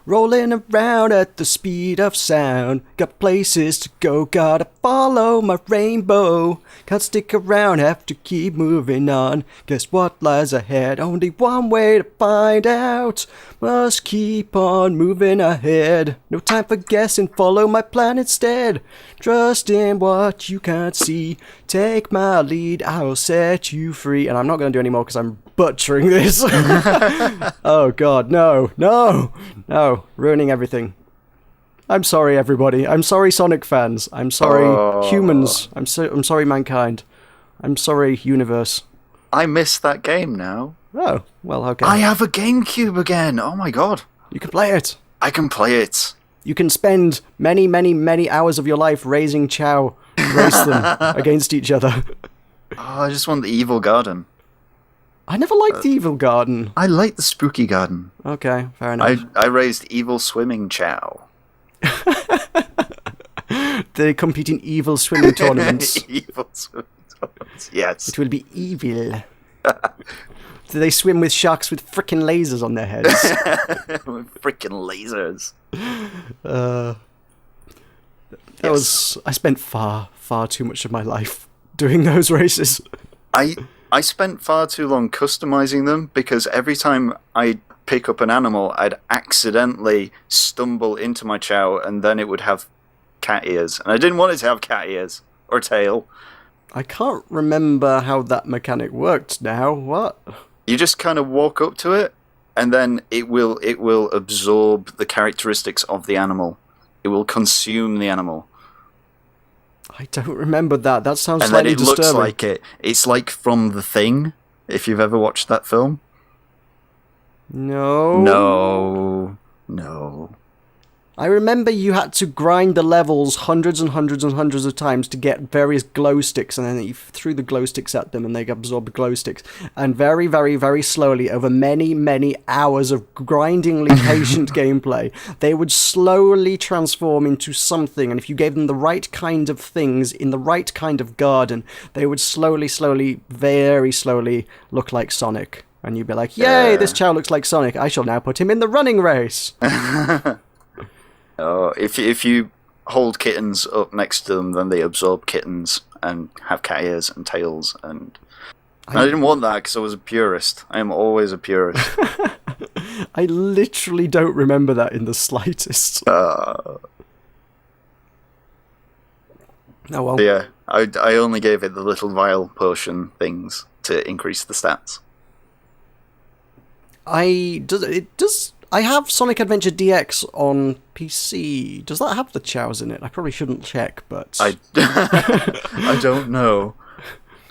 Rolling around at the speed of sound. Got places to go, gotta follow my rainbow. Can't stick around, have to keep moving on. Guess what lies ahead? Only one way to find out. Must keep on moving ahead. No time for guessing, follow my plan instead. Trust in what you can't see. Take my lead, I'll set you free. And I'm not going to do any more because I'm butchering this. Oh god, no, ruining everything. I'm sorry, everybody. I'm sorry, Sonic fans. I'm sorry, humans. I'm sorry, mankind. I'm sorry, universe. I miss that game now. Oh, well, okay. I have a GameCube again. Oh my god. You can play it. I can play it. You can spend many, many, many hours of your life raising Chow, race them against each other. Oh, I just want the evil garden. I never liked the evil garden. I like the spooky garden. Okay, fair enough. I raised evil swimming Chow. They compete in evil swimming tournaments. Evil swimming tournaments, yes. It will be evil. Do they swim with sharks with frickin' lasers on their heads? With frickin' lasers. I spent far, far too much of my life doing those races. I spent far too long customizing them because every time I'd pick up an animal, I'd accidentally stumble into my Chow and then it would have cat ears. And I didn't want it to have cat ears or tail. I can't remember how that mechanic worked now. What? You just kind of walk up to it and then it will absorb the characteristics of the animal. It will consume the animal. I don't remember that. That sounds and slightly then it disturbing. looks like it. It's like from The Thing, if you've ever watched that film. No. No. I remember you had to grind the levels hundreds and hundreds and hundreds of times to get various glow sticks, and then you threw the glow sticks at them and they absorbed the glow sticks. And very, very, very slowly, over many, many hours of grindingly patient gameplay, they would slowly transform into something, and if you gave them the right kind of things in the right kind of garden, they would slowly, very slowly look like Sonic. And you'd be like, yay, this Chow looks like Sonic. I shall now put him in the running race. Oh, if you hold kittens up next to them, then they absorb kittens and have cat ears and tails. And I didn't want that because I was a purist. I am always a purist. I literally don't remember that in the slightest. Oh well. Yeah, I only gave it the little vial potion things to increase the stats. I have Sonic Adventure DX on PC. Does that have the Chows in it? I probably shouldn't check, but I don't know.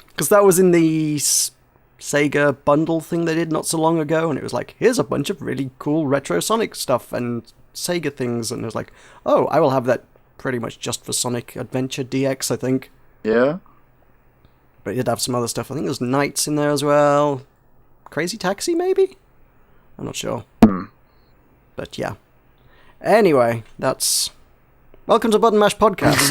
Because that was in the Sega bundle thing they did not so long ago, and it was like, here's a bunch of really cool retro Sonic stuff and Sega things, and it was like, oh, I will have that pretty much just for Sonic Adventure DX, I think. Yeah. But it did have some other stuff. I think there's Knights in there as well. Crazy Taxi, maybe? I'm not sure. But yeah. Anyway, that's... Welcome to Button Mash Podcast.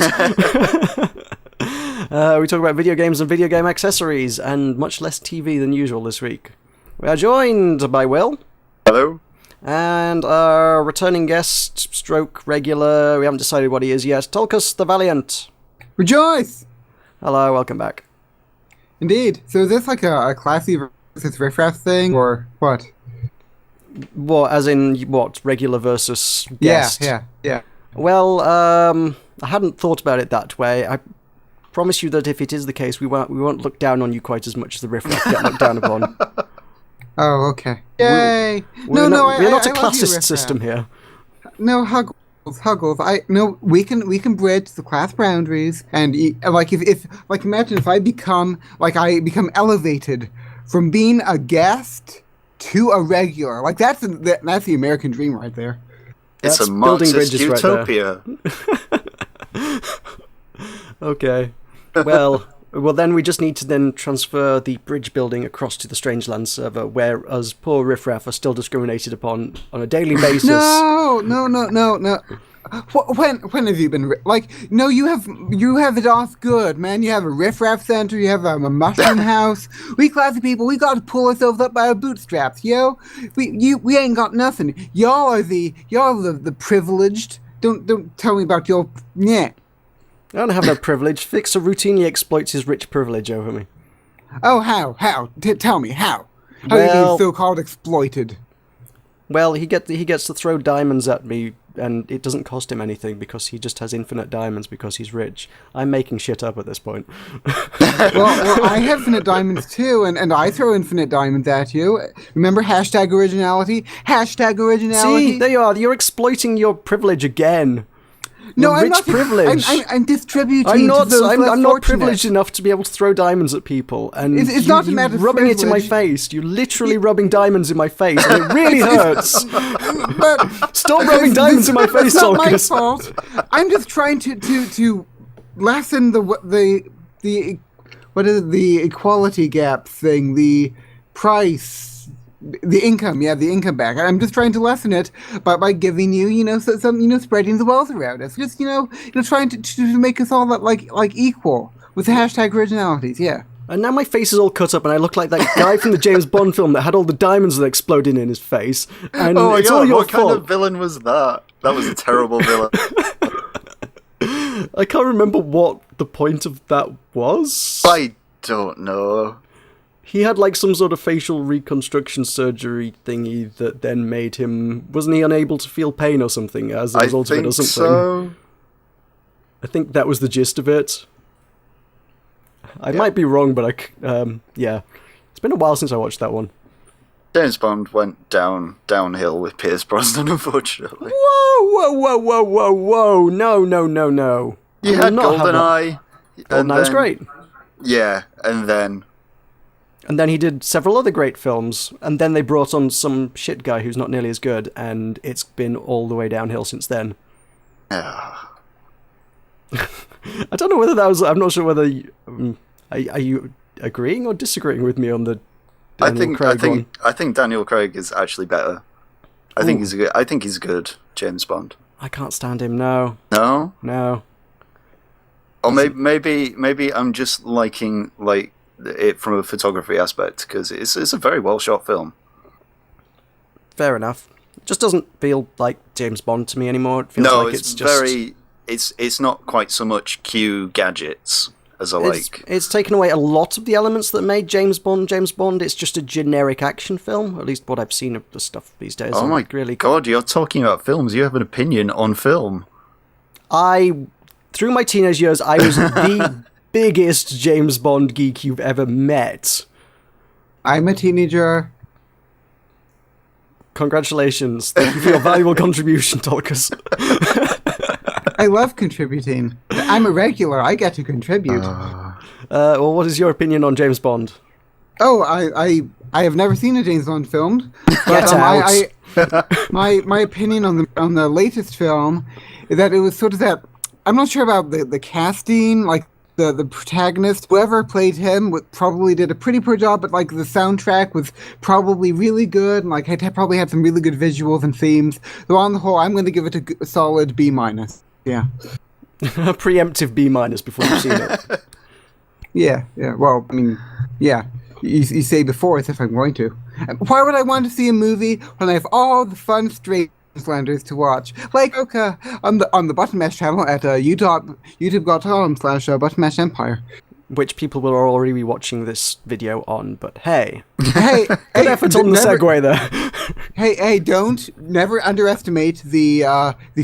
We talk about video games and video game accessories, and much less TV than usual this week. We are joined by Will. Hello. And our returning guest, stroke regular, we haven't decided what he is yet, Tulkas the Valiant. Rejoice! Hello, welcome back. Indeed. So is this like a classy versus riffraff thing, or what? What, as in what, regular versus guest? Yeah. Well, I hadn't thought about it that way. I promise you that if it is the case, we won't look down on you quite as much as the riffraff get looked down upon. Oh, okay. Yay! We're not a I love you, classist system here. No, Huggles. We can bridge the class boundaries, and if imagine if I become elevated from being a guest to a regular. Like that's the American dream right there. It's That's a Marxist bridges utopia. Right. Okay. Well, then we just need to then transfer the bridge building across to the Strangeland server, where us poor riffraff are still discriminated upon on a daily basis. No. when have you been no, you have it off good, man. You have a riffraff center, you have a mushroom house. We classy people, we got to pull ourselves up by our bootstraps, yo. We ain't got nothing. Y'all are the privileged. Don't tell me about your yeah. I don't have no privilege. Fixer routinely exploits his rich privilege over me. Oh, how? Tell me how. How are you Well, being so-called exploited? Well, he gets to throw diamonds at me, and it doesn't cost him anything because he just has infinite diamonds because he's rich. I'm making shit up at this point. well, I have infinite diamonds too, and I throw infinite diamonds at you. Remember #originality? #originality. See, there you are. You're exploiting your privilege again. No, I'm rich not. privilege. I'm distributing. I'm not. To those less I'm not fortunate. privileged enough to be able to throw diamonds at people, and It's not a matter of rubbing it in my privilege. face. You're literally rubbing diamonds in my face, and it really hurts. But Stop rubbing diamonds in my face, it's not my Tulkas. fault. I'm just trying to lessen the what is it, the equality gap thing, the price. The income back. I'm just trying to lessen it by giving you, some spreading the wealth around us. Just, trying to make us all like equal with the #originalities. Yeah. And now my face is all cut up, and I look like that guy from the James Bond film that had all the diamonds that exploded in his face. And Oh my it's all god, your what fault. kind of villain was that? That was a terrible villain. I can't remember what the point of that was. I don't know. He had like some sort of facial reconstruction surgery thingy that then made him... Wasn't he unable to feel pain or something as a I result of it think or something? so. I think that was the gist of it. I might be wrong, but yeah. It's been a while since I watched that one. James Bond went downhill with Pierce Brosnan, unfortunately. Whoa! No. You I had will not have that. GoldenEye. GoldenEye was great. Yeah, and then... And then he did several other great films, and then they brought on some shit guy who's not nearly as good, and it's been all the way downhill since then. ah. I don't know whether that was... I'm not sure whether... are you agreeing or disagreeing with me on the Daniel Craig one? I think Daniel Craig is actually better. I think he's a good James Bond. I can't stand him, no. No? Or maybe I'm just liking it from a photography aspect, because it's a very well shot film. Fair enough. It just doesn't feel like James Bond to me anymore. It feels No, like it's just... very... It's not quite so much Q gadgets as I like. It's taken away a lot of the elements that made James Bond. It's just a generic action film, at least what I've seen of the stuff these days. Oh my god, you're talking about films. You have an opinion on film. Through my teenage years, I was the biggest James Bond geek you've ever met. I'm a teenager. Congratulations. Thank you for your valuable contribution, Tulkas. I love contributing. I'm a regular. I get to contribute. Well, what is your opinion on James Bond? Oh, I have never seen a James Bond film. Get out. My opinion on the latest film is that it was sort of that. I'm not sure about the casting, like the protagonist. Whoever played him probably did a pretty poor job, but like the soundtrack was probably really good, and like it probably had some really good visuals and themes. So on the whole, I'm going to give it a solid B-. Yeah. A preemptive B- before you've seen it. Yeah. Well, I mean, yeah. You say before as if I'm going to. Why would I want to see a movie when I have all the fun straight Flanders to watch, like Meroka on the Button Mash channel at youtube.com/Button Mash Empire, which people will already be watching this video on. But hey, good effort on the segue there. hey, never underestimate the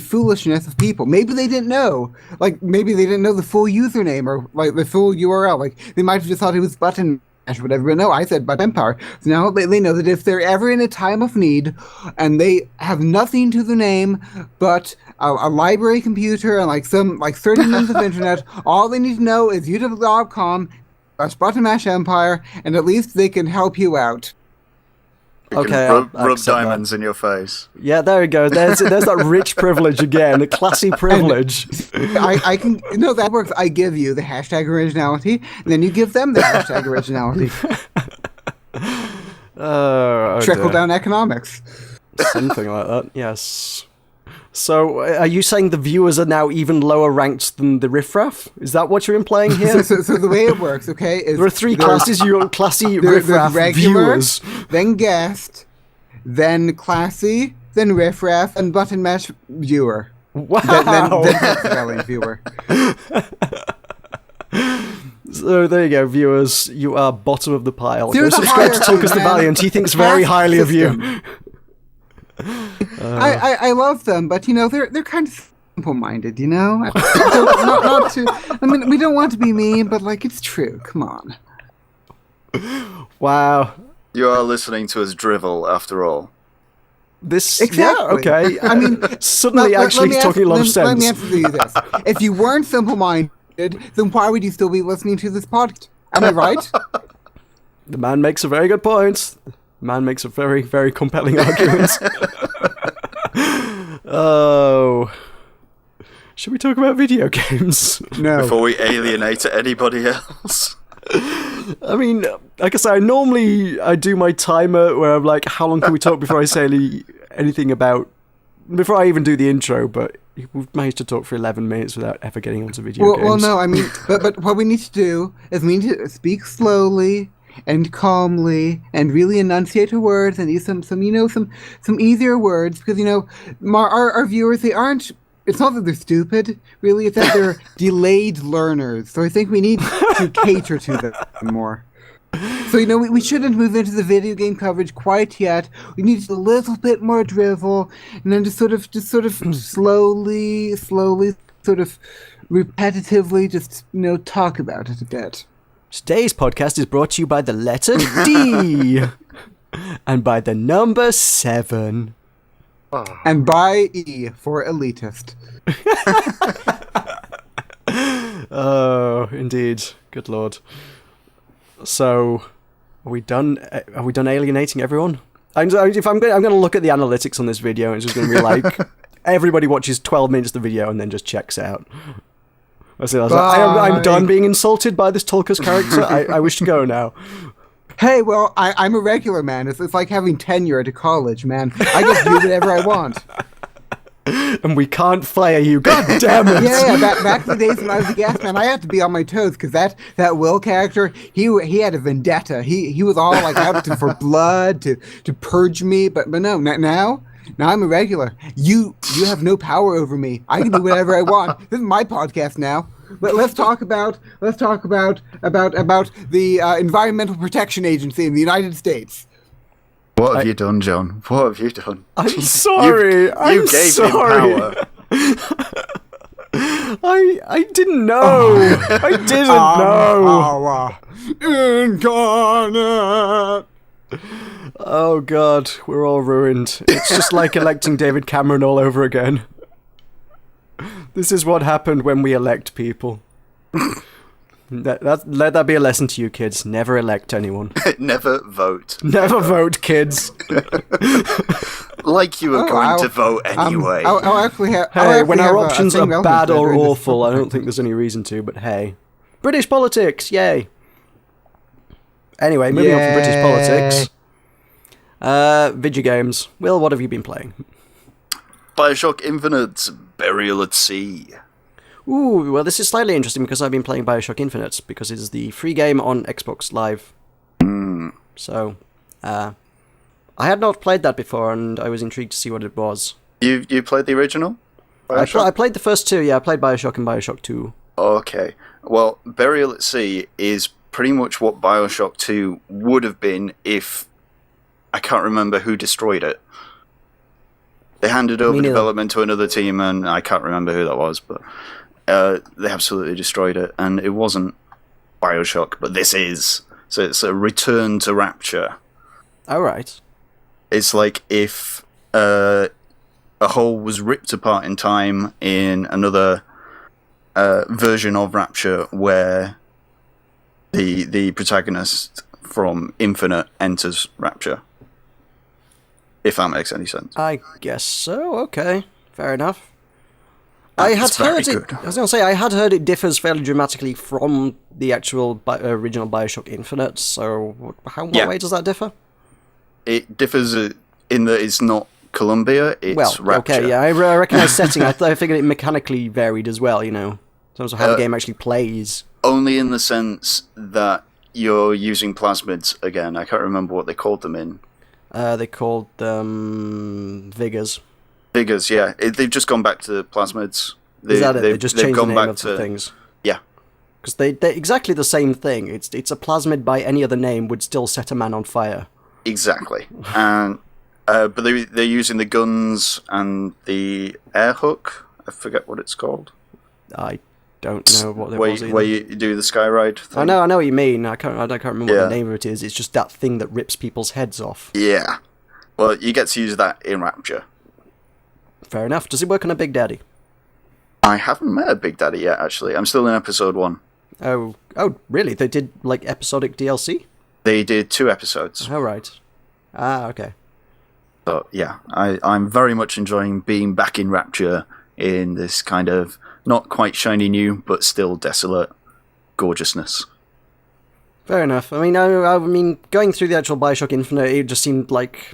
foolishness of people. Maybe they didn't know, maybe they didn't know the full username or like the full URL. Like they might have just thought it was Button Mash or whatever. But no, I said Button Empire. So now they know that if they're ever in a time of need and they have nothing to the name but a library computer and like 30 minutes of internet, all they need to know is youtube.com/Button Mash Empire, and at least they can help you out. Okay, rub diamonds in your face. Yeah, there we go. There's that rich privilege again, a classy privilege. I can that works. I give you the #originality, and then you give them the #originality. Oh, Trickle down economics. Something like that. Yes. So, are you saying the viewers are now even lower ranked than the riffraff? Is that what you're implying here? So the way it works, okay, is There are three classes. You're classy there's riffraff regular, viewers. then guest, then classy, then riffraff, and button mash viewer. Wow. Then spelling viewer. So there you go, viewers. You are bottom of the pile. Go There's a subscribe to hierarchy, Tulkas the man. Valiant. He thinks The very caste highly of you. system. I love them, but they're kind of simple-minded, not to. I mean, we don't want to be mean, but like it's true. Come on. Wow. You are listening to us drivel, after all. This Exactly. Yeah, okay. I mean, suddenly let actually me talking a lot of sense. Let me answer you this: if you weren't simple-minded, then why would you still be listening to this podcast? Am I right? The man makes a very good point. The man makes a very, very compelling argument. Oh. Should we talk about video games? No. Before we alienate anybody else. I mean, like I say, I do my timer where I'm like, how long can we talk before I say anything about... Before I even do the intro, but we've managed to talk for 11 minutes without ever getting onto video games. Well, no, I mean, but what we need to do is we need to speak slowly and calmly and really enunciate our words and use some easier words because our viewers, they aren't. It's not that they're stupid, really. It's that they're delayed learners. So I think we need to cater to them more. So we shouldn't move into the video game coverage quite yet. We need a little bit more drivel, and then just sort of slowly, sort of repetitively, just talk about it a bit. Today's podcast is brought to you by the letter D and by the number 7. And by E for elitist. Oh, indeed. Good lord. So, are we done? Are we done alienating everyone? I'm going to look at the analytics on this video, and it's just going to be like everybody watches 12 minutes of the video and then just checks out. I'm done being insulted by this Tulkas character. I wish to go now. Hey, well, I'm a regular, man. It's like having tenure at a college, man. I get to do whatever I want. And we can't fire you. God damn it! Yeah. Back in the days when I was a gas man, I had to be on my toes because that Will character, he had a vendetta. He was all like out for blood to purge me. But no, now I'm a regular. You have no power over me. I can do whatever I want. This is my podcast now. But let's talk about the Environmental Protection Agency in the United States. What have you done, John? What have you done? I'm sorry. You gave him power. I didn't know. I didn't know. Incarnate. Oh god, we're all ruined. It's just like electing David Cameron all over again. This is what happened when we elect people. Let that be a lesson to you kids. Never elect anyone. Never vote. Never vote, kids. Like you were going to vote anyway. Hey, when our options are bad or awful, I don't think there's any reason to, but hey. British politics, yay. Anyway, moving on from British politics. Video games. Will, what have you been playing? Bioshock Infinite, Burial at Sea. Ooh, well, this is slightly interesting because I've been playing Bioshock Infinite because it is the free game on Xbox Live. So, I had not played that before, and I was intrigued to see what it was. You played the original? I played the first two, yeah. I played Bioshock and Bioshock 2. Okay. Well, Burial at Sea is pretty much what Bioshock 2 would have been if... I can't remember who destroyed it. They handed over development to another team, and I can't remember who that was, but they absolutely destroyed it, and it wasn't Bioshock, but this is. So it's a return to Rapture. All right. It's like if a whole was ripped apart in time in another version of Rapture where the protagonist from Infinite enters Rapture. If that makes any sense. I guess so. Okay, fair enough. I had heard it differs fairly dramatically from the actual original Bioshock Infinite. So, what way does that differ? It differs in that it's not Columbia, it's Rapture. Okay, yeah, I recognise setting. I figured it mechanically varied as well, in terms of how the game actually plays. Only in the sense that you're using plasmids again. I can't remember what they called them in. They called them Vigors. Vigors, yeah. They've just gone back to plasmids. Is that it? They just changed the name of the things. Yeah. Because they're exactly the same thing. It's a plasmid by any other name would still set a man on fire. Exactly. And but they're using the guns and the air hook. I forget what it's called. I don't know what it was either. Where you do the skyride thing. I know what you mean. I can't remember what the name of it is. It's just that thing that rips people's heads off. Yeah. Well, you get to use that in Rapture. Fair enough. Does it work on a Big Daddy? I haven't met a Big Daddy yet, actually. I'm still in episode 1. Oh, really? They did, episodic DLC? They did 2 episodes. Oh, right. Ah, okay. So, yeah, I'm very much enjoying being back in Rapture in this kind of not quite shiny new, but still desolate gorgeousness. Fair enough. I mean, going through the actual Bioshock Infinite, it just seemed like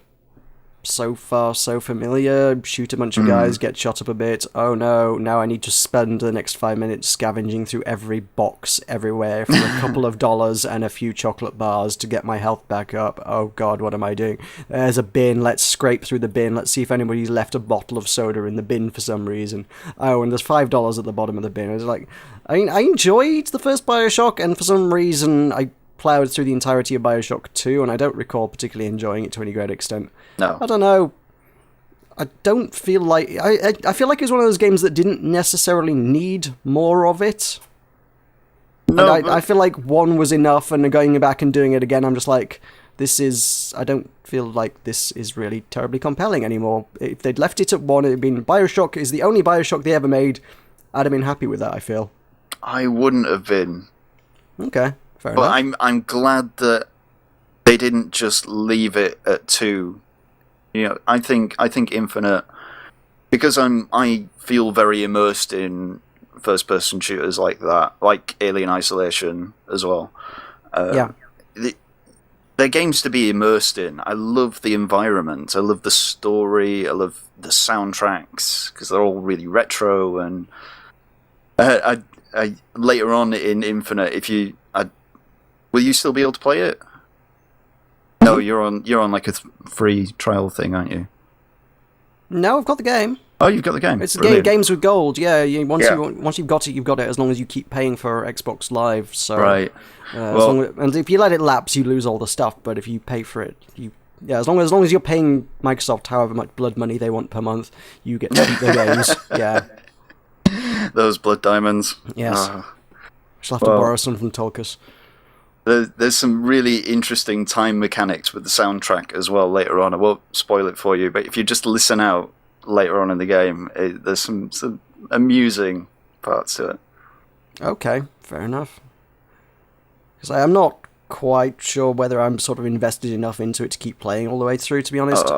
so far so familiar. Shoot a bunch of guys, get shot up a bit. Oh no, now I need to spend the next 5 minutes scavenging through every box everywhere for a couple of dollars and a few chocolate bars to get my health back up. Oh god, what am I doing? There's a bin, let's scrape through the bin, let's see if anybody's left a bottle of soda in the bin for some reason. Oh, and there's $5 at the bottom of the bin. It's like, I enjoyed the first Bioshock, and for some reason I plowed through the entirety of Bioshock 2, and I don't recall particularly enjoying it to any great extent. No. I don't know. I don't feel like... I feel like it's one of those games that didn't necessarily need more of it. No, and I feel like 1 was enough, and going back and doing it again, I'm just like, this is... I don't feel like this is really terribly compelling anymore. If they'd left it at 1, it'd been... Bioshock is the only Bioshock they ever made. I'd have been happy with that, I feel. I wouldn't have been. Okay. Fair But enough. I'm glad that they didn't just leave it at 2. I think Infinite, because I feel very immersed in first person shooters like that, like Alien Isolation as well. Yeah. They're games to be immersed in. I love the environment. I love the story. I love the soundtracks because they're all really retro. And I later on in Infinite, will you still be able to play it? No, you're on like a free trial thing, aren't you? No, I've got the game. Oh, you've got the game. It's Brilliant. games with gold. Yeah, once you've got it, you've got it. As long as you keep paying for Xbox Live. So Right. and if you let it lapse, you lose all the stuff. But if you pay for it, as long as you're paying Microsoft however much blood money they want per month, you get to keep their games. Yeah. Those blood diamonds. Yes. Shall have to borrow some from Tulkas. There's some really interesting time mechanics with the soundtrack as well later on. I won't spoil it for you, but if you just listen out later on in the game, there's some amusing parts to it. Okay, fair enough. Because I'm not quite sure whether I'm sort of invested enough into it to keep playing all the way through, to be honest.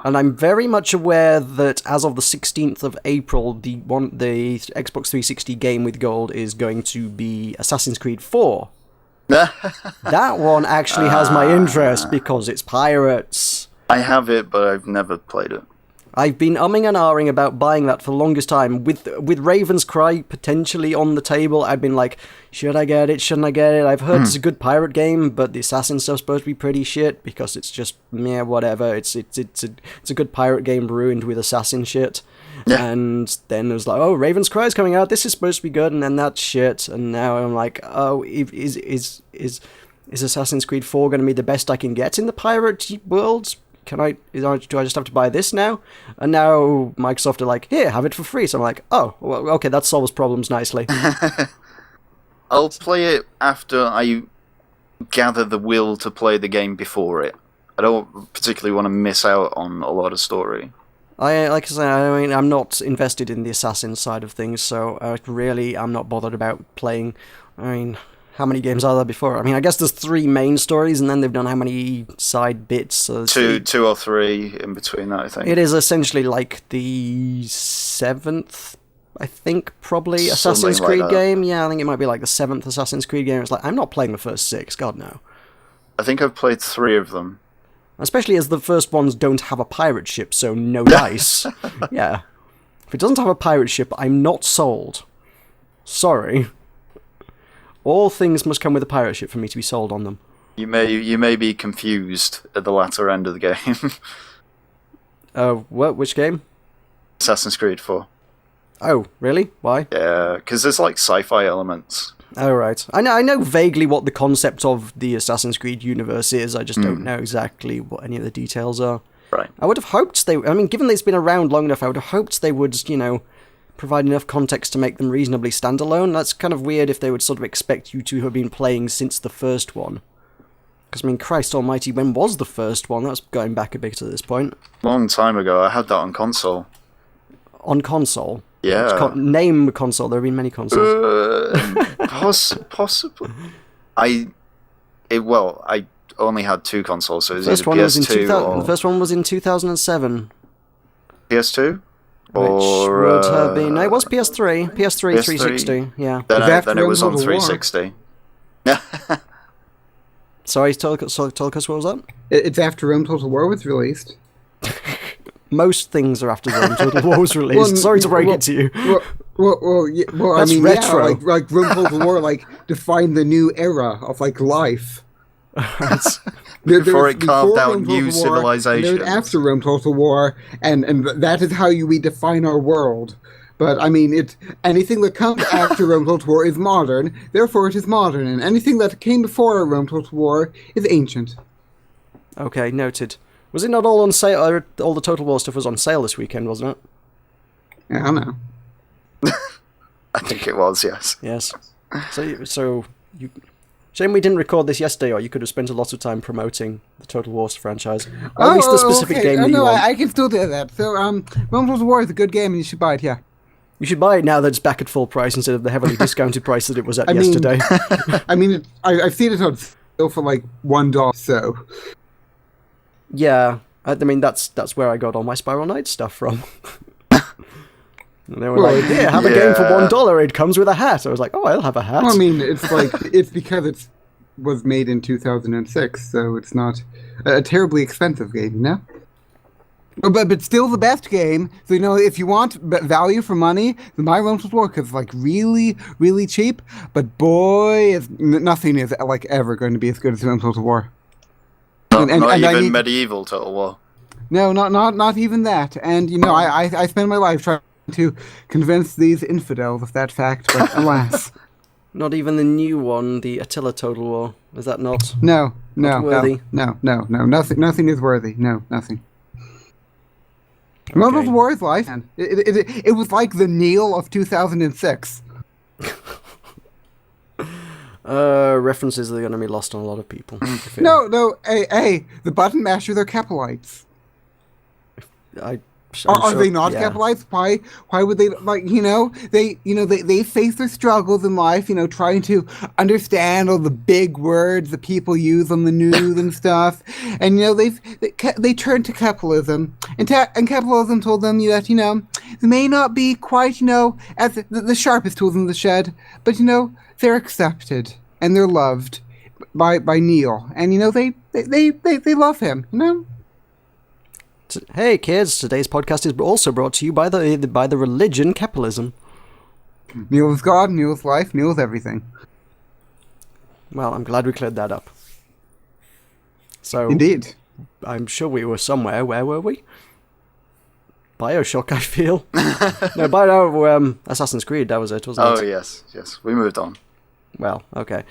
And I'm very much aware that as of the 16th of April, the Xbox 360 game with gold is going to be Assassin's Creed 4. That one actually has my interest because it's pirates. I have it, but I've never played it. I've been umming and ahhing about buying that for the longest time. With Raven's Cry potentially on the table, I've been like, should I get it? Shouldn't I get it? I've heard it's a good pirate game, but the Assassin stuff's supposed to be pretty shit because it's just whatever. It's a good pirate game ruined with Assassin shit. Yeah. And then it was like, oh, Raven's Cry is coming out. This is supposed to be good, and then that's shit. And now I'm like, oh, is Assassin's Creed 4 going to be the best I can get in the pirate world? Do I just have to buy this now? And now Microsoft are like, here, have it for free. So I'm like, oh, well, okay, that solves problems nicely. I'll play it after I gather the will to play the game before it. I don't particularly want to miss out on a lot of story. Like I say, I mean, I'm not invested in the Assassin side of things, so I'm not bothered about playing. I mean, how many games are there before? I mean, I guess there's 3 main stories, and then they've done how many side bits? So two or three in between that, I think. It is essentially like the 7th, I think, probably Assassin's Creed game. Yeah, I think it might be like the 7th Assassin's Creed game. It's like, I'm not playing the first 6, God no. I think I've played 3 of them. Especially as the first ones don't have a pirate ship, so no dice. Yeah. If it doesn't have a pirate ship, I'm not sold. Sorry. All things must come with a pirate ship for me to be sold on them. You may be confused at the latter end of the game. What? Which game? Assassin's Creed 4. Oh, really? Why? Yeah, because there's like sci-fi elements. Oh, right. I know vaguely what the concept of the Assassin's Creed universe is, I just don't know exactly what any of the details are. Right. I would have hoped given that it's been around long enough, I would have hoped they would, provide enough context to make them reasonably standalone. That's kind of weird if they would sort of expect you to have been playing since the first one. Because, Christ almighty, when was the first one? That's going back a bit at this point. Long time ago, I had that on console. On console? Yeah. Name console, there have been many consoles. Possibly. I only had two consoles, so it was either PS2 or... The first one was in 2007. PS2? Which would have been... No, it was PS3. PS3 360, yeah. Then it was on 360. Sorry, Tulkas, what was that? It's after Rome Total War was released. Most things are after Rome Total War was released. Sorry to break it to you. That's retro. Like Rome Total War, defined the new era of life. Before it carved out new civilizations. After Rome Total War, and that is how we define our world. But anything that comes after Rome Total War is modern, therefore it is modern, and anything that came before Rome Total War is ancient. Okay, noted. Was it not all on sale? All the Total War stuff was on sale this weekend, wasn't it? Yeah, I know. I think it was, yes. Yes. So you. Shame we didn't record this yesterday, or you could have spent a lot of time promoting the Total Wars franchise. Or at least the specific game that you want. I can still do that. So, Rome Total War is a good game, and you should buy it, yeah. You should buy it now that it's back at full price instead of the heavily discounted price that it was at yesterday. I've seen it on sale for $1, so... Yeah, that's where I got all my Spiral Knights stuff from. And they were have a game for $1. It comes with a hat. I was like, I'll have a hat. Well, it's because it was made in 2006, so it's not a terribly expensive game, you know? But still the best game. So, if you want value for money, the My Rome Total War is really, really cheap. But boy, nothing is ever going to be as good as Rome Total War. Not even medieval Total War. No, not even that. And I spend my life trying to convince these infidels of that fact, but alas. Not even the new one, the Attila Total War. Is that not? No, worthy? No. Nothing is worthy. No, nothing. Rome Total War is life. It was like the Neil of 2006. References that are going to be lost on a lot of people. No, hey, the button mashers are Capelites. Are they not Capelites? Why would they they face their struggles in life, trying to understand all the big words that people use on the news and stuff, and they turned to capitalism, and capitalism told them that they may not be quite as the sharpest tools in the shed, but they're accepted and they're loved by Neil, and they love him, Hey kids, today's podcast is also brought to you by the religion capitalism. Neil is God, Neil is life, Neil is everything. Well, I'm glad we cleared that up. So indeed. I'm sure we were somewhere. Where were we? BioShock, I feel. No, Assassin's Creed, that was it, wasn't it? Oh, yes. We moved on. Well, okay.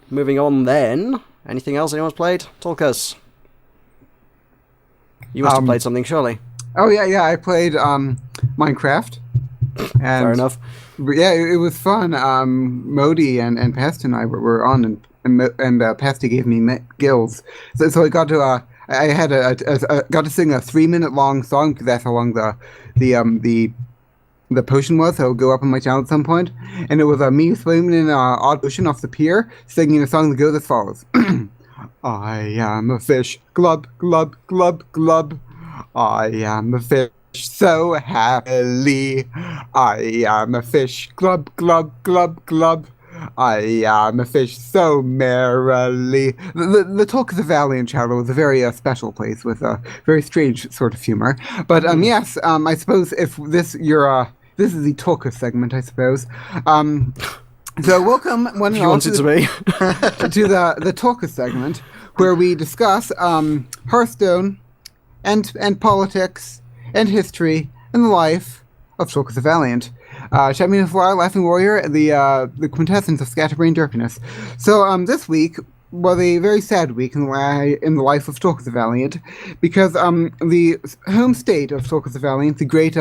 Moving on then. Anything else anyone's played? Tulkas. You must have played something, surely. Oh, yeah, I played Minecraft. And fair enough. Yeah, it was fun. Modi and Pest and I were on, and Pesty gave me gills. So I got to got to sing a 3-minute long song, because that's how long the potion was. So it'll go up on my channel at some point. And it was me swimming in an ocean off the pier, singing a song that goes as follows. I am a fish, glub, glub, glub, glub. I am a fish, so happily. I am a fish, glub, glub, glub, glub. I am a fish so merrily. The Tulkas Valiant channel was a very special place with a very strange sort of humor. But yes, I suppose if this this is the Tulkas segment, I suppose. So welcome one and You all want it to be? to the Tulkas segment, where we discuss Hearthstone and politics and history and the life of Tulkas the Valiant. Champion of War, Laughing Warrior, the quintessence of scatterbrain derpiness. So this week was a very sad week in the life of Tulkas the Valiant, because the home state of Tulkas the Valiant, the great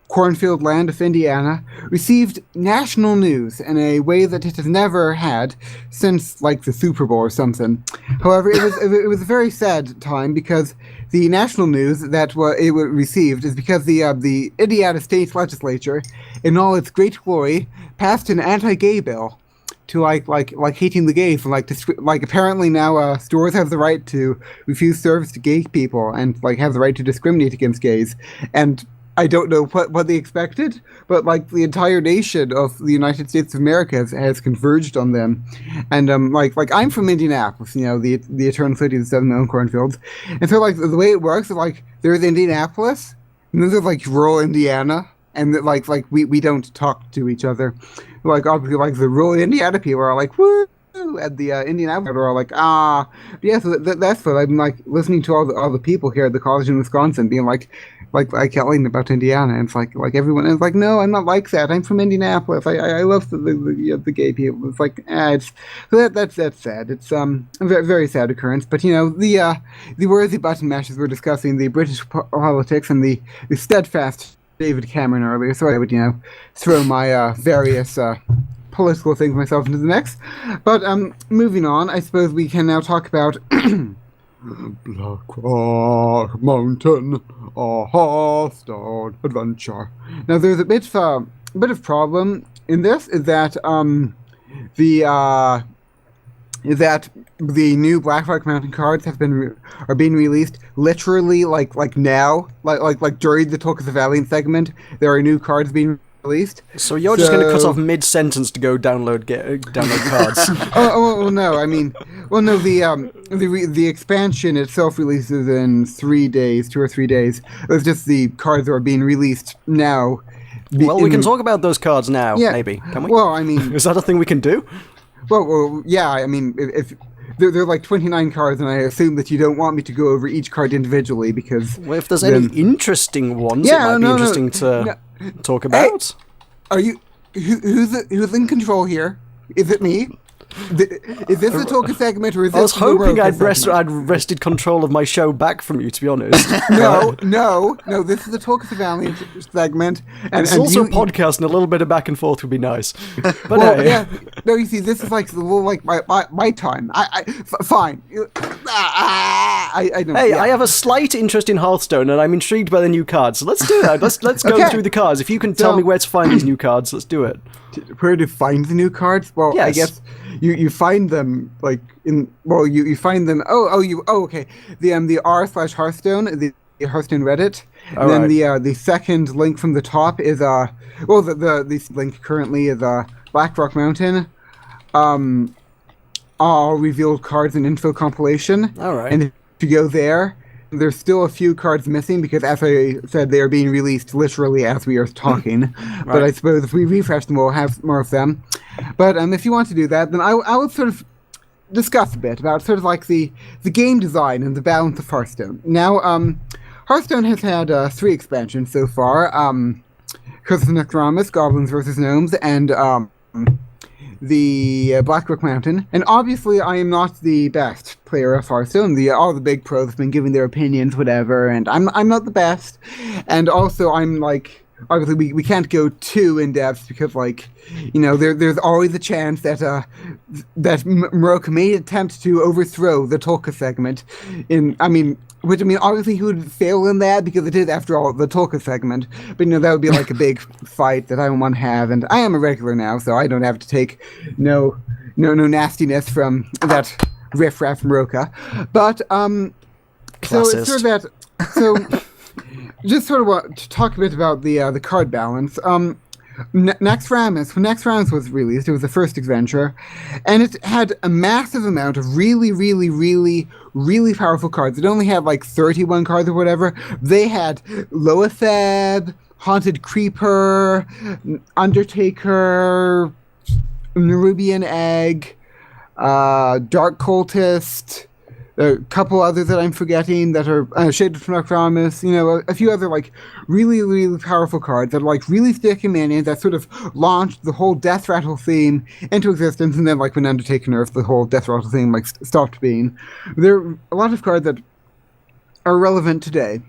cornfield land of Indiana, received national news in a way that it has never had since, like, the Super Bowl or something. However, it was a very sad time, because the national news that it received is because the Indiana State Legislature, in all its great glory, passed an anti-gay bill to like hating the gays, and like apparently now stores have the right to refuse service to gay people and like have the right to discriminate against gays. And I don't know what they expected, but like the entire nation of the United States of America has converged on them. And like I'm from Indianapolis, the eternal city of the 7 million cornfields. And so like the way it works is like there's Indianapolis, and then there's like rural Indiana, and like we don't talk to each other. Like obviously like the rural Indiana people are like woo, and the Indianapolis are like yeah. So that's what I'm like listening to all the people here at the college in Wisconsin being like yelling about Indiana, and it's like everyone is like, no, I'm not like that. I'm from Indianapolis. I love the gay people. It's like that's sad. It's a very, very sad occurrence. But the worthy button mashers were discussing the British politics and the steadfast David Cameron earlier, so I would throw my various political things myself into the mix. But moving on, I suppose we can now talk about Black Rock Mountain, a Hearthstone adventure. Now, there's a bit of problem in this is that the new Black Rock Mountain cards are being released literally like now, like during the Tulkas the Valiant segment. There are new cards being released. So you're just going to cut off mid-sentence to go download cards. Oh no! I mean, well, no. The expansion itself releases in 3 days, 2 or 3 days. It's just the cards that are being released now. Well, we can talk about those cards now, yeah, maybe. Can we? Well, I mean, is that a thing we can do? Well, yeah. I mean, if there are like 29 cards, and I assume that you don't want me to go over each card individually because. Well, if there's any interesting ones, it might be interesting to talk about. Are you who's in control here? Is it me? Is this the Tulkas segment, or is this I was hoping Meroka I'd wrested control of my show back from you, to be honest. No. This is the Tulkas Valiant segment, and it's also a podcast, and a little bit of back and forth would be nice. But well, yeah. No, you see, this is like my time. Fine. I don't. Hey, yeah. I have a slight interest in Hearthstone, and I'm intrigued by the new cards. So let's do that. Let's go through the cards. If you can tell me where to find these new cards, let's do it. Where to find the new cards? Well, yes. I guess you find them like you find them. Okay. The r/Hearthstone, the Hearthstone Reddit, and then the second link from the top is the link currently is Black Rock Mountain, all revealed cards and info compilation. All right. And if you go there, there's still a few cards missing because, as I said, they are being released literally as we are talking. Right. But I suppose if we refresh them, we'll have more of them. But if you want to do that, then I would sort of discuss a bit about sort of like the game design and the balance of Hearthstone. Now, Hearthstone has had 3 expansions so far. Curse of Necromus, Goblins vs. Gnomes, and the Black Rock Mountain. And obviously, I am not the best player of Hearthstone. All the big pros have been giving their opinions, whatever, and I'm not the best. And also, I'm like, obviously, we can't go too in depth because, like, there's always a chance that Meroka may attempt to overthrow the Tulkas segment. Obviously he would fail in that because it is, after all, the Tulkas segment. But, that would be like a big fight that I don't want to have. And I am a regular now, so I don't have to take no nastiness from that riffraff Meroka. But, so it's sort of that. So, just sort of want to talk a bit about the card balance. Next Ramus, when Next Ramus was released, it was the first adventure, and it had a massive amount of really, really, really, really powerful cards. It only had like 31 cards or whatever. They had Loatheb, Haunted Creeper, Undertaker, Nerubian Egg, Dark Cultist, a couple others that I'm forgetting that are Shaded from Necromus, a few other like really, really powerful cards that are like really sticky minions that sort of launched the whole Death Rattle theme into existence, and then like when Undertaker nerfed, the whole Death Rattle theme like stopped being. There are a lot of cards that are relevant today.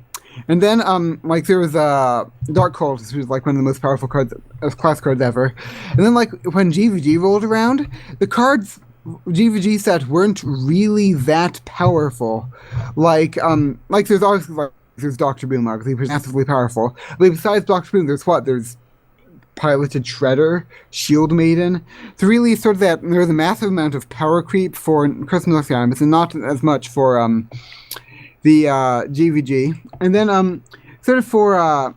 And then, like, there was Dark Cultist, which was, like, one of the most powerful cards, class cards ever. And then, like, when GVG rolled around, the cards GVG set weren't really that powerful. Like, there's obviously, like, there's Dr. Boom, obviously, which is massively powerful. But besides Dr. Boom, there's Piloted Shredder, Shield Maiden. So really, sort of that, there's a massive amount of power creep for Christmas Games, and not as much for, the GVG, and then sort of for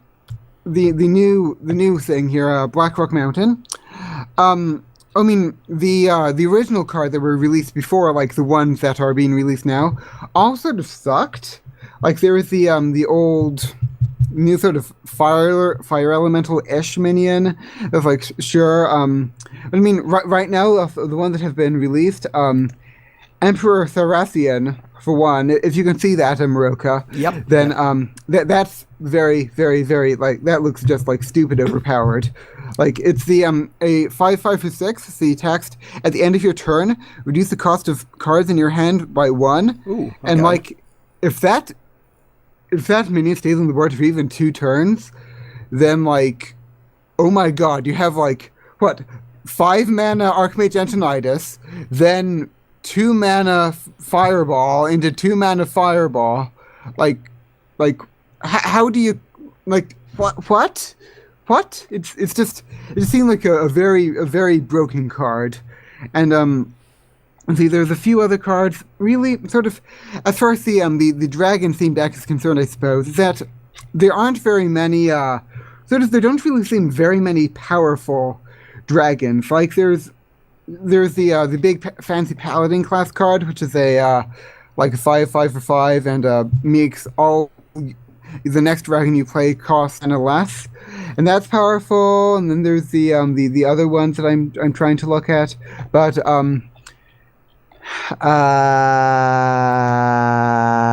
the new thing here, Blackrock Mountain. I mean the original card that were released before, like the ones that are being released now, all sort of sucked. Like there was the old new sort of fire elemental-ish minion. Of like sure. I mean right now of the ones that have been released, Emperor Thracian. For one, if you can see that in Meroka, then that's very, very, very, like, that looks just like stupid overpowered. Like, it's the a 5/5 for 6. It's the text at the end of your turn, reduce the cost of cards in your hand by 1. Ooh, okay. And like, if that minion stays on the board for even 2 turns, then like, oh my god, you have like what 5 mana Archmage Antonidas, then 2 mana Fireball into 2 mana Fireball, like, how do you, like, what? It just seemed like a very broken card, and see, there's a few other cards really sort of, as far as the dragon theme deck is concerned, I suppose, is that there aren't very many there don't really seem very many powerful dragons. Like there's the big fancy paladin class card, which is a like a 5/5 for 5 and makes all the next dragon you play cost and a less, and that's powerful. And then there's the other ones that I'm trying to look at, but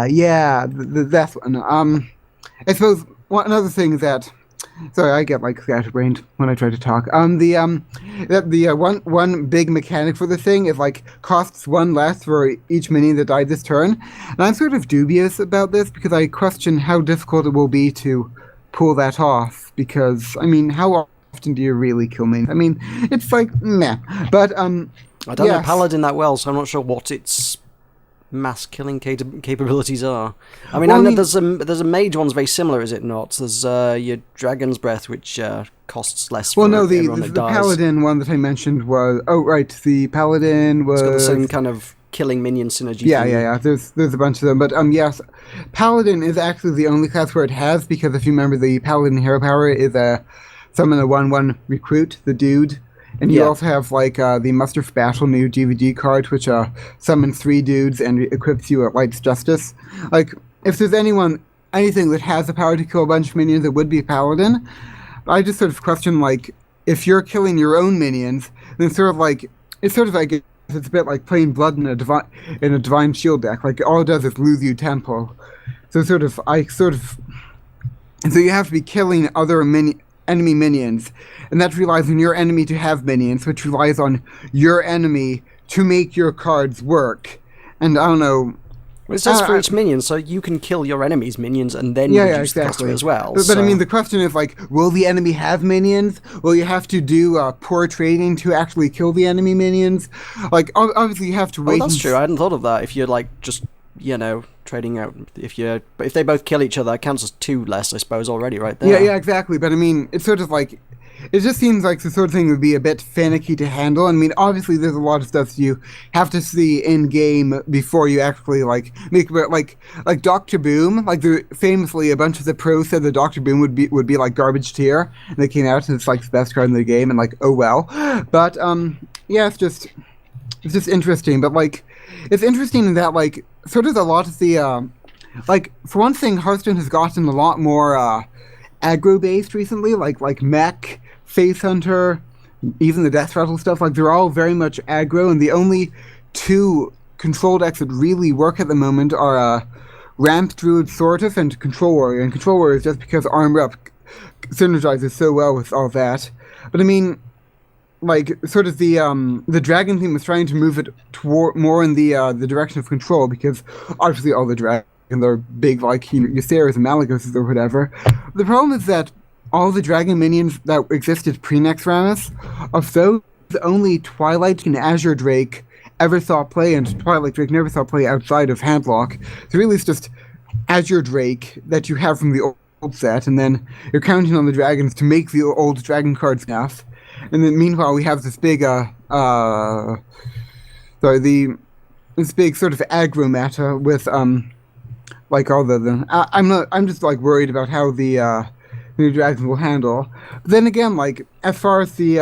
yeah, that's one. I suppose another thing that. Sorry, I get like scatterbrained when I try to talk. One big mechanic for the thing is like costs 1 less for each minion that died this turn, and I'm sort of dubious about this because I question how difficult it will be to pull that off. Because I mean, how often do you really kill minions? I mean, it's like meh. But I don't know Paladin that well, so I'm not sure what its mass killing capabilities are. I mean, I know there's a mage one's very similar, is it not? There's your Dragon's Breath, which costs less. Well, no, the Paladin one that I mentioned was the Paladin was. It's got the same kind of killing minion synergy. Yeah. There's a bunch of them, but yes, Paladin is actually the only class where it has, because if you remember, the Paladin hero power is summon a 1/1 recruit, the dude. And you also have, like, the Muster for Battle new GVG card, which summons 3 dudes and equips you at Light's Justice. Like, if there's anything that has the power to kill a bunch of minions, it would be Paladin. I just sort of question, like, if you're killing your own minions, then it's sort of like it's a bit like playing Blood in a Divine Shield deck. Like, all it does is lose you tempo. So so you have to be killing other enemy minions, and that relies on your enemy to have minions, which relies on your enemy to make your cards work. And I don't know. Well, it says for each minion, so you can kill your enemy's minions and then reduce the cost as well. But I mean, the question is, like, will the enemy have minions? Will you have to do poor trading to actually kill the enemy minions? Like, obviously you have to wait. Oh, that's true. I hadn't thought of that. If you're, like, just, trading out, but if they both kill each other, it counts as 2 less, I suppose, already, right there. Yeah, exactly. But I mean, it's sort of like, it just seems like the sort of thing would be a bit finicky to handle. I mean, obviously, there's a lot of stuff you have to see in game before you actually like make it. Like Doctor Boom, like famously, a bunch of the pros said that Doctor Boom would be like garbage tier, and they came out and it's like the best card in the game, and like, oh well. But yeah, it's just interesting. But like, it's interesting in that like sort of a lot of the like for one thing, Hearthstone has gotten a lot more aggro-based recently, like Mech, Face Hunter, even the Death Rattle stuff. Like they're all very much aggro, and the only two control decks that really work at the moment are Ramp Druid Sortif and Control Warrior. And Control Warrior is just because Armor Up synergizes so well with all that. But I mean, like sort of the Dragon theme was trying to move it toward more in the direction of Control, because obviously all the dragons are big, like Ysterias and Malagoses or whatever. The problem is that all the dragon minions that existed pre-Nexramas, of those, only Twilight and Azure Drake ever saw play, and Twilight Drake never saw play outside of Handlock. So really it's just Azure Drake that you have from the old set, and then you're counting on the dragons to make the old dragon cards enough. And then meanwhile we have this big this big sort of aggro meta with like all I'm just like worried about how the new dragons will handle. But then again, like as far as the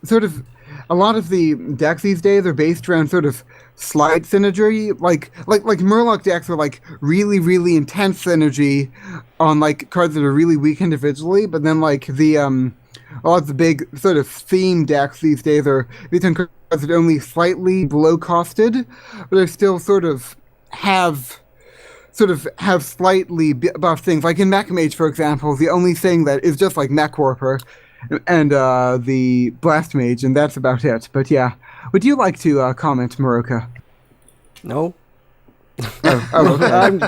sort of a lot of the decks these days are based around sort of slight synergy, like Murloc decks are like really, really intense synergy on like cards that are really weak individually, but then like the a lot of the big sort of theme decks these days are based on cards that are only slightly below costed, but they still sort of have slightly buff things. Like in Mech Mage, for example, the only thing that is just like Mech Warper and the Blast Mage, and that's about it. But yeah, would you like to comment, Meroka? No. Okay.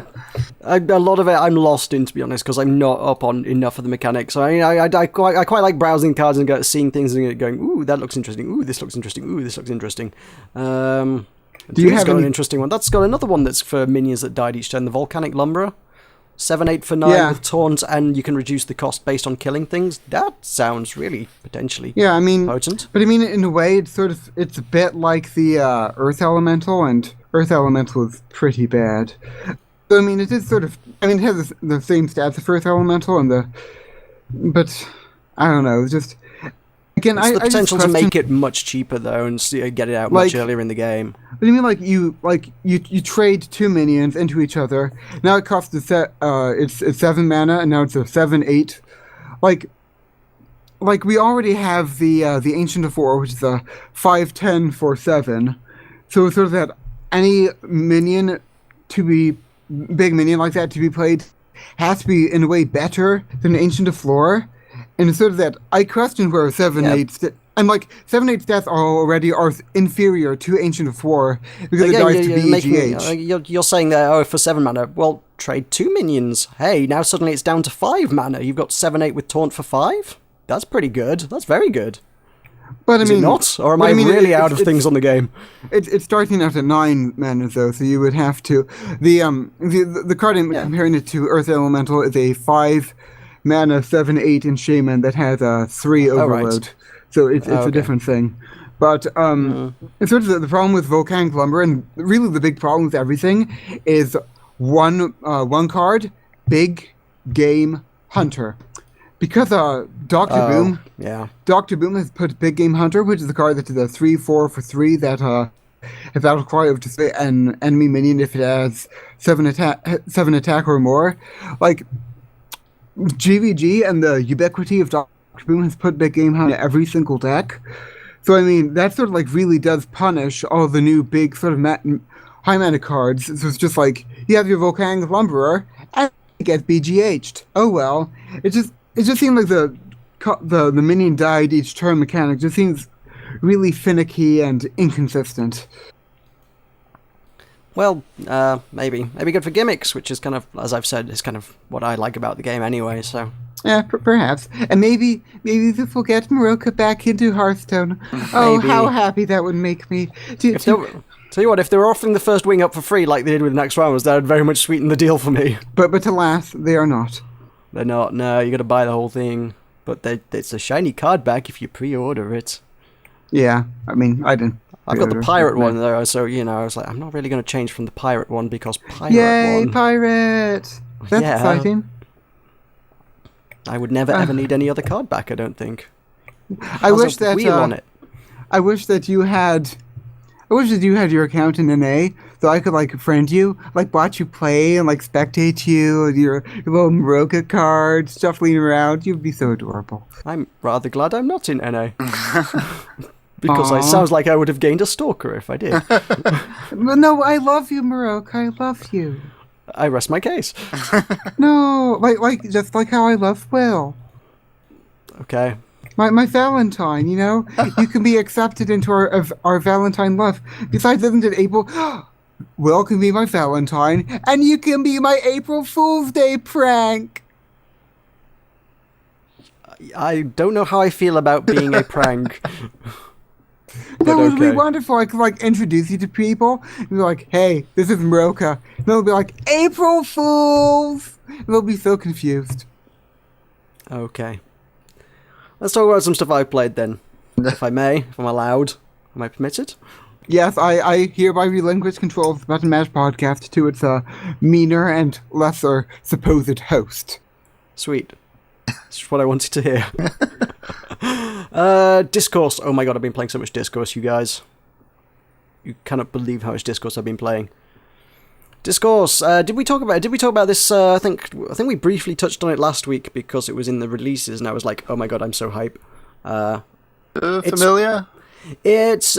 A lot of it I'm lost in, to be honest, because I'm not up on enough of the mechanics. So I quite like browsing cards and seeing things and going, ooh, that looks interesting. Ooh, this looks interesting. Ooh, this looks interesting. Do you have got an interesting one? That's got another one that's for minions that died each turn. The Volcanic Lumberer, 7/8 for 9 with taunt, and you can reduce the cost based on killing things. That sounds really potentially potent. But I mean, in a way, it's a bit like the Earth Elemental, and Earth Elemental is pretty bad. So I mean, it is it has the same stats as Earth Elemental, but I don't know, it's just. Again, it's the potential to make it much cheaper though, and get it out much earlier in the game. But you mean you trade 2 minions into each other. Now it costs it's 7 mana, and now it's a 7/8. Like we already have the Ancient of War, which is a 5/10 for 7. So it's sort of that any minion big minion like that to be played has to be in a way better than Ancient of War. And it's sort of that I question where 7/8 and like 7/8 stats are inferior to Ancient of War because it dies to BEGH. You're saying that for 7 mana, well, trade 2 minions. Hey, now suddenly it's down to 5 mana. You've got 7/8 with taunt for 5. That's pretty good. That's very good. But Is it not? Or am I really out of things on the game? It's starting out at 9 mana though, so you would have to the card I'm comparing it to Earth Elemental is a 5 mana 7/8 in Shaman that has a 3 overload. Right. So it's a different thing. But it's sort of the problem with Volcanic Lumber, and really the big problem with everything, is one card, Big Game Hunter. Because Doctor Boom has put Big Game Hunter, which is the card that's a 3/4 for 3 that has battle cry of display an enemy minion if it has 7 attack or more. Like GVG and the ubiquity of Doctor Boom has put Big Game Hunter in every single deck. So I mean that sort of like really does punish all the new big sort of high mana cards. So it's just like you have your Volcanic Lumberer and it gets BGH'd. Oh well. It just seems like the minion died each turn mechanic just seems really finicky and inconsistent. Well, maybe good for gimmicks, which is kind of, as I've said, is kind of what I like about the game anyway. So yeah, perhaps, and maybe this will get Meroka back into Hearthstone. Oh, how happy that would make me! Tell you what, if they were offering the first wing up for free like they did with Nexramas, that would very much sweeten the deal for me. But alas, they are not. They're not. No, you got to buy the whole thing. But it's a shiny card back if you pre-order it. Yeah, I mean, I didn't. I've got the pre-order pirate it, one though, so I was like, I'm not really going to change from the pirate one because pirate Yay, one. pirate! That's Yeah. exciting. I would never ever need any other card back. I don't think. I Has wish a that wheel on it. I wish that you had. I wish that you had your account in NA, so I could like friend you, like watch you play and like spectate you, and your little Meroka card shuffling around. You'd be so adorable. I'm rather glad I'm not in NA. Because Aw. it sounds like I would have gained a stalker if I did. No, I love you, Meroka. I love you. I rest my case. No, like just like how I love Will. Okay. My Valentine, you know? You can be accepted into our Valentine love. Besides, isn't it April? Will can be my Valentine, and you can be my April Fool's Day prank. I don't know how I feel about being a prank. That would be okay. wonderful. I could like introduce you to people and be like, "Hey, this is Meroka." And they'll be like, "April Fools!" And they'll be so confused. Okay. Let's talk about some stuff I played then. If I may, if I'm allowed. Am I permitted? Yes, I hereby relinquish control of the Button Mash podcast to its meaner and lesser supposed host. Sweet. That's what I wanted to hear. Discourse. Oh my god, I've been playing so much Discourse, you guys. You cannot believe how much Discourse I've been playing. Discourse. Did we talk about this? I think we briefly touched on it last week because it was in the releases, and I was like, oh my god, I'm so hype. Familiar? It's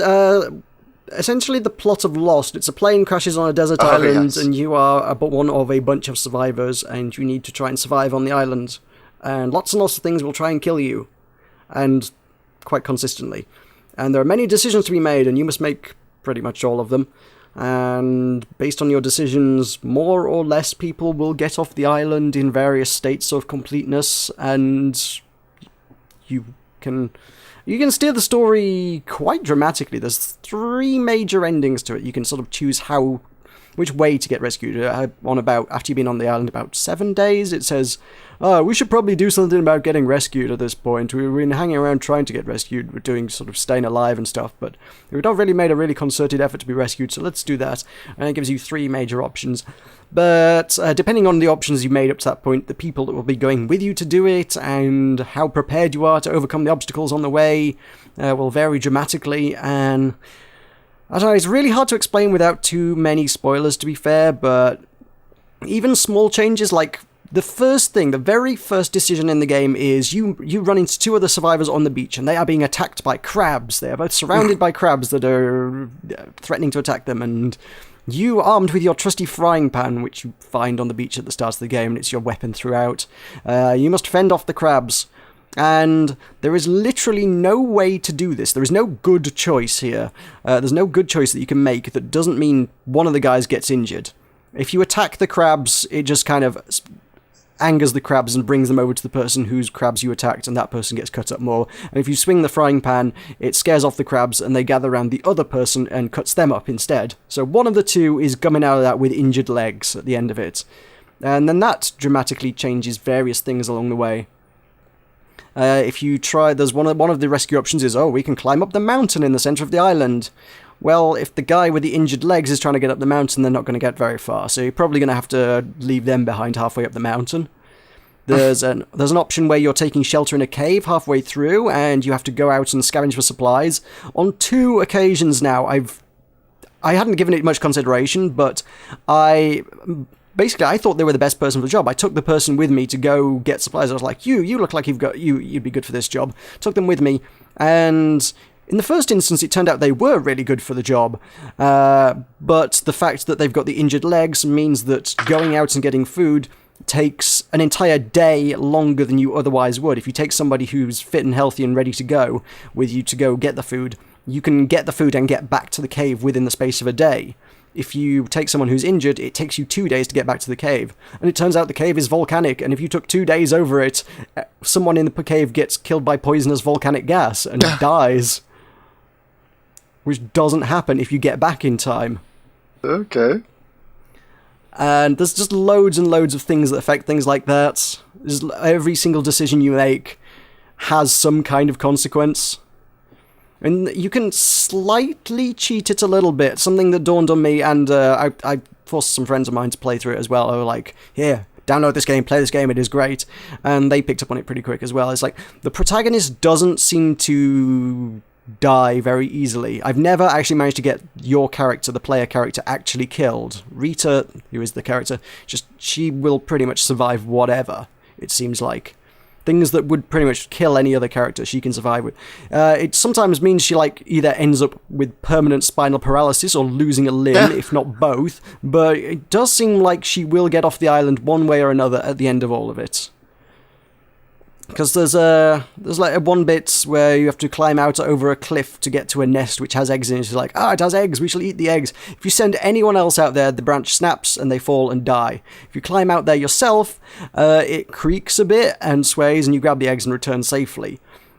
essentially the plot of Lost. It's a plane crashes on a desert Oh, island, yes. and you are one of a bunch of survivors, and you need to try and survive on the island. And lots of things will try and kill you, and quite consistently. And there are many decisions to be made, and you must make pretty much all of them. And based on your decisions, more or less people will get off the island in various states of completeness, and you can steer the story quite dramatically. There's 3 major endings to it. You can sort of choose which way to get rescued. After you've been on the island about 7 days, it says, we should probably do something about getting rescued at this point. We've been hanging around trying to get rescued. We're doing sort of staying alive and stuff, but we've not really made a really concerted effort to be rescued, so let's do that. And it gives you 3 major options. But depending on the options you made up to that point, the people that will be going with you to do it, and how prepared you are to overcome the obstacles on the way, will vary dramatically, and I don't know, it's really hard to explain without too many spoilers, to be fair, but even small changes, like the very first decision in the game is you run into 2 other survivors on the beach, and they are being attacked by crabs. They are both surrounded by crabs that are threatening to attack them, and you, armed with your trusty frying pan, which you find on the beach at the start of the game, and it's your weapon throughout, you must fend off the crabs. And there is literally no way to do this. There is no good choice here. There's no good choice that you can make that doesn't mean one of the guys gets injured. If you attack the crabs, it just kind of angers the crabs and brings them over to the person whose crabs you attacked, and that person gets cut up more. And if you swing the frying pan, it scares off the crabs, and they gather around the other person and cuts them up instead. So one of the 2 is coming out of that with injured legs at the end of it. And then that dramatically changes various things along the way. If you try, there's one of the rescue options is, we can climb up the mountain in the center of the island. Well, if the guy with the injured legs is trying to get up the mountain, they're not going to get very far, so you're probably going to have to leave them behind halfway up the mountain. There's an option where you're taking shelter in a cave halfway through, and you have to go out and scavenge for supplies. On 2 occasions now, I hadn't given it much consideration, but basically, I thought they were the best person for the job. I took the person with me to go get supplies. I was like, you look like you'd be good for this job. Took them with me, and in the first instance, it turned out they were really good for the job. But the fact that they've got the injured legs means that going out and getting food takes an entire day longer than you otherwise would. If you take somebody who's fit and healthy and ready to go with you to go get the food, you can get the food and get back to the cave within the space of a day. If you take someone who's injured, it takes you 2 days to get back to the cave. And it turns out the cave is volcanic, and if you took 2 days over it, someone in the cave gets killed by poisonous volcanic gas and dies. Which doesn't happen if you get back in time. Okay. And there's just loads and loads of things that affect things like that. Every single decision you make has some kind of consequence. And you can slightly cheat it a little bit. Something that dawned on me, and I forced some friends of mine to play through it as well. They were like, here, download this game, play this game, it is great. And they picked up on it pretty quick as well. It's like, the protagonist doesn't seem to die very easily. I've never actually managed to get your character, the player character, actually killed. Rita, who is the character, she will pretty much survive whatever, it seems like. Things that would pretty much kill any other character she can survive with. It sometimes means she either ends up with permanent spinal paralysis or losing a limb, if not both. But it does seem like she will get off the island one way or another at the end of all of it. Because there's one bit where you have to climb out over a cliff to get to a nest which has eggs in it. She's like, it has eggs, we shall eat the eggs. If you send anyone else out there, the branch snaps and they fall and die. If you climb out there yourself, it creaks a bit and sways and you grab the eggs and return safely.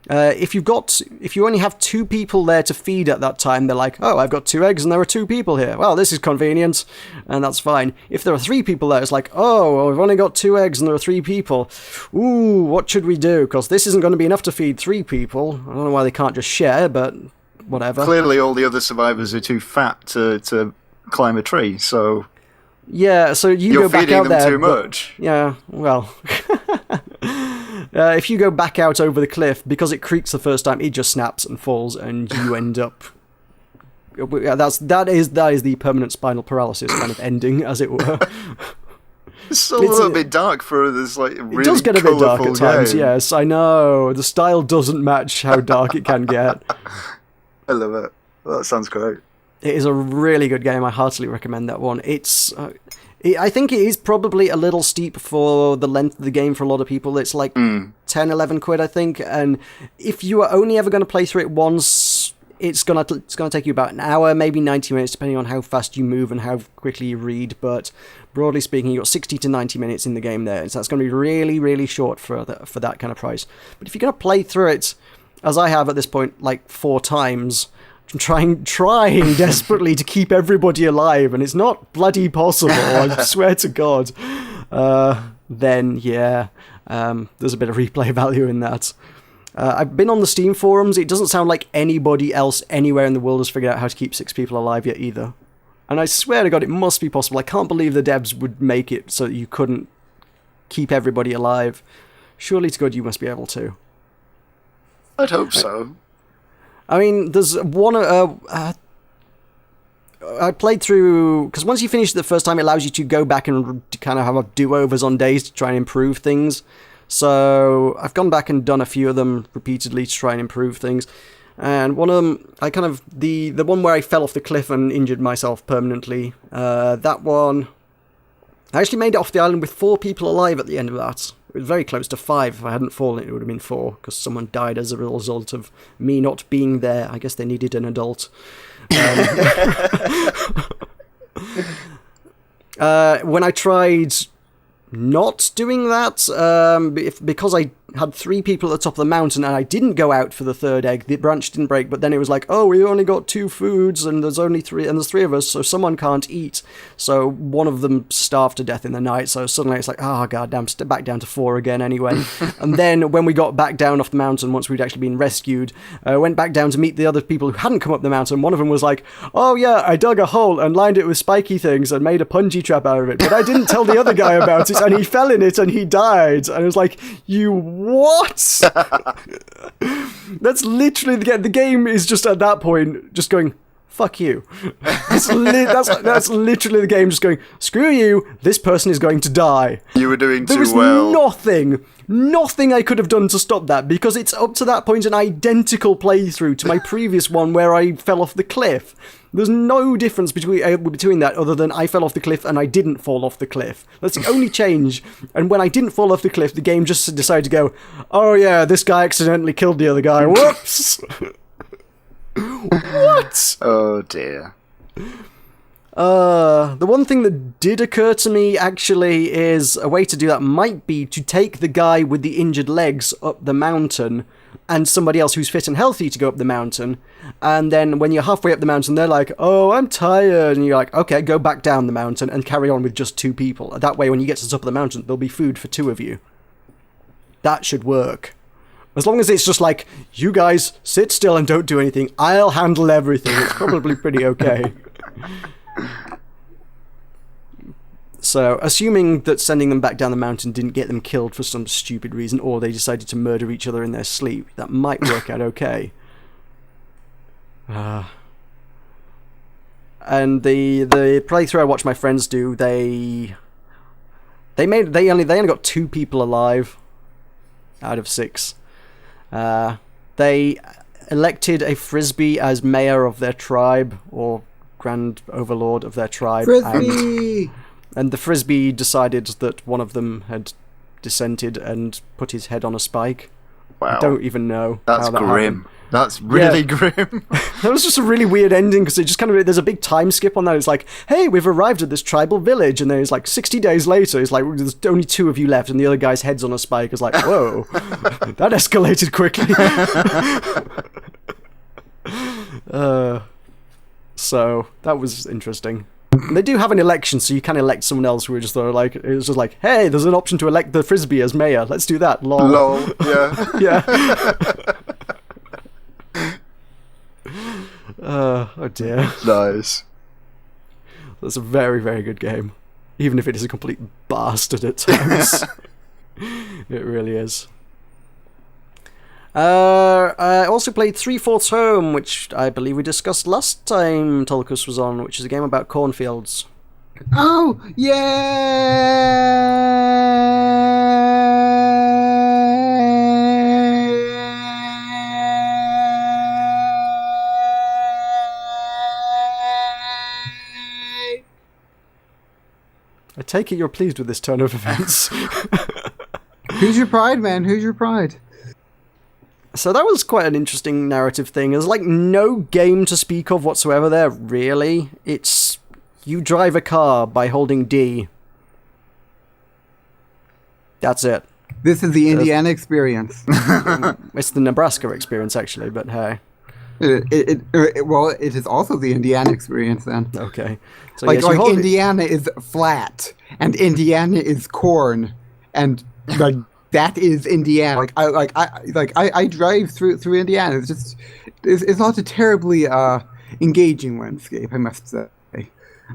If you only have 2 people there to feed at that time, they're like, I've got 2 eggs and there are 2 people here. Well, this is convenient, and that's fine. If there are 3 people there, it's like, we've only got 2 eggs and there are 3 people. Ooh, what should we do? Because this isn't going to be enough to feed 3 people. I don't know why they can't just share, but whatever. Clearly all the other survivors are too fat to climb a tree, so... Yeah, so you're go back feeding out them there, too much. Yeah, well... if you go back out over the cliff, because it creaks the first time, it just snaps and falls, and you end up... That is the permanent spinal paralysis kind of ending, as it were. It's still a little bit dark for this, really it does get a bit dark at times, game. Yes, I know. The style doesn't match how dark it can get. I love it. That sounds great. It is a really good game. I heartily recommend that one. I think it is probably a little steep for the length of the game for a lot of people. It's like 10, 11 quid, I think. And if you are only ever going to play through it once, it's gonna take you about an hour, maybe 90 minutes, depending on how fast you move and how quickly you read. But broadly speaking, you've got 60 to 90 minutes in the game there. So that's going to be really, really short for that kind of price. But if you're going to play through it, as I have at this point, 4 times... trying desperately to keep everybody alive, and it's not bloody possible, I swear to God, then yeah, there's a bit of replay value in that. I've been on the Steam forums. It doesn't sound like anybody else anywhere in the world has figured out how to keep 6 people alive yet either. And I swear to God, it must be possible. I can't believe the devs would make it so that you couldn't keep everybody alive. Surely to God you must be able to. I'd hope so. I mean, there's one... I played through... Because once you finish it the first time, it allows you to go back and kind of have a do-overs on days to try and improve things. So I've gone back and done a few of them repeatedly to try and improve things. And one of them, the one where I fell off the cliff and injured myself permanently, that one... I actually made it off the island with 4 people alive at the end of that. It was very close to 5. If I hadn't fallen, it would have been 4, because someone died as a result of me not being there. I guess they needed an adult. When I tried not doing that, because I had 3 people at the top of the mountain and I didn't go out for the 3rd egg, the branch didn't break, but then it was like, we only got 2 foods and there's only 3, and there's 3 of us, so someone can't eat. So one of them starved to death in the night, so suddenly it's like, goddamn, back down to 4 again anyway. And then when we got back down off the mountain, once we'd actually been rescued, went back down to meet the other people who hadn't come up the mountain. One of them was like, I dug a hole and lined it with spiky things and made a punji trap out of it, but I didn't tell the other guy about it, and he fell in it and he died. And it was like, what? That's literally the game is just at that point just going, fuck you. That's literally the game just going, screw you, this person is going to die. You were doing there too well. Nothing I could have done to stop that, because it's up to that point an identical playthrough to my previous one where I fell off the cliff. There's no difference between that other than I fell off the cliff and I didn't fall off the cliff. That's the only change. And when I didn't fall off the cliff, the game just decided to go, oh yeah, this guy accidentally killed the other guy. Whoops! What? Oh dear. The one thing that did occur to me, actually, is a way to do that might be to take the guy with the injured legs up the mountain and somebody else who's fit and healthy to go up the mountain, and then when you're halfway up the mountain, they're like, I'm tired, and you're like, okay, go back down the mountain and carry on with just 2 people. That way, when you get to the top of the mountain, there'll be food for 2 of you. That should work. As long as it's just like, you guys sit still and don't do anything, I'll handle everything. It's probably pretty okay. So, assuming that sending them back down the mountain didn't get them killed for some stupid reason, or they decided to murder each other in their sleep, that might work out okay. And the playthrough I watched my friends do, they only got 2 people alive out of 6. They elected a Frisbee as mayor of their tribe, or grand overlord of their tribe. Frisbee! And the Frisbee decided that one of them had dissented and put his head on a spike. Wow. I don't even know. That's how that grim. happened. That's really grim. That was just a really weird ending, because it just kind of, there's a big time skip on that. It's like, hey, we've arrived at this tribal village, and then it's like 60 days later, it's like, there's only 2 of you left, and the other guy's head's on a spike. It's like, whoa, that escalated quickly. So that was interesting. And they do have an election, so you can elect someone else who are just sort of like, it was just like, hey, there's an option to elect the Frisbee as mayor. Let's do that. Lol. Lol, yeah. Yeah. Oh dear. Nice. That's a very, very good game. Even if it is a complete bastard at times. It really is. I also played 3/4 Home, which I believe we discussed last time Tulkas was on, which is a game about cornfields. Oh, yay! I take it you're pleased with this turn of events. Who's your pride, man? Who's your pride? So that was quite an interesting narrative thing. There's like no game to speak of whatsoever there, really. It's you drive a car by holding D. That's it. This is the Indiana experience. It's the Nebraska experience, actually, but hey. Well, it is also the Indiana experience then. Okay. So Like, yes, you like hold it. Indiana is flat, and Indiana is corn, and like that is Indiana. I drive through Indiana. It's just it's not a terribly engaging landscape, I must say.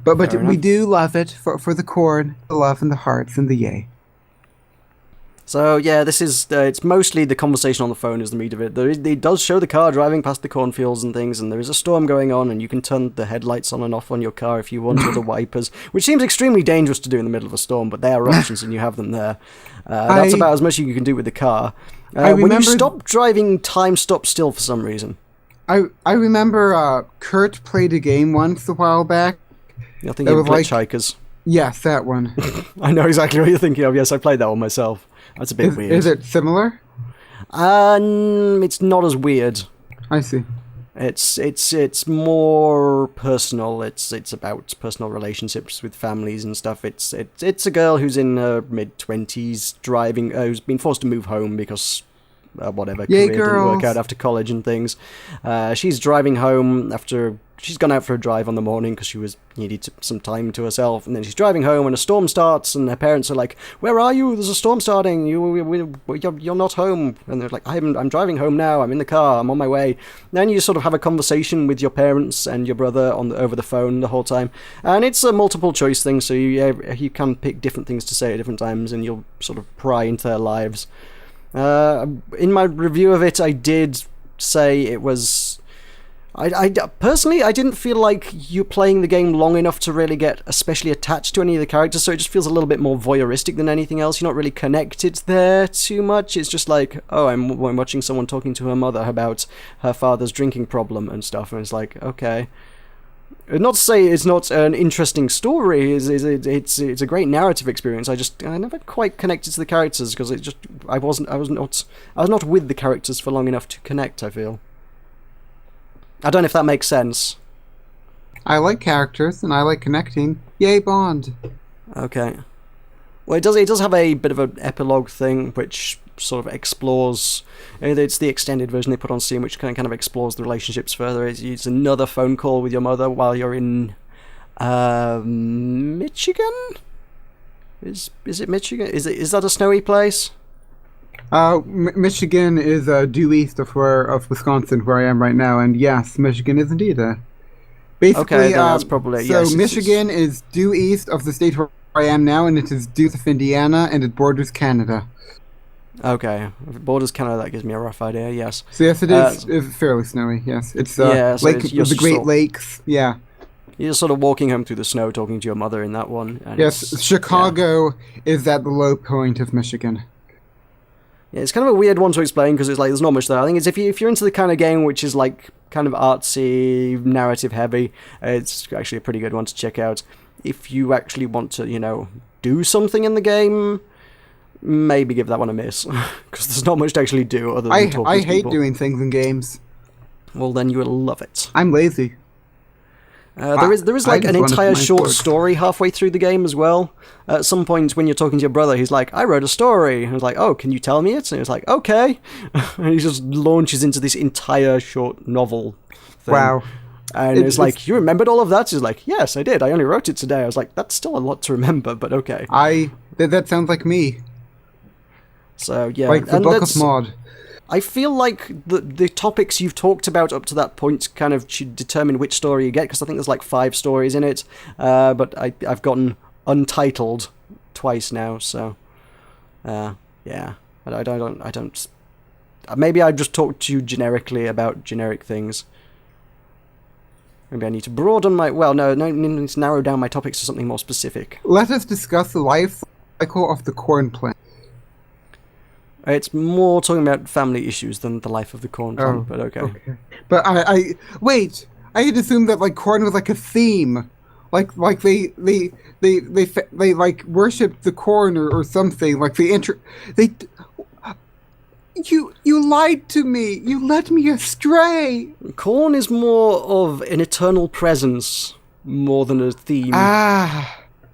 But Fair we enough. do love it for the corn, the love, and the hearts, and the yay. So yeah, this is it's mostly the conversation on the phone is the meat of it. It does show the car driving past the cornfields and things, and there is a storm going on, and you can turn the headlights on and off on your car if you want, or the wipers, which seems extremely dangerous to do in the middle of a storm, but there are options and you have them there. That's about as much as you can do with the car. When you remember- stop driving, time stops still for some reason. I remember Kurt played a game once a while back. You're thinking of was like- Glitchhikers. Yes, that one. I know exactly what you're thinking of. Yes, I played that one myself. That's a bit Is, weird. is it similar? It's not as weird. I see. It's more personal. It's about personal relationships with families and stuff. It's a girl who's in her mid-20s driving, who's been forced to move home because whatever Yay, career didn't work girls. out after college and things. She's driving home after she's gone out for a drive on the morning because she needed some time to herself, and then she's driving home and a storm starts, and her parents are like, "Where are you? There's a storm starting. You're not home." And they're like, "I'm driving home now. I'm in the car. I'm on my way." Then you sort of have a conversation with your parents and your brother over the phone the whole time, and it's a multiple choice thing, so you can pick different things to say at different times, and you'll sort of pry into their lives. In my review of it, I did say it was. I personally, I didn't feel like you're playing the game long enough to really get especially attached to any of the characters, so it just feels a little bit more voyeuristic than anything else. You're not really connected there too much. It's just like, oh, I'm watching someone talking to her mother about her father's drinking problem and stuff, and it's like, okay. Not to say it's not an interesting story. It's a great narrative experience. I never quite connected to the characters because I was not with the characters for long enough to connect, I feel. I don't know if that makes sense. I like characters and I like connecting. Yay, Bond. Okay. Well, it does have a bit of an epilogue thing which sort of explores. It's the extended version they put on Steam, which kind of explores the relationships further. It's another phone call with your mother while you're in Michigan. Is it Michigan? Is that a snowy place? Michigan is due east of Wisconsin, where I am right now, and yes, Michigan is indeed basically. Okay, then that's probably so. yes. Michigan is due east of the state where I am now, and it is due to Indiana, and it borders Canada. Okay, if it borders Canada, that gives me a rough idea. Yes. So yes, it is it's fairly snowy. Yes, it's yeah, so Lake it's the Great Lakes. Yeah. You're sort of walking home through the snow, talking to your mother in that one. And Yes, Chicago is at the low point of Michigan. Yeah, it's kind of a weird one to explain because it's like there's not much there. I think it's if you're into the kind of game which is like kind of artsy, narrative heavy, it's actually a pretty good one to check out. If you actually want to, do something in the game, maybe give that one a miss because there's not much to actually do other than talking to I hate people. doing things in games. Well, then you will love it. I'm lazy. There is like an entire short story halfway through the game as well. At some point when you're talking to your brother, he's like, I wrote a story. And I was like, oh, can you tell me it? And he was like, okay. And he just launches into this entire short novel thing. Wow. And it's like, you remembered all of that? He's like, yes, I did. I only wrote it today. I was like, that's still a lot to remember, but okay. That sounds like me. So, yeah. Like the Book of Maud. I feel like the topics you've talked about up to that point kind of should determine which story you get, because I think there's like 5 stories in it, but I've gotten Untitled twice now, so yeah, I don't. Maybe I just talk to you generically about generic things. Maybe I need to broaden my. Well, no, I need to narrow down my topics to something more specific. Let us discuss the life cycle of the corn plant. It's more talking about family issues than the life of the corn plant, but okay. But I wait. I had assumed that like corn was like a theme, like they like worshipped the corn or something. Like you lied to me. You led me astray. Corn is more of an eternal presence more than a theme.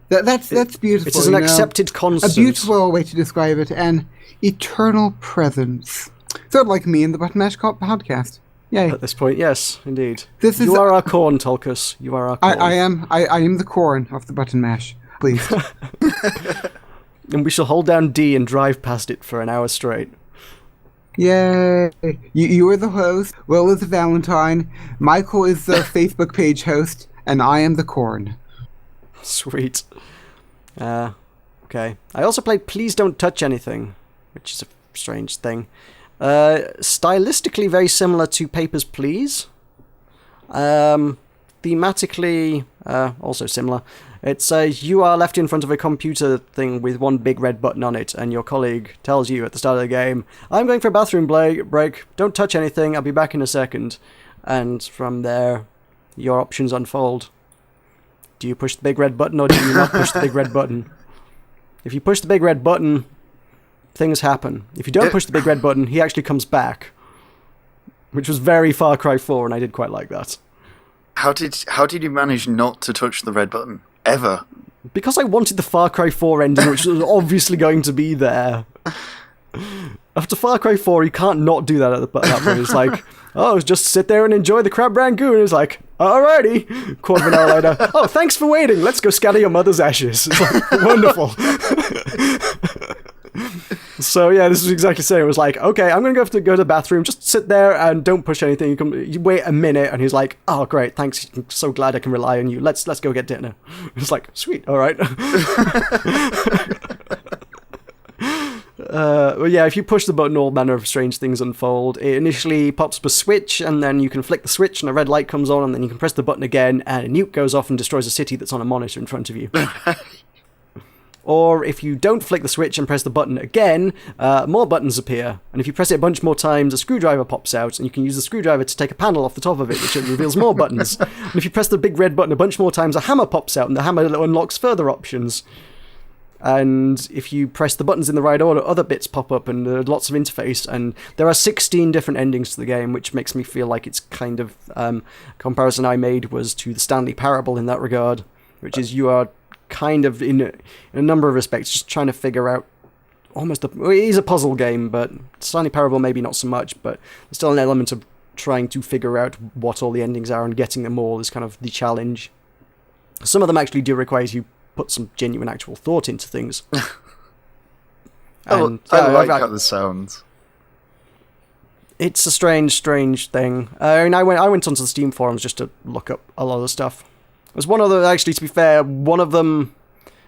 That's beautiful. It is an accepted constant. A beautiful way to describe it. An eternal presence. Sort of like me in the Button Mash podcast. Yay. At this point, yes, indeed. You are our corn, Tulkas. You are our corn. I am the corn of the Button Mash. Please. And we shall hold down D and drive past it for an hour straight. Yay. You are the host. Will is the Valentine. Michael is the Facebook page host. And I am the corn. Sweet. Okay. I also played Please Don't Touch Anything, which is a strange thing. Stylistically very similar to Papers, Please. Thematically also similar. It's you are left in front of a computer thing with one big red button on it, and your colleague tells you at the start of the game, I'm going for a bathroom break, don't touch anything, I'll be back in a second. And from there, your options unfold. Do you push the big red button, or do you not push the big red button? If you push the big red button, things happen. If you don't push the big red button, he actually comes back. Which was very Far Cry 4, and I did quite like that. How did you manage not to touch the red button? Ever? Because I wanted the Far Cry 4 ending, which was obviously going to be there. After Far Cry 4, you can't not do that at that point. It's like, oh, just sit there and enjoy the crab rangoon. It's like, alrighty. Quarter of an hour later, oh, thanks for waiting. Let's go scatter your mother's ashes. It's like, wonderful. So yeah, this was exactly the same. It was like, okay, I'm going to go to the bathroom. Just sit there and don't push anything. You wait a minute, and he's like, oh, great, thanks. I'm so glad I can rely on you. Let's go get dinner. It's like, sweet, all right. Well, yeah, if you push the button, all manner of strange things unfold. It initially pops up a switch, and then you can flick the switch, and a red light comes on, and then you can press the button again, and a nuke goes off and destroys a city that's on a monitor in front of you. Or if you don't flick the switch and press the button again, more buttons appear. And if you press it a bunch more times, a screwdriver pops out, and you can use the screwdriver to take a panel off the top of it, which reveals more buttons. And if you press the big red button a bunch more times, a hammer pops out, and the hammer unlocks further options. And if you press the buttons in the right order, other bits pop up, and lots of interface. And there are 16 different endings to the game, which makes me feel like it's kind of... comparison I made was to the Stanley Parable in that regard, which is you are kind of, in a number of respects, just trying to figure out it is a puzzle game, but Stanley Parable maybe not so much, but there's still an element of trying to figure out what all the endings are, and getting them all is kind of the challenge. Some of them actually do require you put some genuine actual thought into things. And I like how this sounds. It's a strange thing. I went onto the Steam forums just to look up a lot of stuff. There's one other, actually, to be fair, one of them...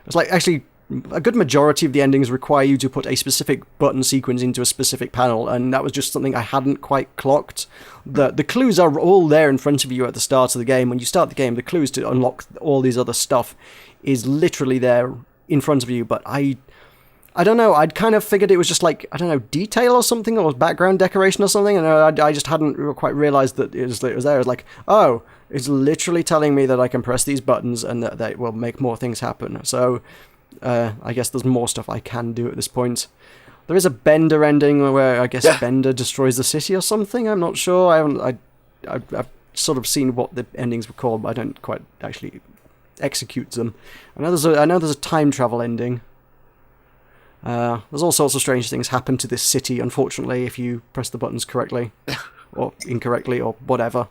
It's like, actually, a good majority of the endings require you to put a specific button sequence into a specific panel, and that was just something I hadn't quite clocked. The clues are all there in front of you at the start of the game. When you start the game, the clues to unlock all these other stuff is literally there in front of you, but I don't know, I'd kind of figured it was just like, I don't know, detail or something, or background decoration or something, and I just hadn't quite realised that it was there. It was like, oh, it's literally telling me that I can press these buttons and that they will make more things happen. So, I guess there's more stuff I can do at this point. There is a Bender ending where I guess Bender destroys the city or something, I'm not sure. I've sort of seen what the endings were called, but I don't quite actually execute them. I know there's a time travel ending. There's all sorts of strange things happen to this city, unfortunately, if you press the buttons correctly or incorrectly or whatever.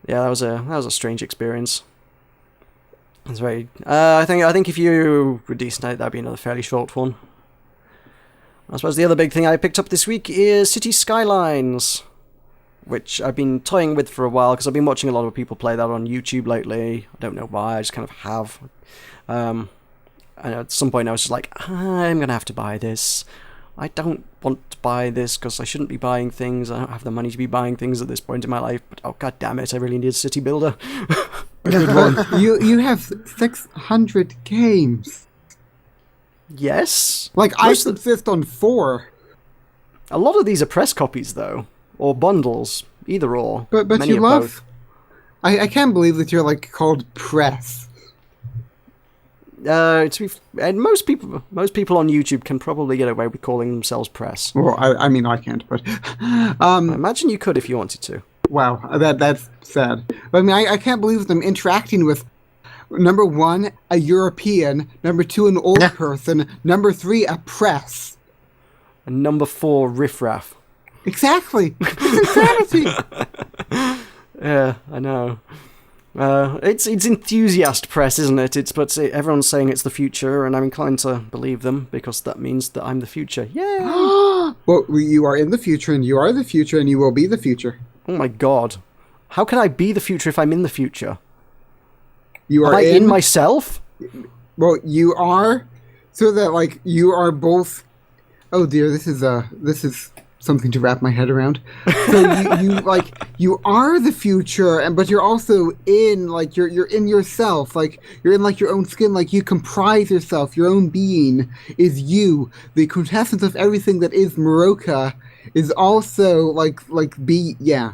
Yeah, that was a strange experience. It's very. I think if you were decent at it, that'd be another fairly short one. I suppose the other big thing I picked up this week is City Skylines, which I've been toying with for a while because I've been watching a lot of people play that on YouTube lately. I don't know why, I just kind of have. And at some point I was just like, I'm going to have to buy this. I don't want to buy this because I shouldn't be buying things. I don't have the money to be buying things at this point in my life. But oh, god damn it, I really need a city builder. A good one. You have 600 games. Yes. Like, I subsist on 4. A lot of these are press copies, though. Or bundles. Either or. But Many you of love... both. I can't believe that you're, like, called press. And most people on YouTube can probably get away with calling themselves press. Well, I mean, I can't, but... I imagine you could if you wanted to. Wow, that's sad. But I mean, I can't believe that I'm interacting with, number 1, a European, number 2, an old person, number 3, a press. And number 4, riffraff. Exactly! It's insanity! Yeah, I know. It's enthusiast press, isn't it? But everyone's saying it's the future, and I'm inclined to believe them because that means that I'm the future. Yay! Well, you are in the future, and you are the future, and you will be the future. Oh my god! How can I be the future if I'm in the future? You are Am I in myself? Well, you are, so that like you are both. Oh dear, this is something to wrap my head around. So you are the future, but you're also in like you're in yourself, like you're in like your own skin, like you comprise yourself. Your own being is you. The quintessence of everything that is Meroka is also like yeah.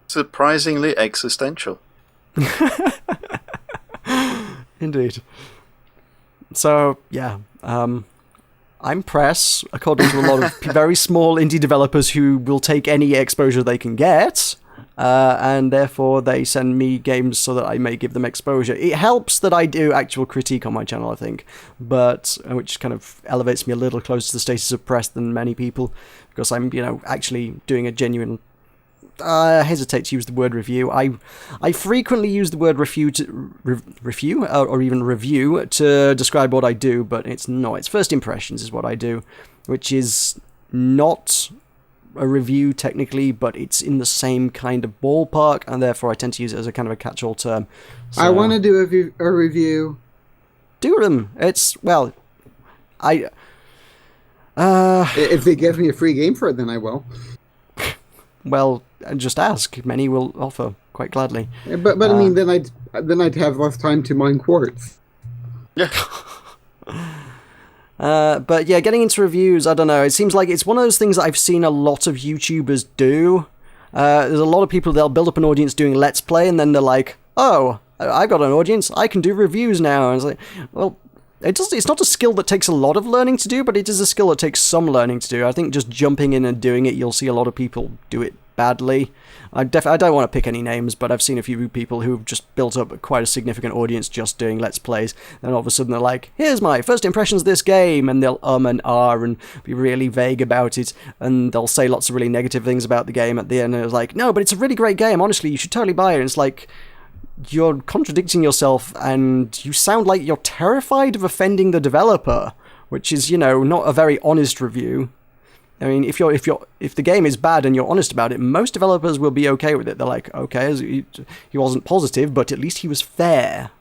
Surprisingly existential. Indeed. So yeah. I'm press, according to a lot of very small indie developers who will take any exposure they can get, and therefore they send me games so that I may give them exposure. It helps that I do actual critique on my channel, I think, but which kind of elevates me a little closer to the status of press than many people, because I'm, actually doing a genuine... I hesitate to use the word review. I frequently use the word review or even review to describe what I do, but it's first impressions is what I do, which is not a review technically, but it's in the same kind of ballpark, and therefore I tend to use it as a kind of a catch-all term. So, I want to do a review. Do them. It's, well, if they give me a free game for it, then I will. Well, just ask. Many will offer quite gladly. But I mean, then I'd have less time to mine quartz. Yeah. But yeah, getting into reviews, I don't know. It seems like it's one of those things that I've seen a lot of YouTubers do. There's a lot of people, they'll build up an audience doing Let's Play, and then they're like, oh, I've got an audience, I can do reviews now. And it's like, well, it's not a skill that takes a lot of learning to do, but it is a skill that takes some learning to do. I think just jumping in and doing it, you'll see a lot of people do it badly. I don't want to pick any names, but I've seen a few people who've just built up quite a significant audience just doing Let's Plays, and all of a sudden they're like, here's my first impressions of this game, and they'll and and be really vague about it, and they'll say lots of really negative things about the game at the end, and it's like, no, but it's a really great game, honestly, you should totally buy it. And it's like, you're contradicting yourself, and you sound like you're terrified of offending the developer, which is, not a very honest review. I mean, if the game is bad and you're honest about it, most developers will be okay with it. They're like, okay, he wasn't positive, but at least he was fair.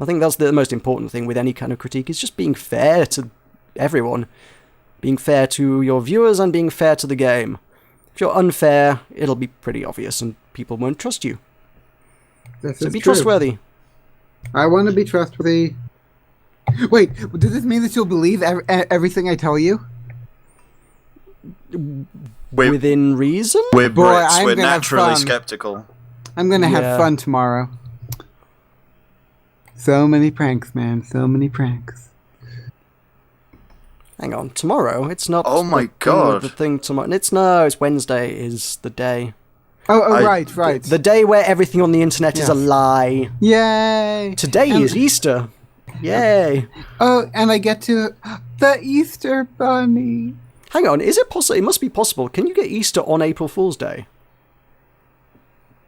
I think that's the most important thing with any kind of critique, is just being fair to everyone. Being fair to your viewers and being fair to the game. If you're unfair, it'll be pretty obvious and people won't trust you. So be trustworthy. I want to be trustworthy. Wait, does this mean that you'll believe everything I tell you? Within reason? We're Boy, Brits, I'm we're gonna have naturally fun. skeptical. I'm going to have Yeah. fun tomorrow. So many pranks, man. So many pranks. Hang on, tomorrow? It's not... Oh my the thing with God. The thing tomorrow. It's Wednesday is the day. Oh, I- right. The day where everything on the internet is a Yes. lie. Yay! Today And- is Easter. Yay. Oh, and I get to... The Easter Bunny. Hang on, is it possible? It must be possible. Can you get Easter on April Fool's Day?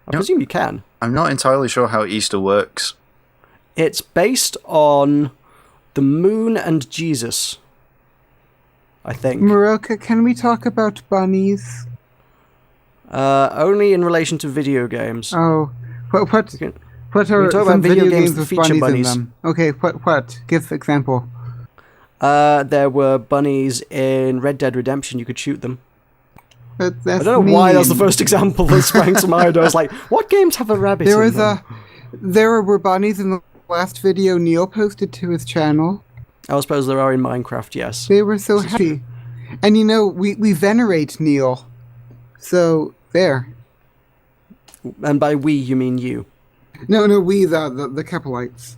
I presume you can. I'm not entirely sure how Easter works. It's based on the moon and Jesus, I think. Meroka, can we talk about bunnies? Only in relation to video games. Oh, what We can- what we are can talk some about video games that with feature bunnies, bunnies. in them? Okay, what? Give example. There were bunnies in Red Dead Redemption. You could shoot them. That's I don't know why that's the mean. first example that sprang to mind. I was like, what games have a rabbit There in was them? there were bunnies in the last video Neil posted to his channel. I suppose there are in Minecraft, yes. They were so happy. And we venerate Neil. So there. And by we, you mean you. No, we the Kepolites.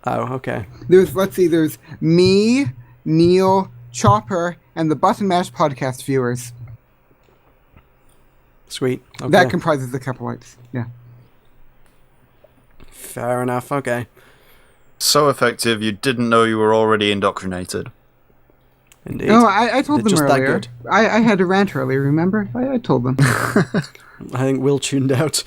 Oh, okay. There's me, Neil, Chopper, and the Button Mash podcast viewers. Sweet. Okay. That comprises the Kepolites. Yeah. Fair enough, okay. So effective, you didn't know you were already indoctrinated. Indeed. No, I told They're them just that earlier. good. I had a rant earlier, remember? I told them. I think Will tuned out.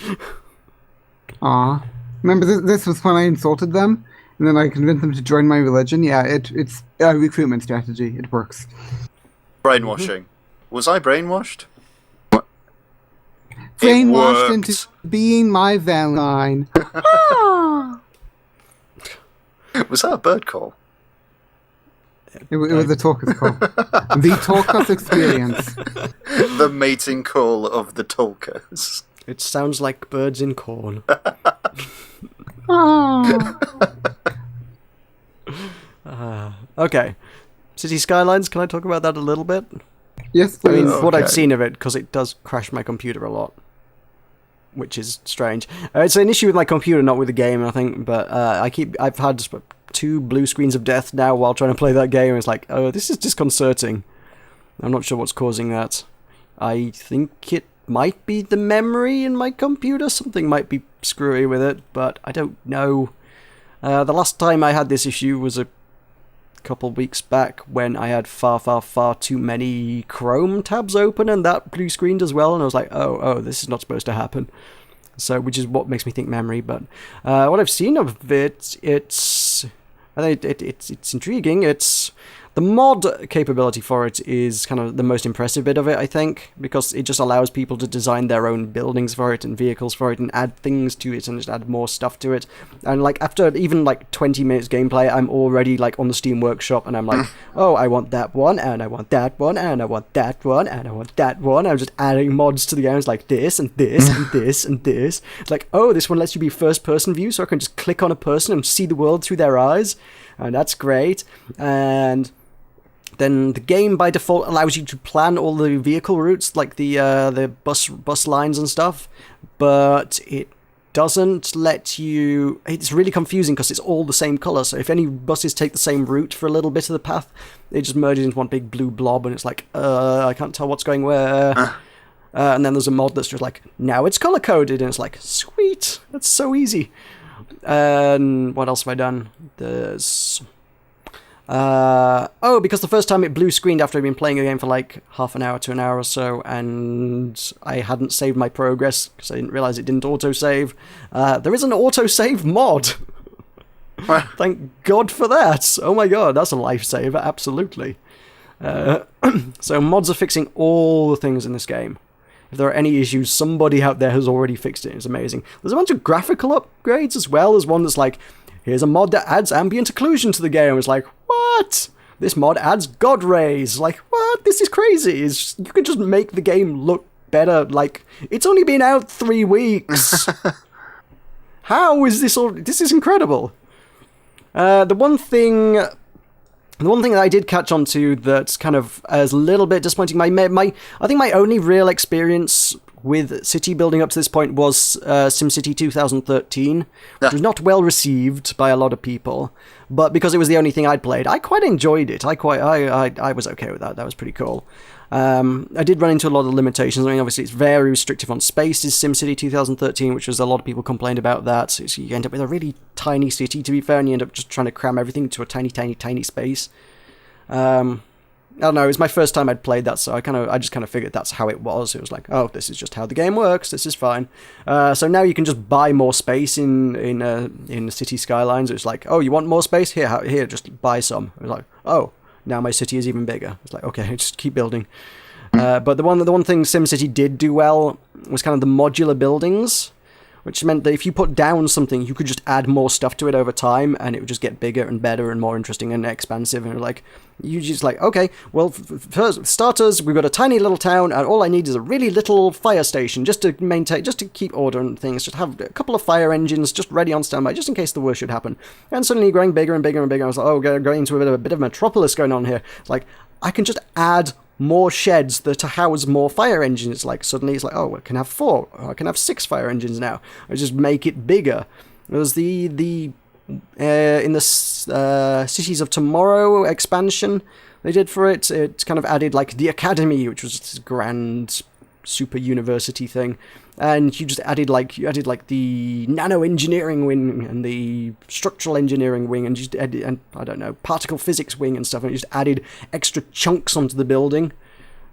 Aw. Remember, this was when I insulted them, and then I convinced them to join my religion? Yeah, it's a recruitment strategy. It works. Brainwashing. Was I brainwashed? Brainwashed worked. into being my Valentine. Was that a bird call? It was a Tulkas call. The Tulkas experience. The mating call of the Tulkas. It sounds like birds in corn. Aw. Okay. City Skylines, can I talk about that a little bit? Yes, I mean, please. what I've Okay. seen of it, because it does crash my computer a lot. Which is strange. It's an issue with my computer, not with the game, I think, but I've had 2 blue screens of death now while trying to play that game. It's like, oh, this is disconcerting. I'm not sure what's causing that. I think it might be the memory in my computer. Something might be screwy with it, but I don't know. The last time I had this issue was a couple weeks back when I had far too many Chrome tabs open and that blue screened as well, and I was like, oh, this is not supposed to happen. So, which is what makes me think memory, but what I've seen of it, it's intriguing. It's the mod capability for it is kind of the most impressive bit of it, I think, because it just allows people to design their own buildings for it and vehicles for it and add things to it and just add more stuff to it. And like after even like 20 minutes gameplay, I'm already like on the Steam Workshop and I'm like, oh, I want that one and I want that one and I want that one and I want that one. I'm just adding mods to the games like this and this and this and this. It's like, oh, this one lets you be first person view, so I can just click on a person and see the world through their eyes. And that's great. And then the game by default allows you to plan all the vehicle routes, like the bus lines and stuff, but it doesn't let you. It's really confusing because it's all the same color. So if any buses take the same route for a little bit of the path, it just merges into one big blue blob, and it's like, I can't tell what's going where. And then there's a mod that's just like, now it's color coded, and it's like, sweet, that's so easy. And what else have I done? There's because the first time it blue screened after I'd been playing a game for like half an hour to an hour or so, and I hadn't saved my progress because I didn't realize it didn't autosave. There is an autosave mod. Thank God for that. Oh my God, that's a lifesaver, absolutely. So mods are fixing all the things in this game. If there are any issues, somebody out there has already fixed it. It's amazing. There's a bunch of graphical upgrades as well. There's one that's like, here's a mod that adds ambient occlusion to the game. It's like, what? This mod adds God rays. Like, what? This is crazy. You can just make the game look better. Like, it's only been out 3 weeks. How is this all... This is incredible. The one thing that I did catch on to that's kind of as a little bit disappointing, I think my only real experience with city building up to this point was SimCity 2013, which was not well received by a lot of people, but because it was the only thing I'd played, I quite enjoyed it. I was okay with that. That was pretty cool. I did run into a lot of limitations. I mean, obviously, it's very restrictive on space, is SimCity 2013, which was a lot of people complained about that. So you end up with a really tiny city, to be fair, and you end up just trying to cram everything into a tiny, tiny, tiny space. I don't know, it was my first time I'd played that, so I just kind of figured that's how it was. It was like, oh, this is just how the game works, this is fine. So now you can just buy more space in City Skylines. It's like, oh, you want more space? Here, just buy some. It was like, oh, now my city is even bigger. It's like, okay, just keep building. But the one thing SimCity did do well was kind of the modular buildings, which meant that if you put down something, you could just add more stuff to it over time, and it would just get bigger and better and more interesting and expansive. And like, you just like, okay, well, for starters, we've got a tiny little town, and all I need is a really little fire station just to maintain, just to keep order and things. Just have a couple of fire engines just ready on standby, just in case the worst should happen. And suddenly, growing bigger and bigger and bigger, I was like, oh, going into a bit of metropolis going on here. It's like, I can just add more sheds that to house more fire engines. Like, suddenly it's like, oh, I can have 4, or I can have 6 fire engines now. I just make it bigger. It was in the Cities of Tomorrow expansion they did for it. It kind of added like the Academy, which was this grand super university thing, and you added the nano engineering wing and the structural engineering wing, and and I don't know, particle physics wing and stuff, and you just added extra chunks onto the building,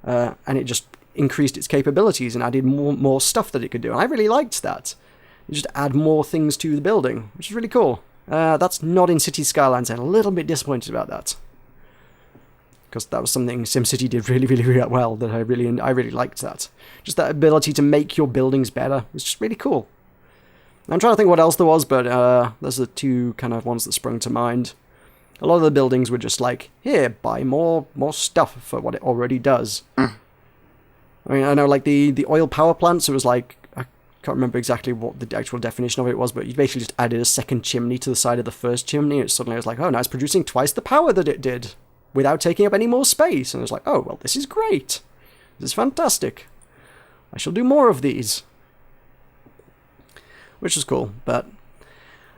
and it just increased its capabilities and added more stuff that it could do. And I really liked that. You just add more things to the building, which is really cool. That's not in City Skylines. I'm a little bit disappointed about that, because that was something SimCity did really, really, really well. That I really liked that. Just that ability to make your buildings better was just really cool. I'm trying to think what else there was, but those are the 2 kind of ones that sprung to mind. A lot of the buildings were just like, here, buy more stuff for what it already does. I mean, I know like the oil power plants, it was like, I can't remember exactly what the actual definition of it was, but you basically just added a second chimney to the side of the first chimney, and suddenly it was like, oh, now it's producing twice the power that it did, without taking up any more space. And it was like, oh, well, this is great. This is fantastic. I shall do more of these. Which is cool, but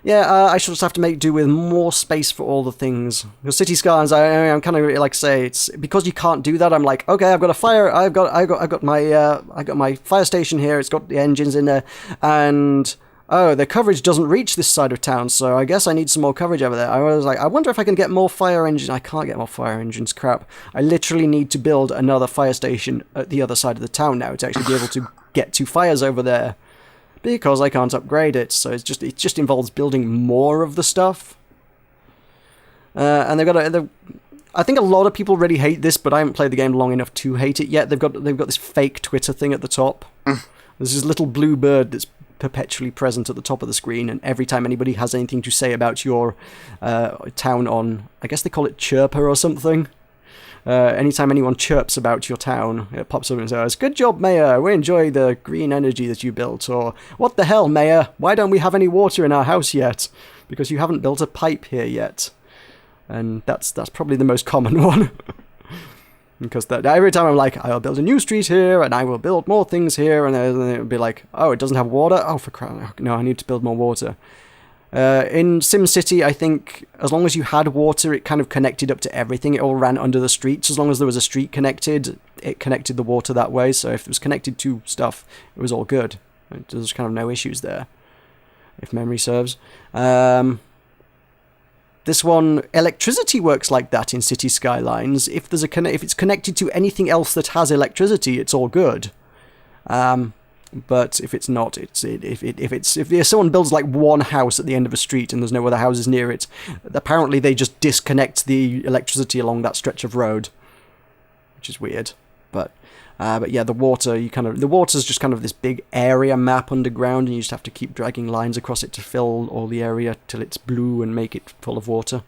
yeah, I shall just have to make do with more space for all the things. Because City Skylines, I'm kind of like say it's because you can't do that. I'm like, okay, I've got a fire. I got my fire station here. It's got the engines in there, and oh, the coverage doesn't reach this side of town, so I guess I need some more coverage over there. I was like, I wonder if I can get more fire engines. I can't get more fire engines. Crap. I literally need to build another fire station at the other side of the town now to actually be able to get 2 fires over there, because I can't upgrade it. So it just involves building more of the stuff. And I think a lot of people really hate this, but I haven't played the game long enough to hate it yet. They've got this fake Twitter thing at the top. There's this little blue bird that's perpetually present at the top of the screen, and every time anybody has anything to say about your town on, I guess they call it Chirper or something. Anytime anyone chirps about your town, it pops up and says, "Good job, Mayor, we enjoy the green energy that you built," or "What the hell, Mayor, why don't we have any water in our house yet? Because you haven't built a pipe here yet." And that's probably the most common one. Because every time I'm like, I'll build a new street here, and I will build more things here, and then it would be like, oh, it doesn't have water? Oh, for crying, no, I need to build more water. In SimCity, I think as long as you had water, it kind of connected up to everything. It all ran under the streets. As long as there was a street connected, it connected the water that way. So if it was connected to stuff, it was all good. There's kind of no issues there, if memory serves. This one, electricity works like that in City Skylines. If it's connected to anything else that has electricity, it's all good. But if it's not, if someone builds like one house at the end of a street and there's no other houses near it, apparently they just disconnect the electricity along that stretch of road, which is weird. But yeah, the water's just kind of this big area map underground, and you just have to keep dragging lines across it to fill all the area till it's blue and make it full of water.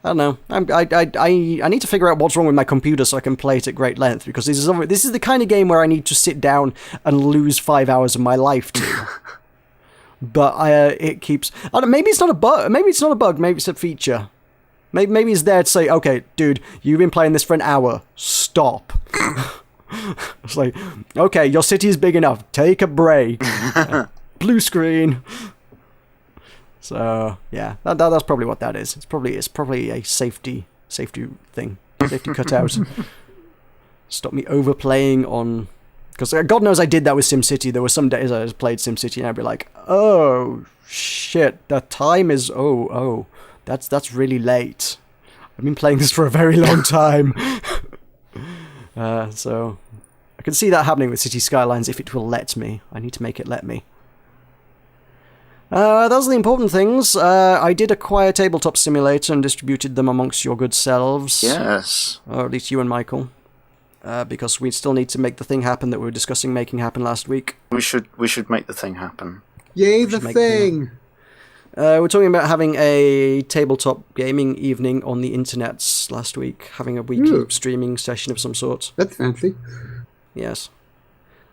I don't know. I need to figure out what's wrong with my computer so I can play it at great length, because this is the kind of game where I need to sit down and lose 5 hours of my life to. But it keeps. I don't, maybe it's not a bug. Maybe it's not a bug. Maybe it's a feature. Maybe it's there to say, okay, dude, you've been playing this for an hour. Stop. It's like, okay, your city is big enough. Take a break. Blue screen. So yeah, that's probably what that is. It's probably a safety thing, safety cutout. Stop me overplaying on, because God knows I did that with SimCity. There were some days I played SimCity and I'd be like, oh shit, the time is that's really late. I've been playing this for a very long time. So I can see that happening with City Skylines if it will let me. I need to make it let me. Those are the important things. I did acquire Tabletop Simulator and distributed them amongst your good selves. Yes. Or at least you and Michael. Because we still need to make the thing happen that we were discussing making happen last week. We should make the thing happen. Yay, the thing! We're talking about having a tabletop gaming evening on the internets last week. Having a weekly streaming session of some sort. That's fancy. Yes.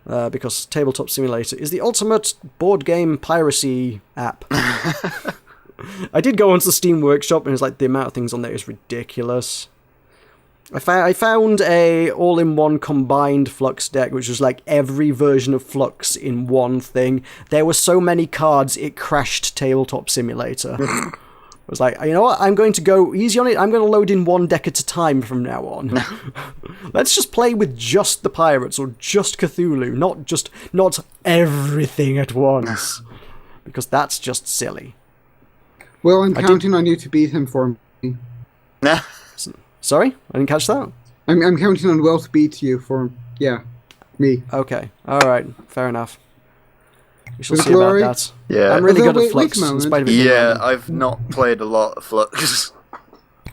Because Tabletop Simulator is the ultimate board game piracy app. I did go onto the Steam Workshop, and it's like the amount of things on there is ridiculous. I found a all-in-one combined Flux deck, which was like every version of Flux in one thing. There were so many cards, it crashed Tabletop Simulator. I was like, you know what, I'm going to go easy on it. I'm going to load in one deck at a time from now on. Let's just play with just the pirates or just Cthulhu, not everything at once. Because that's just silly. Well, I'm counting on you to beat him for me. Sorry? I didn't catch that. I'm counting on Will to beat you for, me. Okay, alright, fair enough. We shall With see glory? about that. Yeah. I'm really good at Wait Flux, a in moment. spite of it being Yeah, random. I've not played a lot of Flux.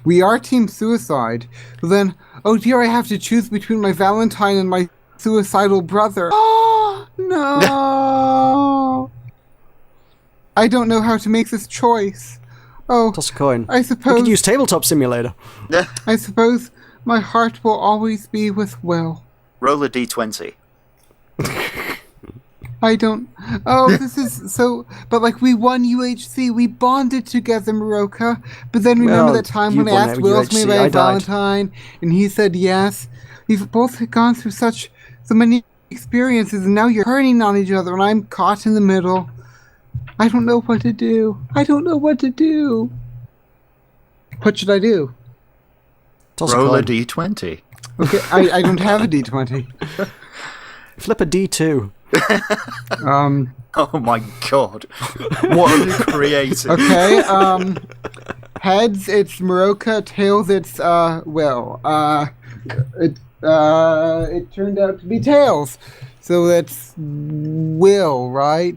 We are Team Suicide. But then, oh dear, I have to choose between my Valentine and my suicidal brother. Oh, no! I don't know how to make this choice. Oh, Toss a coin. I We suppose... could use Tabletop Simulator. I suppose my heart will always be with Will. Roll a d20. I don't... Oh, this is so... But, like, we won UHC. We bonded together, Meroka. But then remember Well, that time you when I won asked Will to UHC, be I my died. Valentine, and he said yes? We've both gone through so many experiences, and now you're turning on each other, and I'm caught in the middle. I don't know what to do. What should I do? Toss Roll a a coin. d20. Okay, I don't have a D20. Flip a D2. Oh my god. What a creative. Okay, heads, it's Meroka. Tails, it's, Will. It turned out to be Tails. So it's Will, right?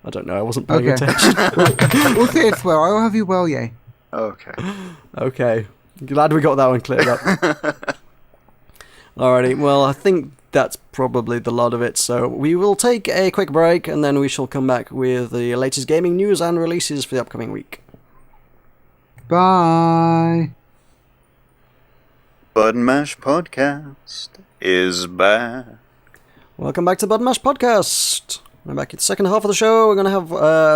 I don't know, I wasn't paying Okay. attention. We'll say it's Will. I'll have you Will, yay. Okay. Okay. Glad we got that one cleared up. Alrighty, well, I think that's probably the lot of it, so we will take a quick break, and then we shall come back with the latest gaming news and releases for the upcoming week. Bye. Button Mash Podcast is back. Welcome back to Button Mash Podcast. We're back in the second half of the show. We're going to have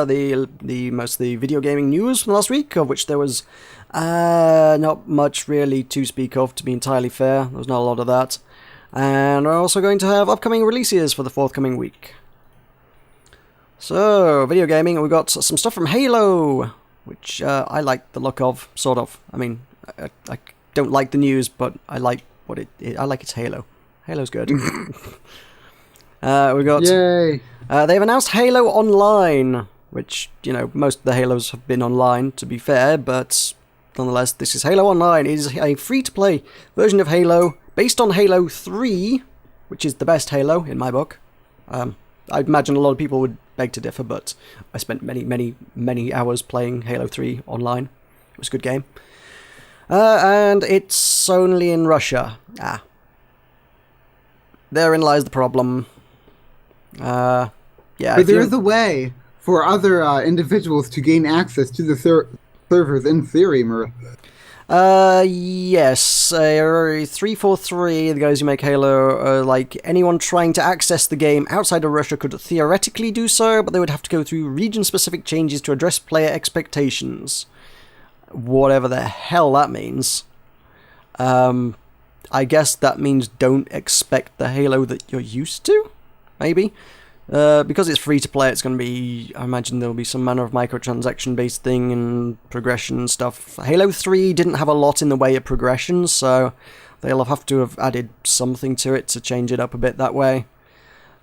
the most of the video gaming news from last week, of which there was not much really to speak of, to be entirely fair. There was not a lot of that. And we're also going to have upcoming releases for the forthcoming week. So, video gaming, we've got some stuff from Halo, which I like the look of, sort of. I mean, I don't like the news, but I like what I like its Halo. Halo's good. We got... Yay. They've announced Halo Online, which, you know, most of the Halos have been online, to be fair, but nonetheless, this is Halo Online. It is a free-to-play version of Halo, based on Halo 3, which is the best Halo in my book. I imagine a lot of people would beg to differ, but I spent many hours playing Halo 3 online. It was a good game. And it's only in Russia. Therein lies the problem. Yeah, But there is a way for other individuals to gain access to the servers in theory, yes. 343, the guys who make Halo, like, anyone trying to access the game outside of Russia could theoretically do so, but they would have to go through region-specific changes to address player expectations. Whatever the hell that means. I guess that means don't expect the Halo that you're used to? Maybe? Because it's free to play, it's going to be, I imagine there'll be some manner of microtransaction based thing and progression stuff. Halo 3 didn't have a lot in the way of progression, so they'll have to have added something to it to change it up a bit that way.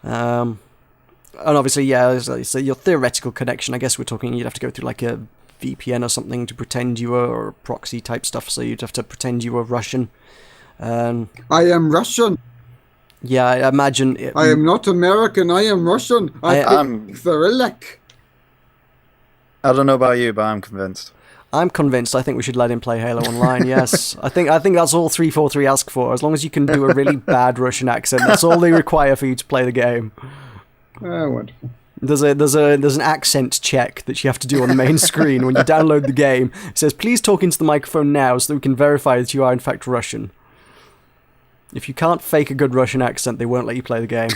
And obviously, yeah, so your theoretical connection, I guess we're talking, you'd have to go through like a VPN or something to pretend you were, or proxy type stuff, so you'd have to pretend you were Russian. I am Russian. Yeah, I imagine... I am not American, I am Russian. I'm Cyrillic. I don't know about you, but I'm convinced. I'm convinced. I think we should let him play Halo Online, yes. I think that's all 343 ask for. As long as you can do a really bad Russian accent, that's all they require for you to play the game. Wonderful. There's an accent check that you have to do on the main screen when you download the game. It says, please talk into the microphone now so that we can verify that you are in fact Russian. If you can't fake a good Russian accent, they won't let you play the game.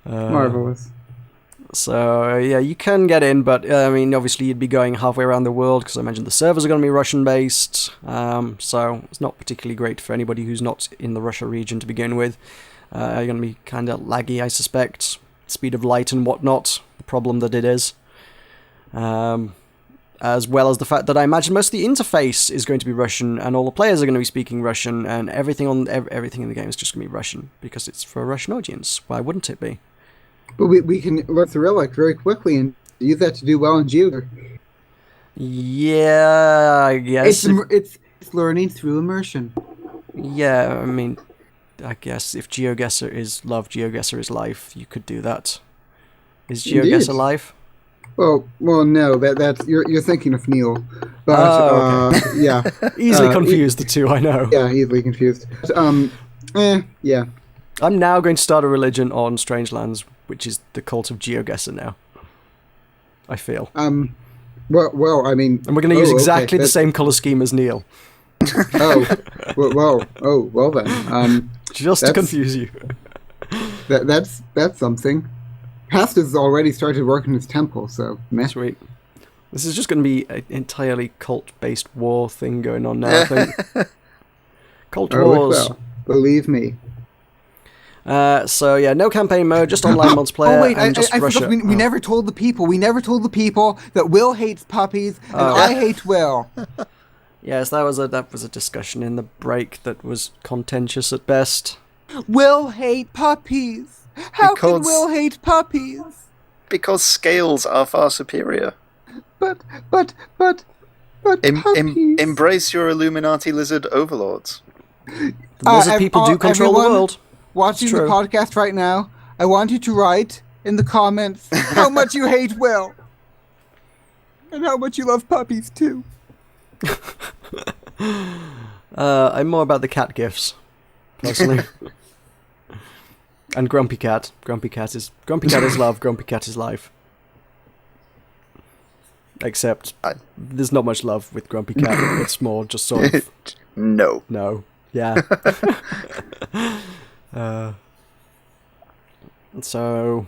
Marvelous. So, yeah, you can get in, but, I mean, obviously you'd be going halfway around the world, because I imagine the servers are going to be Russian-based, so it's not particularly great for anybody who's not in the Russia region to begin with. You're going to be kind of laggy, I suspect. Speed of light and whatnot, the problem that it is. As well as the fact that I imagine most of the interface is going to be Russian, and all the players are going to be speaking Russian, and everything in the game is just going to be Russian, because it's for a Russian audience. Why wouldn't it be? But we can learn Cyrillic very quickly and use that to do well in Geo. Yeah, I guess. It's learning through immersion. Yeah, I mean, I guess if GeoGuessr is love, GeoGuessr is life, you could do that. Is GeoGuessr life? Well, no, that's you're thinking of Neil. But, okay. Yeah. Easily confused the two, I know. Yeah, easily confused. Yeah. I'm now going to start a religion on Strangelands, which is the cult of GeoGuessr now. I feel. Well, I mean... And we're going to use exactly the same colour scheme as Neil. Well then. Just to confuse you. That's something. Pastor's already started working his temple, so meh. Sweet. This is just going to be an entirely cult-based war thing going on now, I think. Cult wars. Well, believe me. So yeah, no campaign mode, just online multiplayer. Oh wait, and just I Russia. forgot. We never told the people. We never told the people that Will hates puppies and I hate Will. Yes, that was a discussion in the break that was contentious at best. Will hate puppies. How can Will hate puppies? Because scales are far superior. But puppies. Embrace your Illuminati lizard overlords. The lizard people do control the world. Watching the podcast right now, I want you to write in the comments how much you hate Will. And how much you love puppies, too. I'm more about the cat gifs, personally. And Grumpy Cat. Grumpy Cat is love, Grumpy Cat is life. Except there's not much love with Grumpy Cat. It's more just sort of... No. Yeah. So,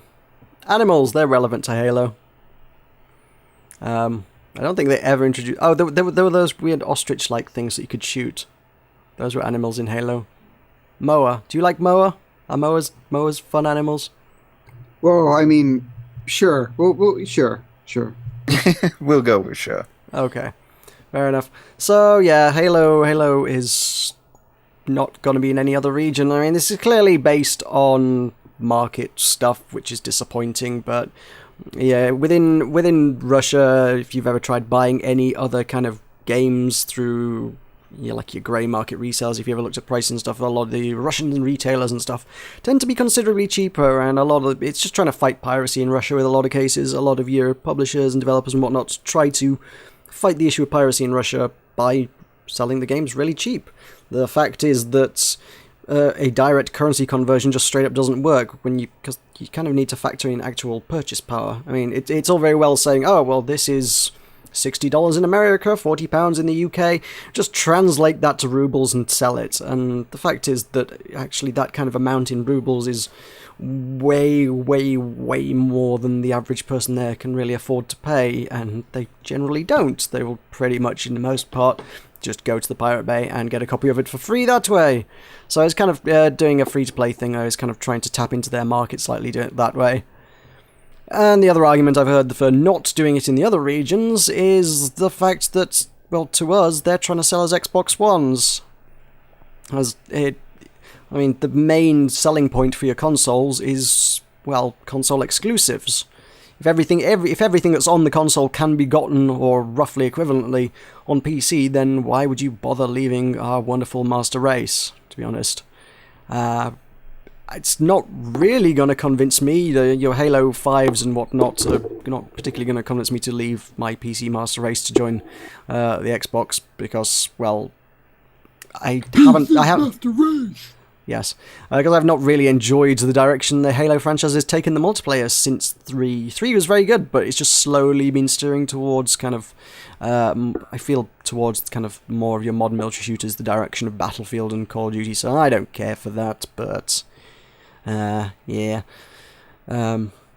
animals, they're relevant to Halo. I don't think they ever introduced... Oh, there were those weird ostrich-like things that you could shoot. Those were animals in Halo. Moa. Do you like Moa? Are Moas fun animals? Well, I mean, sure. Well, sure. We'll go with sure. Okay. Fair enough. So, yeah, Halo is not going to be in any other region. I mean, this is clearly based on market stuff, which is disappointing, but yeah, within Russia, if you've ever tried buying any other kind of games through like your grey market resellers, if you ever looked at price and stuff, a lot of the Russian retailers and stuff tend to be considerably cheaper, and a lot of it's just trying to fight piracy in Russia with a lot of cases. A lot of your publishers and developers and whatnot try to fight the issue of piracy in Russia by selling the games really cheap. The fact is that a direct currency conversion just straight up doesn't work because you kind of need to factor in actual purchase power. I mean, it's all very well saying, oh, well, this is $60 in America, £40 in the UK. Just translate that to rubles and sell it. And the fact is that actually that kind of amount in rubles is way, way, way more than the average person there can really afford to pay, and they generally don't. They will pretty much, in the most part, just go to the Pirate Bay and get a copy of it for free that way. So I was kind of doing a free-to-play thing. I was kind of trying to tap into their market slightly, doing it that way. And the other argument I've heard for not doing it in the other regions is the fact that, well, to us, they're trying to sell us Xbox Ones. The main selling point for your consoles is, well, console exclusives. If everything that's on the console can be gotten, or roughly equivalently, on PC, then why would you bother leaving our wonderful master race, to be honest? It's not really going to convince me, your Halo 5s and whatnot are not particularly going to convince me to leave my PC master race to join the Xbox, because, well, I haven't... Yes, because I've not really enjoyed the direction the Halo franchise has taken the multiplayer since 3. 3 was very good, but it's just slowly been steering towards kind of, I feel towards kind of more of your modern military shooters, the direction of Battlefield and Call of Duty, so I don't care for that, but, yeah.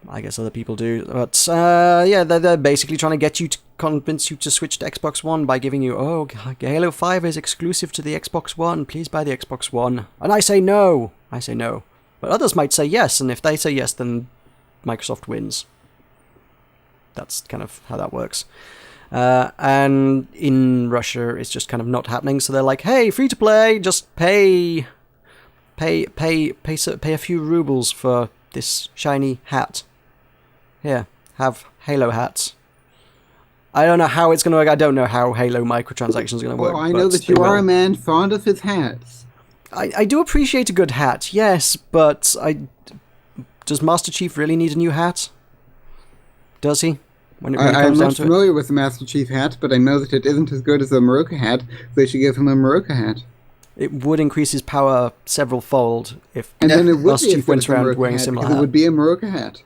I guess other people do, but yeah, they're basically trying to get you to convince you to switch to Xbox One by giving you, oh, Halo 5 is exclusive to the Xbox One, please buy the Xbox One. And I say no. But others might say yes, and if they say yes, then Microsoft wins. That's kind of how that works. And in Russia, it's just kind of not happening, so they're like, hey, free to play, just pay a few rubles for this shiny hat. Here, have Halo hats. I don't know how it's going to work. I don't know how Halo microtransactions are going to work. Well, I know that you are a man fond of his hats. I do appreciate a good hat, yes, but does Master Chief really need a new hat? Does he? I'm not familiar with the Master Chief hat, but I know that it isn't as good as the Meroka hat, so they should give him a Meroka hat. It would increase his power several fold if then it Master Chief went around wearing a similar hat. It would be a Meroka hat.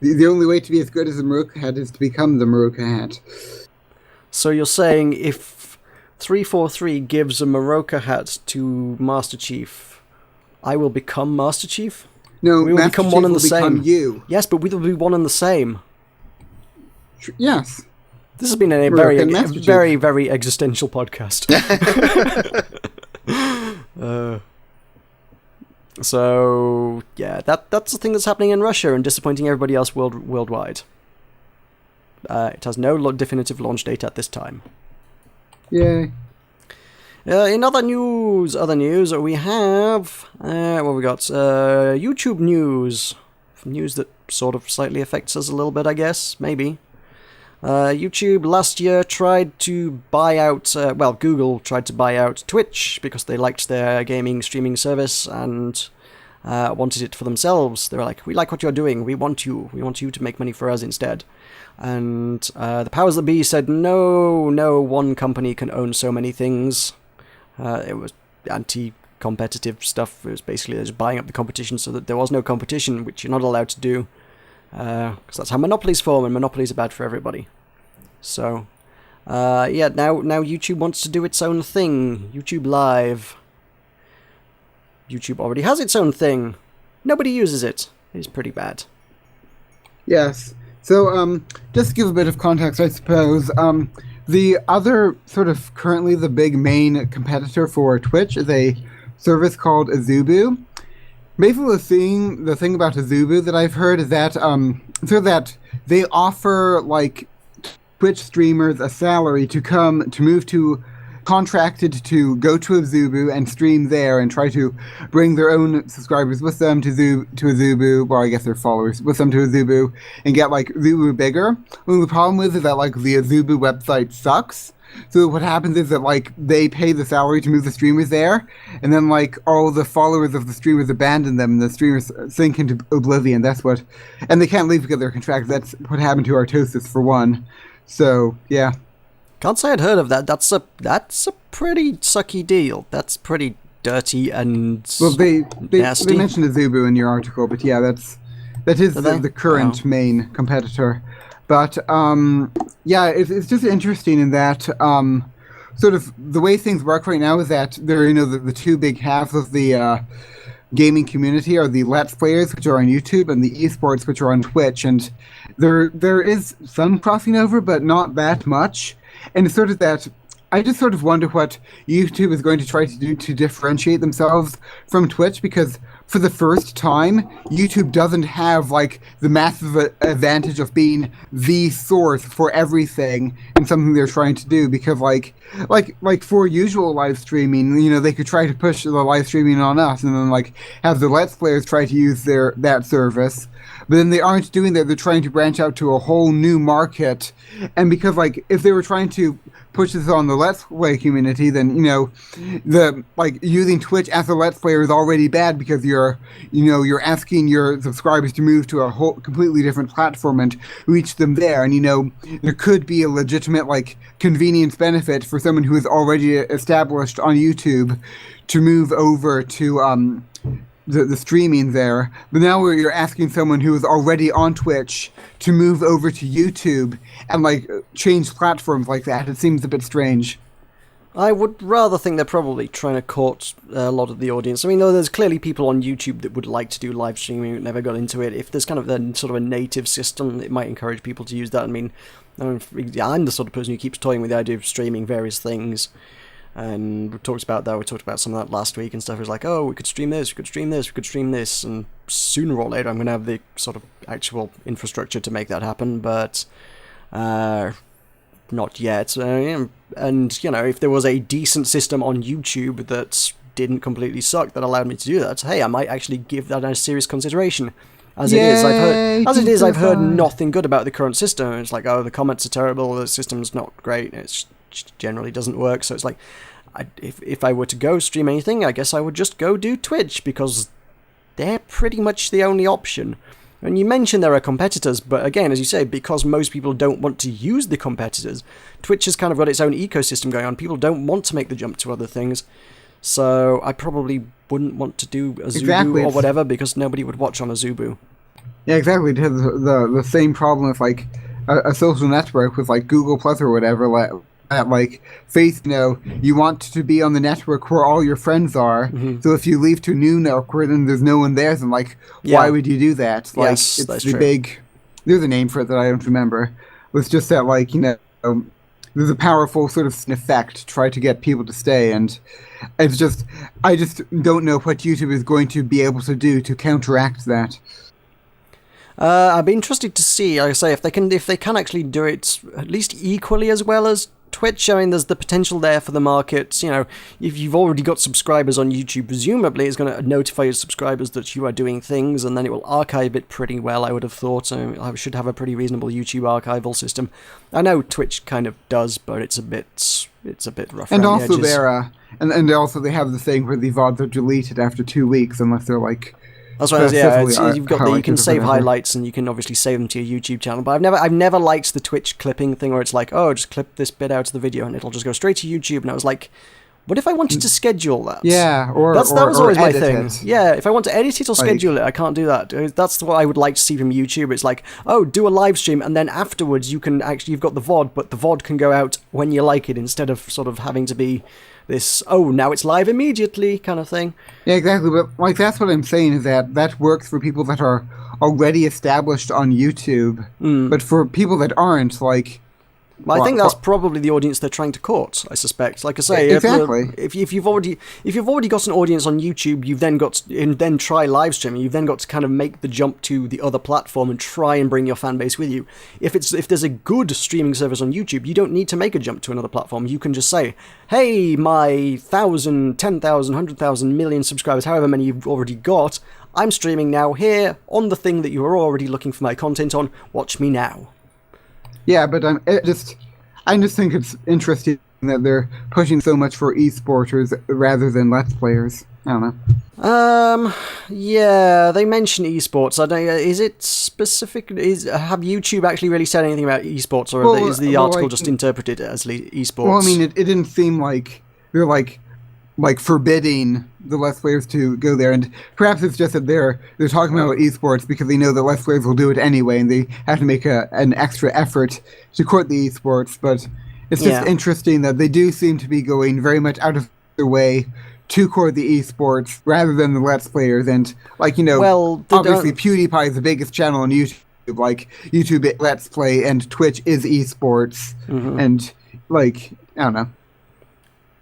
The only way to be as good as the Meroka hat is to become the Meroka hat. So you're saying if 343 gives a Meroka hat to Master Chief, I will become Master Chief? No, we will Master become Chief one and will the become same. You. Yes, but we will be one and the same. Yes. This has been a very, very existential podcast. So, yeah, that's the thing that's happening in Russia and disappointing everybody else worldwide. It has no definitive launch date at this time. Yay. In other news, we have... what we got? YouTube news. News that sort of slightly affects us a little bit, I guess. Maybe. YouTube last year tried to buy out, Google tried to buy out Twitch because they liked their gaming streaming service and wanted it for themselves. They were like, we like what you're doing, we want you to make money for us instead. And the powers that be said, no, one company can own so many things. It was anti-competitive stuff. It was basically just buying up the competition so that there was no competition, which you're not allowed to do. Because that's how monopolies form, and monopolies are bad for everybody. So, now YouTube wants to do its own thing. YouTube Live. YouTube already has its own thing. Nobody uses it. It's pretty bad. Yes. So, just to give a bit of context, I suppose, the other sort of currently the big main competitor for Twitch is a service called Azubu. Basically, the thing about Azubu that I've heard is that so that they offer like Twitch streamers a salary to move to contracted to go to Azubu and stream there and try to bring their own subscribers with them to Azubu, well, I guess their followers with them to Azubu and get like Azubu bigger. Well, the problem is that like the Azubu website sucks. So what happens is that like they pay the salary to move the streamers there, and then like all the followers of the streamers abandon them, and the streamers sink into oblivion. That's what, and they can't leave because they're contracted. That's what happened to Artosis for one. So yeah. Can't say I'd heard of that. That's a pretty sucky deal. That's pretty dirty and Well, they nasty. mentioned Azubu in your article, but yeah, that is the current main competitor. But yeah, it's just interesting in that sort of the way things work right now is that there are the two big halves of the gaming community are the Let's Players, which are on YouTube, and the esports, which are on Twitch, and there is some crossing over, but not that much. And it's sort of that I just sort of wonder what YouTube is going to try to do to differentiate themselves from Twitch, because for the first time, YouTube doesn't have like the massive advantage of being the source for everything and something they're trying to do. Because like for usual live streaming, they could try to push the live streaming on us, and then like have the Let's Players try to use that service. But then they aren't doing that. They're trying to branch out to a whole new market. And because like if they were trying to push this on the Let's Play community, then the like using Twitch as a Let's Player is already bad, because you're asking your subscribers to move to a whole completely different platform and reach them there. And there could be a legitimate like convenience benefit for someone who is already established on YouTube to move over to the streaming there. But now you're asking someone who is already on Twitch to move over to YouTube and like change platforms like that. It seems a bit strange. I would rather think they're probably trying to court a lot of the audience. I mean, though, there's clearly people on YouTube that would like to do live streaming who never got into it. If there's kind of sort of a native system, it might encourage people to use that. I mean, I'm the sort of person who keeps toying with the idea of streaming various things. And we talked about that. We talked about some of that last week and stuff. It was like, oh, we could stream this, we could stream this, we could stream this, and sooner or later I'm going to have the sort of actual infrastructure to make that happen, but not yet. And if there was a decent system on YouTube that didn't completely suck that allowed me to do that, hey, I might actually give that a serious consideration. As it is, I've heard nothing good about the current system. It's like, oh, the comments are terrible, the system's not great, it generally doesn't work. So it's like, if I were to go stream anything, I guess I would just go do Twitch, because they're pretty much the only option. And you mentioned there are competitors, but again, as you say, because most people don't want to use the competitors, Twitch has kind of got its own ecosystem going on. People don't want to make the jump to other things. So I probably wouldn't want to do a Zubu or whatever, because nobody would watch on a Zubu. Yeah, exactly. It has the same problem with like a social network with like Google Plus or whatever. Like Faith, you want to be on the network where all your friends are. Mm-hmm. So if you leave to a new network where then there's no one there, then like, why would you do that? Like, yes, it's the big. There's a name for it that I don't remember. It's just that like there's a powerful sort of effect to try to get people to stay, and I just don't know what YouTube is going to be able to do to counteract that. I'd be interested to see, like I say, if they can actually do it at least equally as well as Twitch. I mean, there's the potential there for the market. If you've already got subscribers on YouTube, presumably it's going to notify your subscribers that you are doing things, and then it will archive it pretty well, I would have thought. I should have a pretty reasonable YouTube archival system. I know Twitch kind of does, but it's a bit rough and around also the edges. And also they have the thing where the VODs are deleted after 2 weeks unless they're like. That's right. You've got you can save highlights, and you can obviously save them to your YouTube channel. But I've never liked the Twitch clipping thing, where it's like, oh, just clip this bit out of the video, and it'll just go straight to YouTube. And I was like, what if I wanted to schedule that? Yeah, that was always my thing. It. Yeah, if I want to edit it or schedule it, I can't do that. That's what I would like to see from YouTube. It's like, oh, do a live stream, and then afterwards you've got the VOD, but the VOD can go out when you like it, instead of sort of having to be this, oh, now it's live immediately kind of thing. Yeah, exactly. But like that's what I'm saying, is that works for people that are already established on YouTube. But for people that aren't, like. Well, I think that's probably the audience they're trying to court, I suspect. Like I say, exactly. If you've already got an audience on YouTube, you've then got and then try live streaming. You've then got to kind of make the jump to the other platform and try and bring your fan base with you. If there's a good streaming service on YouTube, you don't need to make a jump to another platform. You can just say, "Hey, my 1,000, 10,000, 100,000, million subscribers, however many you've already got, I'm streaming now here on the thing that you were already looking for my content on. Watch me now." Yeah, but I just think it's interesting that they're pushing so much for esporters rather than Let's Players. I don't know. Yeah, they mention esports. I don't. Is it specific? Have YouTube actually really said anything about esports, or is the article just interpreted as esports? Well, I mean, it didn't seem like they're like forbidding the Let's Players to go there, and perhaps it's just that they're talking about esports because they know that Let's Players will do it anyway, and they have to make an extra effort to court the esports. But it's just interesting that they do seem to be going very much out of their way to court the esports rather than the Let's Players. And obviously PewDiePie is the biggest channel on YouTube. Like YouTube Let's Play and Twitch is esports, and I don't know.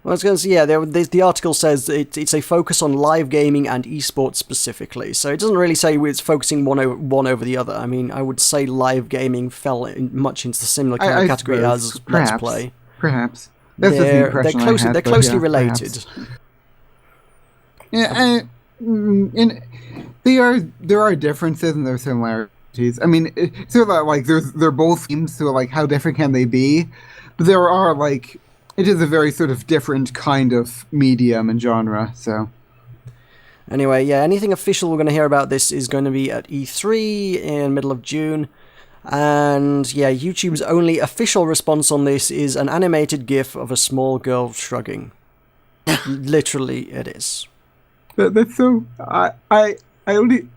Well, I was going to say, the article says it's a focus on live gaming and esports specifically. So it doesn't really say it's focusing one over the other. I mean, I would say live gaming fell much into the similar kind of category as Let's Play. Perhaps. That's just the impression I had, they're closely related. Yeah, there are differences and there are similarities. I mean, sort of like they're both themes, so like how different can they be? But there are it is a very sort of different kind of medium and genre. So anyway, yeah, anything official we're going to hear about this is going to be at E3 in middle of June. And yeah, YouTube's only official response on this is an animated GIF of a small girl shrugging. Literally, it is. That's so. I only.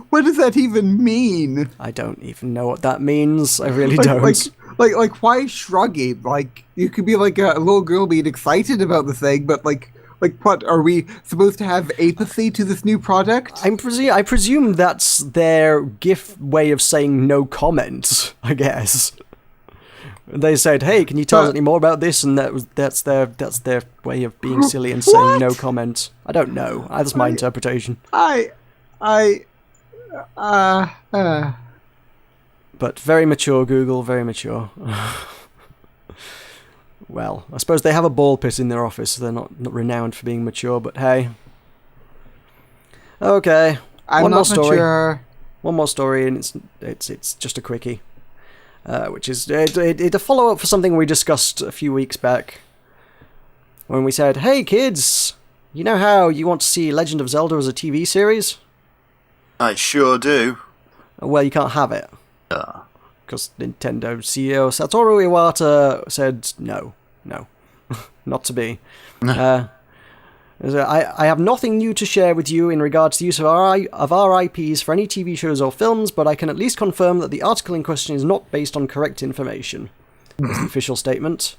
What does that even mean? I don't even know what that means. I really don't. Like, why shrugging? Like, you could be like a little girl being excited about the thing, but like, what are we supposed to have apathy to this new product? I presume that's their GIF way of saying no comment. I guess. They said, "Hey, can you tell us any more about this?" And that's their way of being silly and saying no comment. I don't know. That's my interpretation. But very mature, Google. Very mature. Well, I suppose they have a ball pit in their office. So they're not renowned for being mature, but hey. Okay. One more story. Mature. One more story, and it's just a quickie. Which is a follow-up for something we discussed a few weeks back. When we said, hey kids, you know how you want to see Legend of Zelda as a TV series? I sure do. Well, you can't have it. Because Nintendo CEO Satoru Iwata said no, not to be. I have nothing new to share with you in regards to the use of our IPs for any TV shows or films, but I can at least confirm that the article in question is not based on correct information. That's the official statement.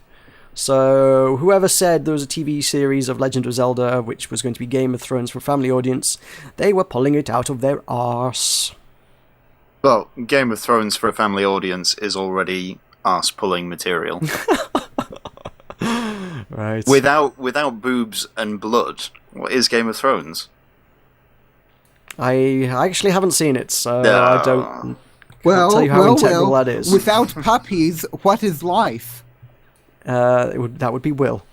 So, whoever said there was a TV series of Legend of Zelda, which was going to be Game of Thrones for a family audience, they were pulling it out of their arse. Well, Game of Thrones for a family audience is already arse-pulling material. Right. Without boobs and blood, what is Game of Thrones? I actually haven't seen it, so I don't tell you how integral that is. Without puppies, what is life? That would be Will.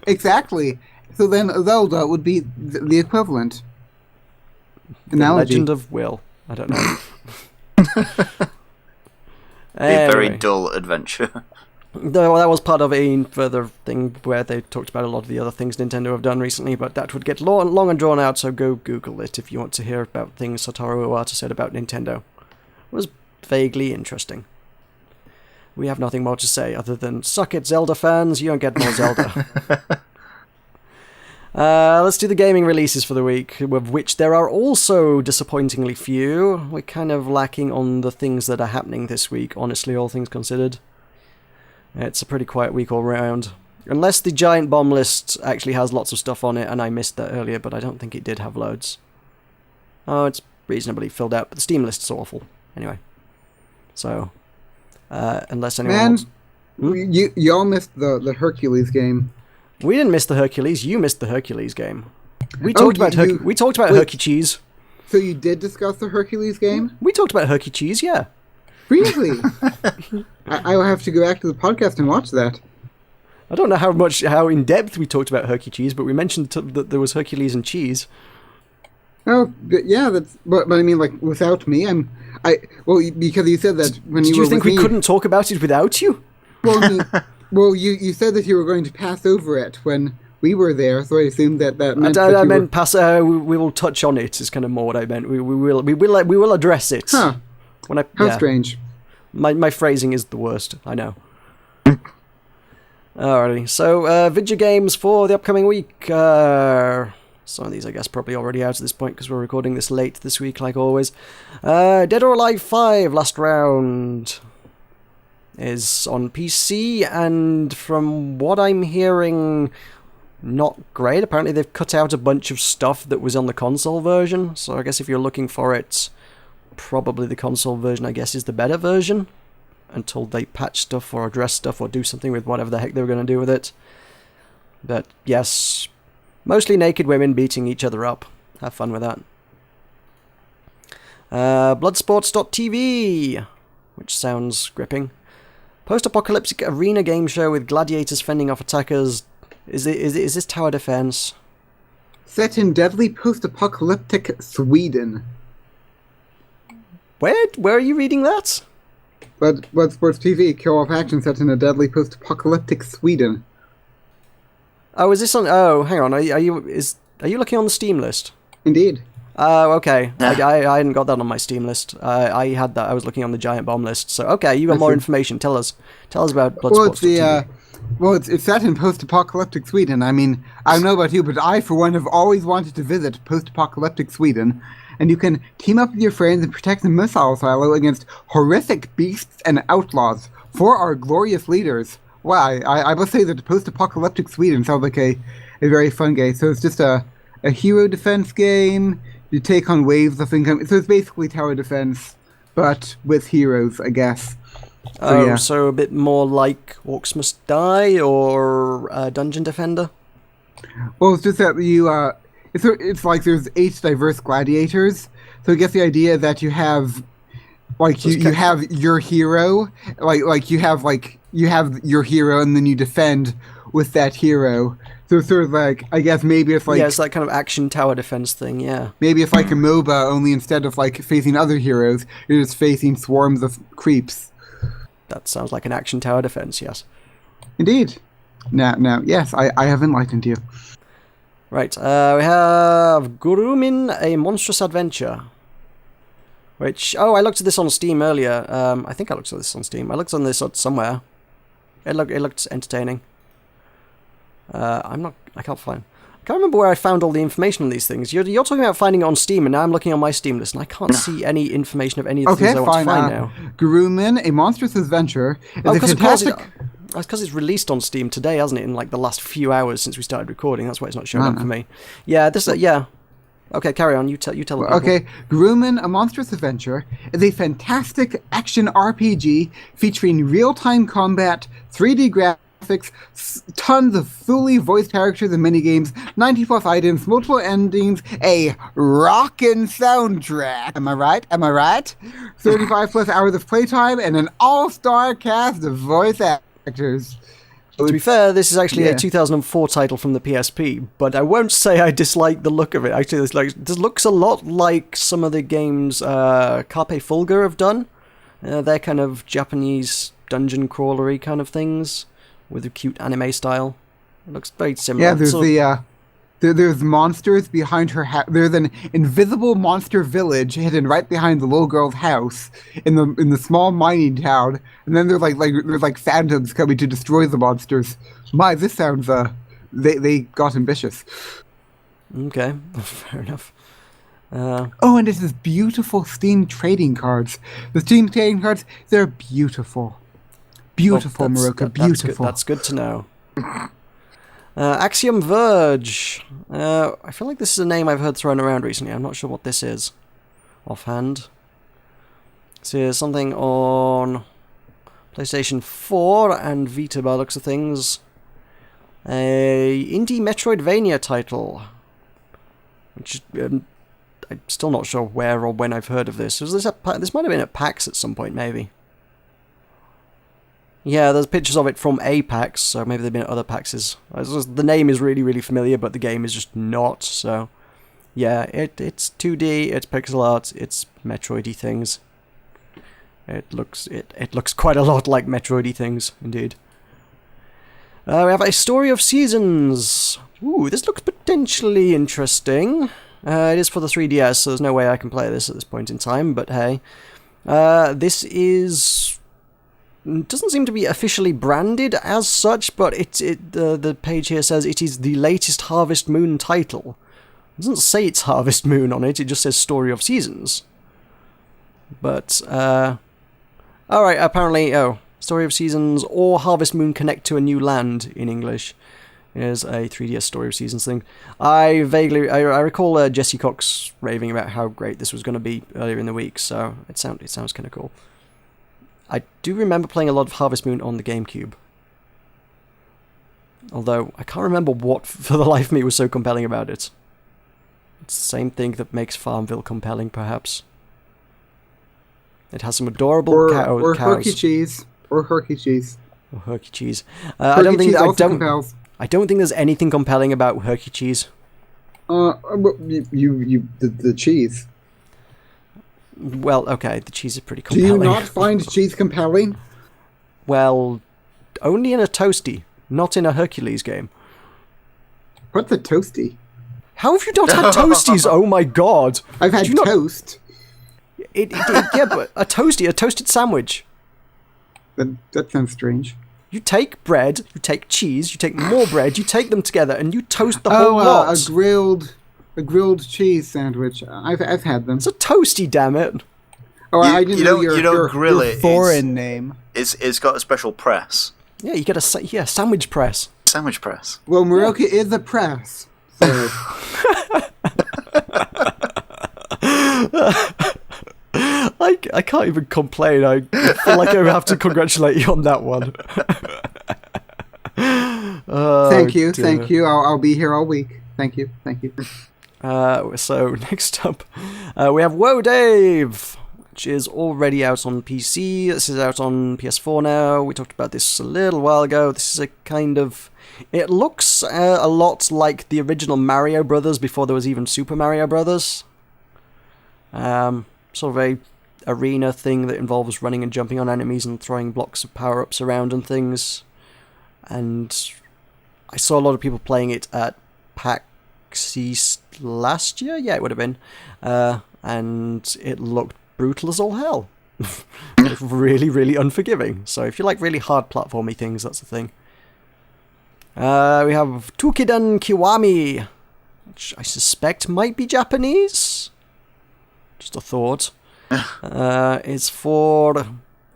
Exactly. So then Zelda would be the equivalent. Analogy. Legend of Will. I don't know. A very dull adventure. Though that was part of a further thing where they talked about a lot of the other things Nintendo have done recently, but that would get long and drawn out, so go Google it if you want to hear about things Satoru Iwata said about Nintendo. It was vaguely interesting. We have nothing more to say other than, suck it, Zelda fans, you don't get more Zelda. Let's do the gaming releases for the week, of which there are also disappointingly few. We're kind of lacking on the things that are happening this week, honestly, all things considered. It's a pretty quiet week all round. Unless the Giant Bomb list actually has lots of stuff on it, and I missed that earlier, but I don't think it did have loads. Oh, it's reasonably filled out, but the Steam list's awful. Anyway. So, unless anyone wants... You all missed the Hercules game. We didn't miss the Hercules, you missed the Hercules game. We talked about Hercules. So you did discuss the Hercules game? We talked about Hercules, yeah. Really? I will have to go back to the podcast and watch that. I don't know how in depth we talked about Hercules, but we mentioned that there was Hercules and cheese. Oh, yeah, but I mean, like, without me, because you said that when you were with me... Do you think we couldn't talk about it without you? Well, you said that you were going to pass over it when we were there, so I assumed that meant that I you meant were... pass. We will touch on it. Is kind of more what I meant. We will address it. Huh. When How strange. My phrasing is the worst. I know. Alrighty. So video games for the upcoming week. Some of these, I guess, probably already out at this point because we're recording this late this week, like always. Dead or Alive 5 Last Round is on PC, and from what I'm hearing, not great. Apparently they've cut out a bunch of stuff that was on the console version, so I guess if you're looking for it, probably the console version, I guess, is the better version, until they patch stuff or address stuff or do something with whatever the heck they were going to do with it. But yes, mostly naked women beating each other up. Have fun with that. Bloodsports.tv, which sounds gripping. Post-apocalyptic arena game show with gladiators fending off attackers. Is this tower defense? Set in deadly post-apocalyptic Sweden. Where are you reading that? Bloodsports TV, co-op action set in a deadly post-apocalyptic Sweden. Oh, is this on? Oh, hang on. Are you looking on the Steam list? Indeed. Oh, okay. I hadn't got that on my Steam list. I had that. I was looking on the Giant Bomb list. So, okay, you got more information. Tell us about Bloodsports. It's set in post-apocalyptic Sweden. I mean, I don't know about you, but I, for one, have always wanted to visit post-apocalyptic Sweden. And you can team up with your friends and protect the missile silo against horrific beasts and outlaws for our glorious leaders. Well, I must say that post-apocalyptic Sweden sounds like a very fun game. So it's just a hero defense game. You take on waves of income. So it's basically tower defense, but with heroes, I guess. So a bit more like Orcs Must Die or Dungeon Defender? Well, it's just that you... It's like there's 8 diverse gladiators. So I guess the idea that you have... Like, you have your hero. You have your hero and then you defend with that hero. So it's sort of like, I guess maybe it's like... Yeah, it's that kind of action tower defense thing, yeah. Maybe it's like a MOBA, only instead of like facing other heroes, you're just facing swarms of creeps. That sounds like an action tower defense, yes. Indeed. Now, yes, I have enlightened you. Right, we have Gurumin, A Monstrous Adventure. Which, I looked at this on Steam earlier. I think I looked at this on Steam. I looked on this somewhere. It looked entertaining. I can't remember where I found all the information on these things. You're talking about finding it on Steam, and now I'm looking on my Steam list, and I can't see any information of any of the things I want to find now. Gurumin, A Monstrous Adventure is a fantastic... That's because it's released on Steam today, hasn't it? In like the last few hours since we started recording. That's why it's not showing up for me. Yeah, yeah. Okay, carry on. You tell the people. Okay, Gurumin, A Monstrous Adventure is a fantastic action RPG featuring real-time combat, 3D graphics, tons of fully voiced characters and minigames, 90+ items, multiple endings, a rockin' soundtrack. Am I right? 35+ hours of playtime and an all-star cast of voice actors. To be fair, this is actually a 2004 title from the PSP, but I won't say I dislike the look of it. Actually, this looks a lot like some of the games Carpe Fulgur have done. They're kind of Japanese dungeon crawlery kind of things with a cute anime style. It looks very similar. Yeah, there's monsters behind her house. There's an invisible monster village hidden right behind the little girl's house in the small mining town. And then there's like phantoms coming to destroy the monsters. My, this sounds they got ambitious. Okay, fair enough. And this is beautiful Steam trading cards. The Steam trading cards, they're beautiful. Beautiful, Meroka, beautiful. That's good to know. Axiom Verge. I feel like this is a name I've heard thrown around recently. I'm not sure what this is offhand. So here's something on PlayStation 4 and Vita by the looks of things. A indie Metroidvania title. Which I'm still not sure where or when I've heard of this. This might have been at PAX at some point, maybe. Yeah, there's pictures of it from a PAX, so maybe they've been at other PAXs. The name is really, really familiar, but the game is just not, so... Yeah, it's 2D, it's pixel art, it's Metroid-y things. It looks quite a lot like Metroidy things, indeed. We have a Story of Seasons. Ooh, this looks potentially interesting. It is for the 3DS, so there's no way I can play this at this point in time, but hey. This doesn't seem to be officially branded as such, but the page here says it is the latest Harvest Moon title. It doesn't say it's Harvest Moon on it, it just says Story of Seasons. But, alright, apparently, Story of Seasons or Harvest Moon Connect to a New Land in English. Is a 3DS Story of Seasons thing. I recall Jesse Cox raving about how great this was going to be earlier in the week, so it sounds kind of cool. I do remember playing a lot of Harvest Moon on the GameCube. Although, I can't remember what, for the life of me, was so compelling about it. It's the same thing that makes Farmville compelling, perhaps. It has some adorable cows. Or Herky Cheese. Or Herky Cheese. Or Herky Cheese. Compels. I don't think there's anything compelling about Herky Cheese. The cheese. Well, okay, the cheese is pretty compelling. Do you not find cheese compelling? Well, only in a Toasty, not in a Hercules game. What's a Toasty? How have you not had Toasties? Oh my god! I've had toast. Yeah, but a toasted sandwich. That sounds strange. You take bread, you take cheese, you take more bread, you take them together, and you toast the whole lot. A grilled cheese sandwich. I've had them. It's a Toasty, damn it. Oh, I didn't know your grill it. Foreign name. It's got a special press. Yeah, you get a sandwich press. Sandwich press. Well, Meroka is a press. So. I can't even complain. I feel like I have to congratulate you on that one. Thank you. I'll be here all week. Thank you. So next up, we have Whoa Dave, which is already out on PC. This is out on PS4 now. We talked about this a little while ago. This is a kind of... It looks a lot like the original Mario Brothers before there was even Super Mario Brothers. Sort of a arena thing that involves running and jumping on enemies and throwing blocks of power-ups around and things. And I saw a lot of people playing it at PAX East last year? Yeah, it would have been. And it looked brutal as all hell. Really, really unforgiving. So if you like really hard platformy things, that's the thing. We have Tukiden Kiwami, which I suspect might be Japanese. Just a thought. It is for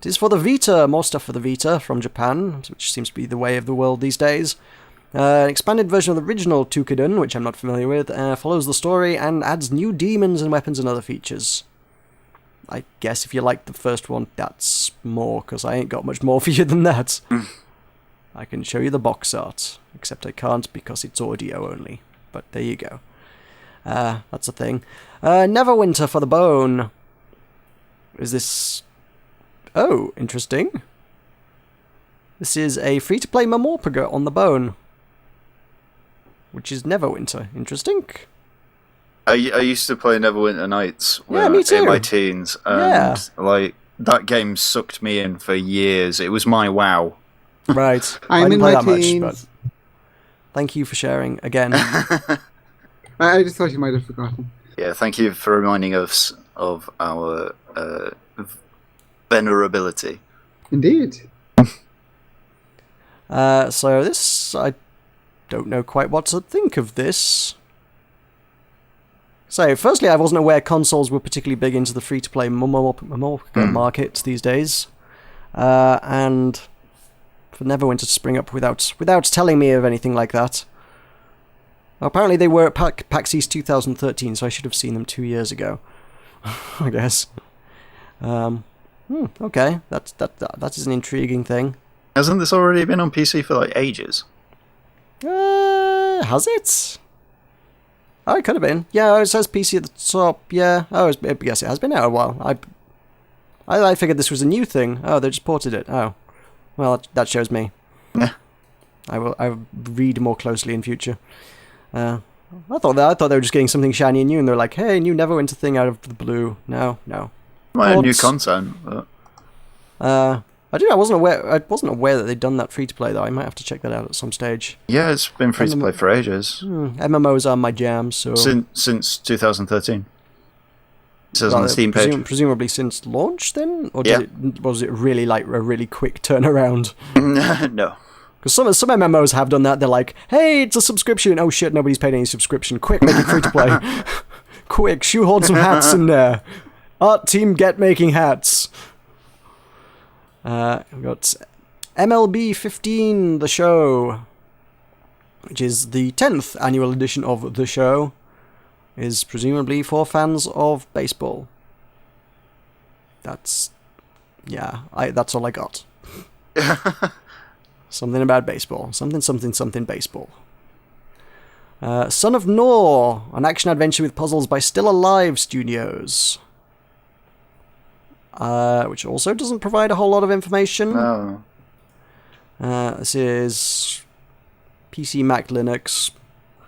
the Vita, more stuff for the Vita from Japan, which seems to be the way of the world these days. An expanded version of the original Tukiden, which I'm not familiar with, follows the story and adds new demons and weapons and other features. I guess if you like the first one, that's more, because I ain't got much more for you than that. I can show you the box art, except I can't because it's audio only. But there you go. That's a thing. Neverwinter for the Bone. Is this... Oh, interesting. This is a free-to-play Mamorpaga on the Bone, which is Neverwinter. Interesting. I used to play Neverwinter Nights me too. in my teens, and like that game sucked me in for years. It was my WoW. Right. I'm I didn't in play my that teens. much, but thank you for sharing again. I just thought you might have forgotten. Yeah, thank you for reminding us of our venerability. Indeed. So this, I don't know quite what to think of this. So, firstly, I wasn't aware consoles were particularly big into the free-to-play market these days. And for Neverwinter to spring up without telling me of anything like that. Apparently they were at PAX East 2013, so I should have seen them 2 years ago. I guess. Okay, that is an intriguing thing. Hasn't this already been on PC for like ages? Has it? Oh, it could have been. Yeah, it says PC at the top. Yeah. Oh, I guess it has been out a while. I figured this was a new thing. Oh, they just ported it. Oh. Well, that shows me. Yeah. I will read more closely in future. I thought they were just getting something shiny and new, and they're like, hey, new Neverwinter thing out of the blue. No. Might have new content, but... I wasn't aware that they'd done that free to play though. I might have to check that out at some stage. Yeah, it's been free to play for ages. MMOs are my jam, so Since 2013. It says on the Steam page. Presumably since launch then? Or Yeah. was it really like a really quick turnaround? No. Because some MMOs have done that. They're like, hey, it's a subscription. Oh shit, nobody's paid any subscription. Quick, make it free to play. Quick, shoehorn some hats in there. Art team, get making hats. We've got MLB 15, the show, which is the 10th annual edition of the show, is presumably for fans of baseball. That's all I got. Something about baseball. Something baseball. Son of Nor, an action-adventure with puzzles by Still Alive Studios. Which also doesn't provide a whole lot of information. No. This is PC, Mac, Linux.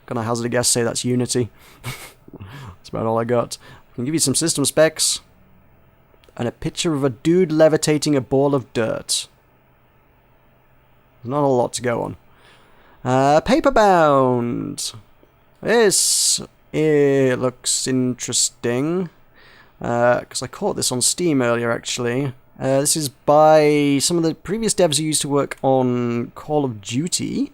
Gonna hazard a guess, say that's Unity. That's about all I got. I can give you some system specs. And a picture of a dude levitating a ball of dirt. There's not a lot to go on. Paperbound. This looks interesting. Because I caught this on Steam earlier, actually. This is by some of the previous devs who used to work on Call of Duty.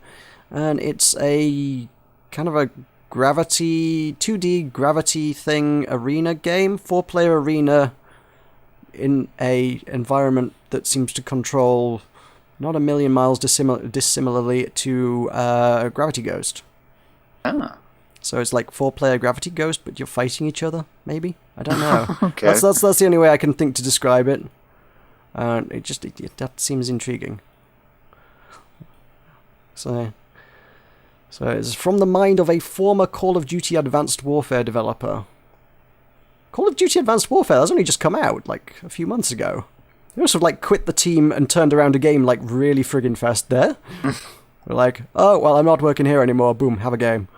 And it's a kind of a 2D gravity thing arena game. 4-player arena in a environment that seems to control not a million miles dissimilarly to Gravity Ghost. Ah. So it's like 4-player Gravity Ghost, but you're fighting each other, maybe? I don't know. Okay. That's the only way I can think to describe it. That seems intriguing. So it's from the mind of a former Call of Duty Advanced Warfare developer. Call of Duty Advanced Warfare, that's only just come out, like, a few months ago. They must have, like, quit the team and turned around a game, like, really friggin' fast there. We're like, oh, well, I'm not working here anymore. Boom, have a game.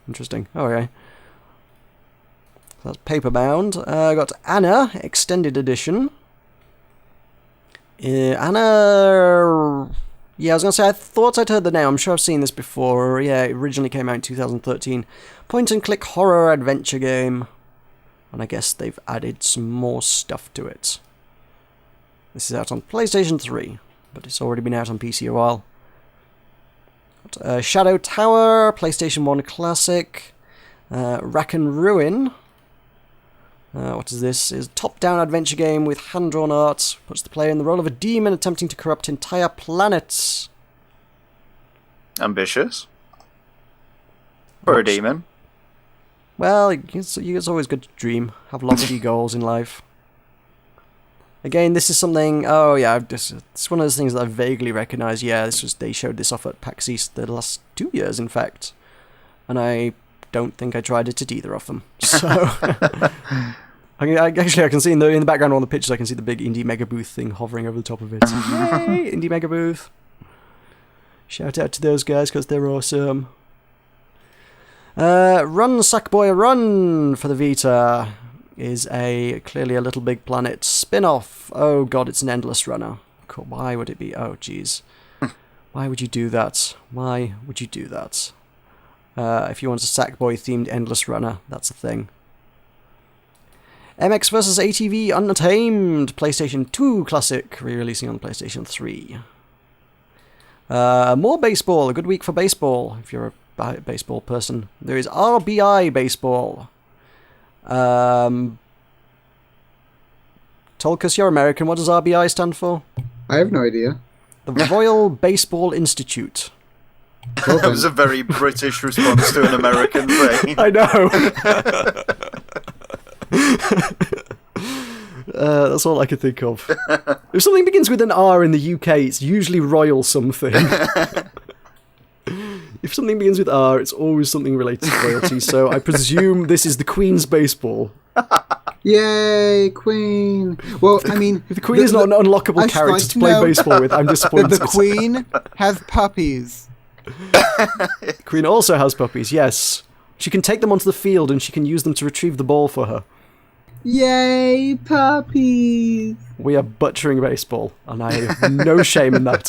Interesting. Okay. So that's paperbound. I got Anna, Extended Edition. Anna... Yeah, I was going to say, I thought I'd heard the name. I'm sure I've seen this before. Yeah, it originally came out in 2013. Point-and-click horror adventure game. And I guess they've added some more stuff to it. This is out on PlayStation 3, but it's already been out on PC a while. Shadow Tower, PlayStation 1 Classic. Rack and Ruin. What is this? Is a top-down adventure game with hand-drawn art. Puts the player in the role of a demon attempting to corrupt entire planets. Ambitious. For a demon. Well, it's always good to dream. Have lofty goals in life. Again, this is something... Oh, yeah, it's one of those things that I vaguely recognise. Yeah, they showed this off at PAX East the last 2 years, in fact. And I don't think I tried it at either of them. So... I can see in the background on the pictures, I can see the big Indie Mega Booth thing hovering over the top of it. Yay, Indie Mega Booth. Shout out to those guys, because they're awesome. Run, Sackboy, Run for the Vita is clearly a Little Big Planet spin-off. Oh god, it's an endless runner. Why would it be? Oh jeez. Why would you do that? Why would you do that? If you want a Sackboy themed endless runner, that's a thing. MX vs ATV Untamed, PlayStation 2 Classic, re-releasing on PlayStation 3. More baseball, a good week for baseball, if you're a baseball person. There is RBI Baseball. Tulkas, you're American. What does RBI stand for? I have no idea. The Royal Baseball Institute. That was a very British response to an American thing. I know. That's all I could think of. If something begins with an R in the UK, it's usually royal something. If something begins with R, it's always something related to royalty, so I presume this is the Queen's baseball. Yay, Queen! Well, I mean... If the Queen is not an unlockable character to play baseball with, I'm disappointed. The Queen has puppies. The Queen also has puppies, yes. She can take them onto the field and she can use them to retrieve the ball for her. Yay, puppies! We are butchering baseball, and I have no shame in that.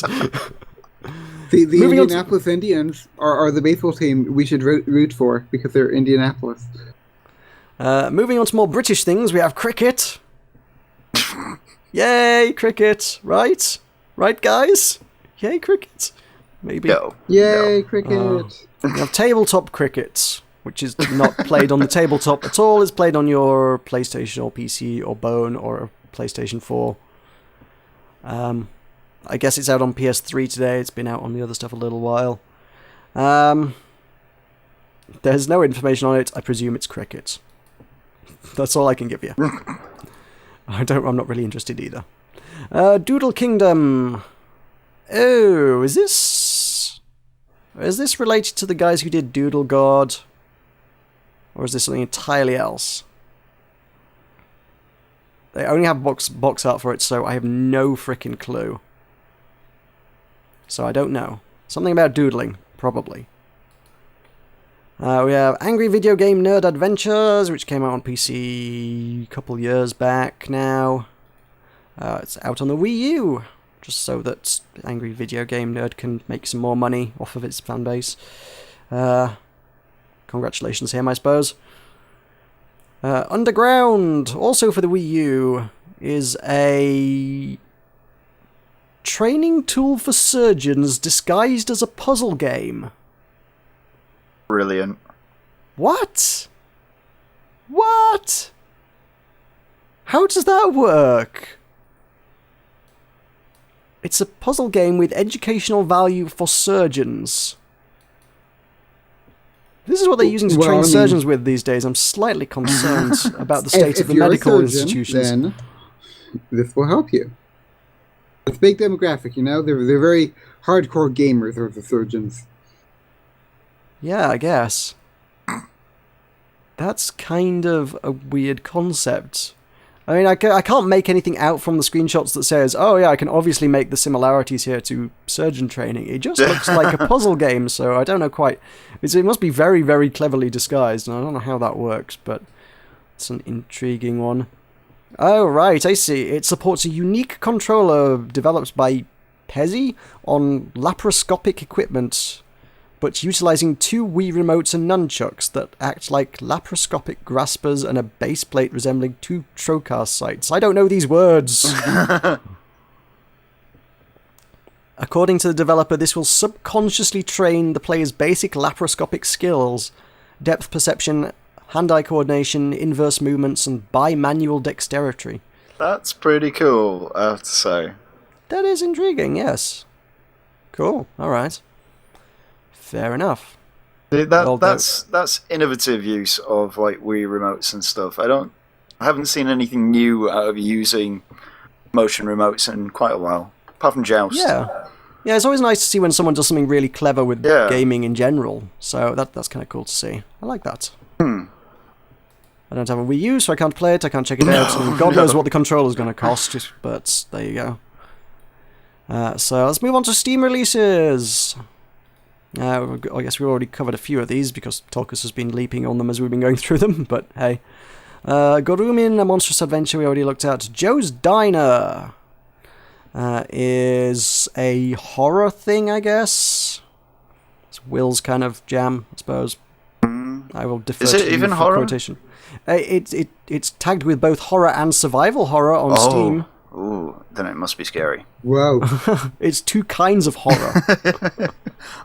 The Moving on to- Indianapolis Indians are the baseball team we should root for because they're Indianapolis. Moving on to more British things, we have cricket. Yay, cricket! Right? Right, guys? Yay, cricket? Maybe. No. Yay, cricket! We have tabletop cricket, which is not played on the tabletop at all. It's played on your PlayStation or PC or Bone or a PlayStation 4. I guess it's out on PS3 today. It's been out on the other stuff a little while. There's no information on it. I presume it's cricket. That's all I can give you. I'm not really interested either. Doodle Kingdom. Oh, is this related to the guys who did Doodle God? Or is this something entirely else? They only have box art for it, so I have no frickin' clue. So I don't know. Something about doodling, probably. We have Angry Video Game Nerd Adventures, which came out on PC a couple years back now. It's out on the Wii U, just so that Angry Video Game Nerd can make some more money off of its fan base. Congratulations him, I suppose. Underground, also for the Wii U, is a training tool for surgeons disguised as a puzzle game. Brilliant. What? What? How does that work? It's a puzzle game with educational value for surgeons. This is what they're using to train surgeons with these days. I'm slightly concerned about the state of the medical institutions. Then this will help you. It's a big demographic, you know? They're very hardcore gamers, or the surgeons. Yeah, I guess. That's kind of a weird concept. I mean, I can't make anything out from the screenshots that says, oh yeah, I can obviously make the similarities here to surgeon training. It just looks like a puzzle game, so I don't know quite. It must be very, very cleverly disguised, and I don't know how that works, but it's an intriguing one. Oh, right, I see. It supports a unique controller developed by Pezzy on laparoscopic equipment, but utilizing 2 Wii remotes and nunchucks that act like laparoscopic graspers and a base plate resembling 2 Tulkas sights. I don't know these words! According to the developer, this will subconsciously train the player's basic laparoscopic skills, depth perception, hand-eye coordination, inverse movements, and bimanual dexterity. That's pretty cool, I have to say. That is intriguing, yes. Cool, alright. Fair enough. That's innovative use of like Wii remotes and stuff. I haven't seen anything new out of using motion remotes in quite a while, apart from Joust. Yeah, it's always nice to see when someone does something really clever with gaming in general. So that's kind of cool to see. I like that. I don't have a Wii U, so I can't play it. I can't check it out. And God knows what the controller's going to cost. But there you go. So let's move on to Steam releases. I guess we've already covered a few of these because Tulkas has been leaping on them as we've been going through them, but hey. Gorumin, A Monstrous Adventure, we already looked at. Joe's Diner is a horror thing, I guess. It's Will's kind of jam, I suppose. I will defer is to it you even for horror? quotation. It's tagged with both horror and survival horror on Steam. Ooh, then it must be scary. Whoa. It's 2 kinds of horror.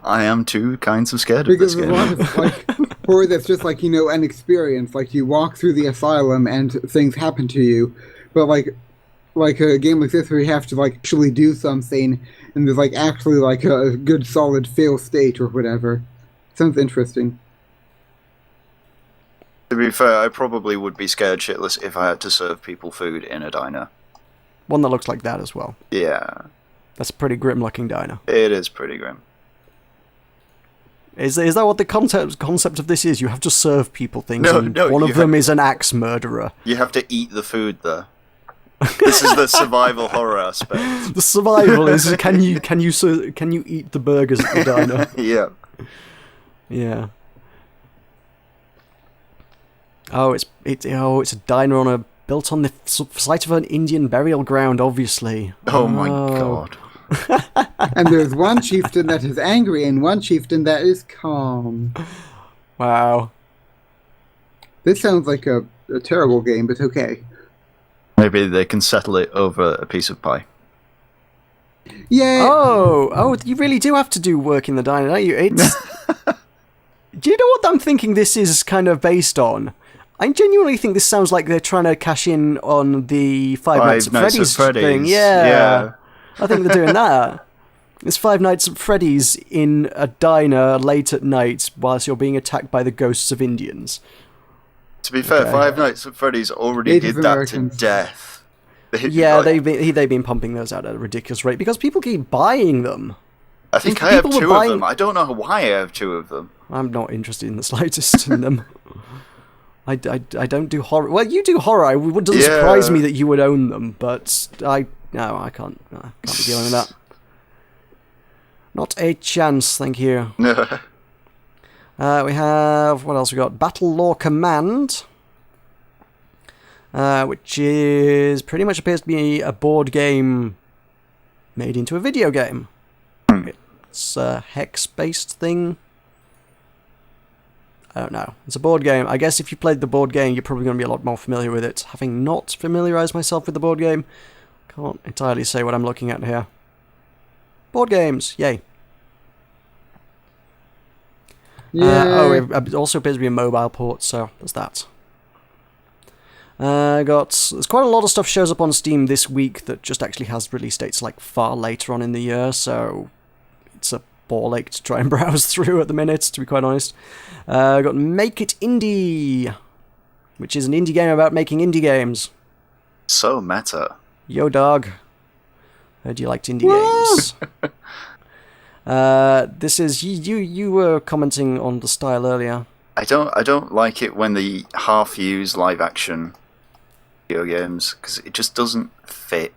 I am 2 kinds of scared Because of this there's a game. lot of like horror that's just like, you know, an experience. Like you walk through the asylum and things happen to you. But like a game like this where you have to like actually do something and there's like actually like a good solid fail state or whatever. Sounds interesting. To be fair, I probably would be scared shitless if I had to serve people food in a diner. One that looks like that as well. Yeah, That's a pretty grim-looking diner. it is pretty grim. Is that what the concept of this is? You have to serve people things, No, and no, one you of them is an axe murderer. You have to eat the food, though. This is the survival horror aspect. The survival is can you eat the burgers at the diner? Yeah. Yeah. Oh, it's a diner on a built on the site of an Indian burial ground, obviously. Oh my god. And there's one chieftain that is angry and one chieftain that is calm. Wow. This sounds like a terrible game, but okay. Maybe they can settle it over a piece of pie. Yeah. Oh, you really do have to do work in the diner, don't you? It's... Do you know what I'm thinking this is kind of based on? I genuinely think this sounds like they're trying to cash in on the Five Nights at Freddy's thing. Yeah. I think they're doing that. It's Five Nights at Freddy's in a diner late at night whilst you're being attacked by the ghosts of Indians. To be fair, Five Nights at Freddy's already Native did that Americans. to death. Yeah, they've been pumping those out at a ridiculous rate because people keep buying them. I think If I have people were 2 buying- of them. I don't know why I have 2 of them. I'm not interested in the slightest in them. I don't do horror. Well, you do horror. It doesn't surprise me that you would own them, but I can't be dealing with that. Not a chance, thank you. We have, what else we got? Battle Law Command, which is pretty much appears to be a board game made into a video game. It's a hex-based thing. I don't know. It's a board game. I guess if you played the board game, you're probably going to be a lot more familiar with it. Having not familiarised myself with the board game, can't entirely say what I'm looking at here. Board games, yay. Yeah. It also appears to be a mobile port, so there's that. There's quite a lot of stuff shows up on Steam this week that just actually has release dates like far later on in the year, so it's a ball ache to try and browse through at the minute, to be quite honest. Got Make It Indie, which is an indie game about making indie games. So meta. Yo, dog. Heard you liked indie games. This is you were commenting on the style earlier. I don't like it when they half use live action video games because it just doesn't fit.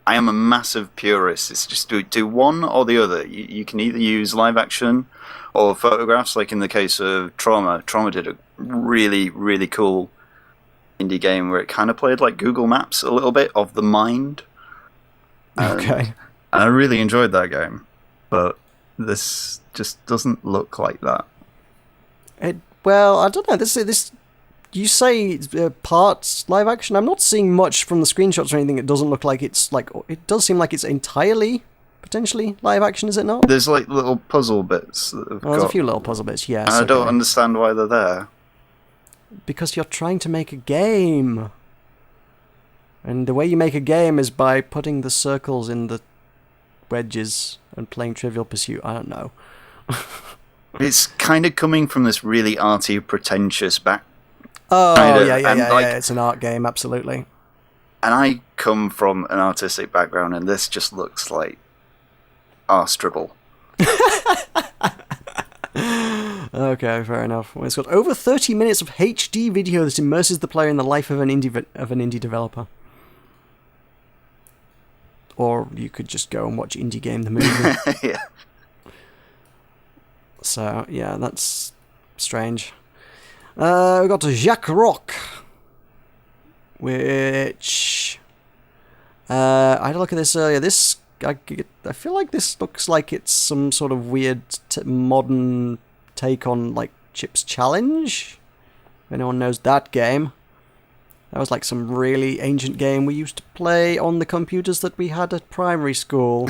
I am a massive purist. It's just do one or the other. You can either use live action or photographs, like in the case of Trauma. Trauma did a really, really cool indie game where it kind of played like Google Maps a little bit of the mind. Okay. And I really enjoyed that game, but this just doesn't look like that. Well, I don't know. This you say parts live action. I'm not seeing much from the screenshots or anything. It doesn't look like it's like. It does seem like it's entirely potentially live action. Is it not? There's like little puzzle bits that have There's a few little puzzle bits. Yes. And I don't understand why they're there. Because you're trying to make a game. And the way you make a game is by putting the circles in the wedges and playing Trivial Pursuit. I don't know. It's kind of coming from this really arty, pretentious back. Oh, kind of, yeah. It's an art game, absolutely. And I come from an artistic background, and this just looks like arse dribble. Okay, fair enough. Well, it's got over 30 minutes of HD video that immerses the player in the life of an indie developer. Or you could just go and watch Indie Game the movie. Yeah. So, yeah, that's strange. We got Jacques Rock, which I had a look at this earlier. I feel like this looks like it's some sort of weird modern take on like Chip's Challenge. If anyone knows that game. That was like some really ancient game we used to play on the computers that we had at primary school.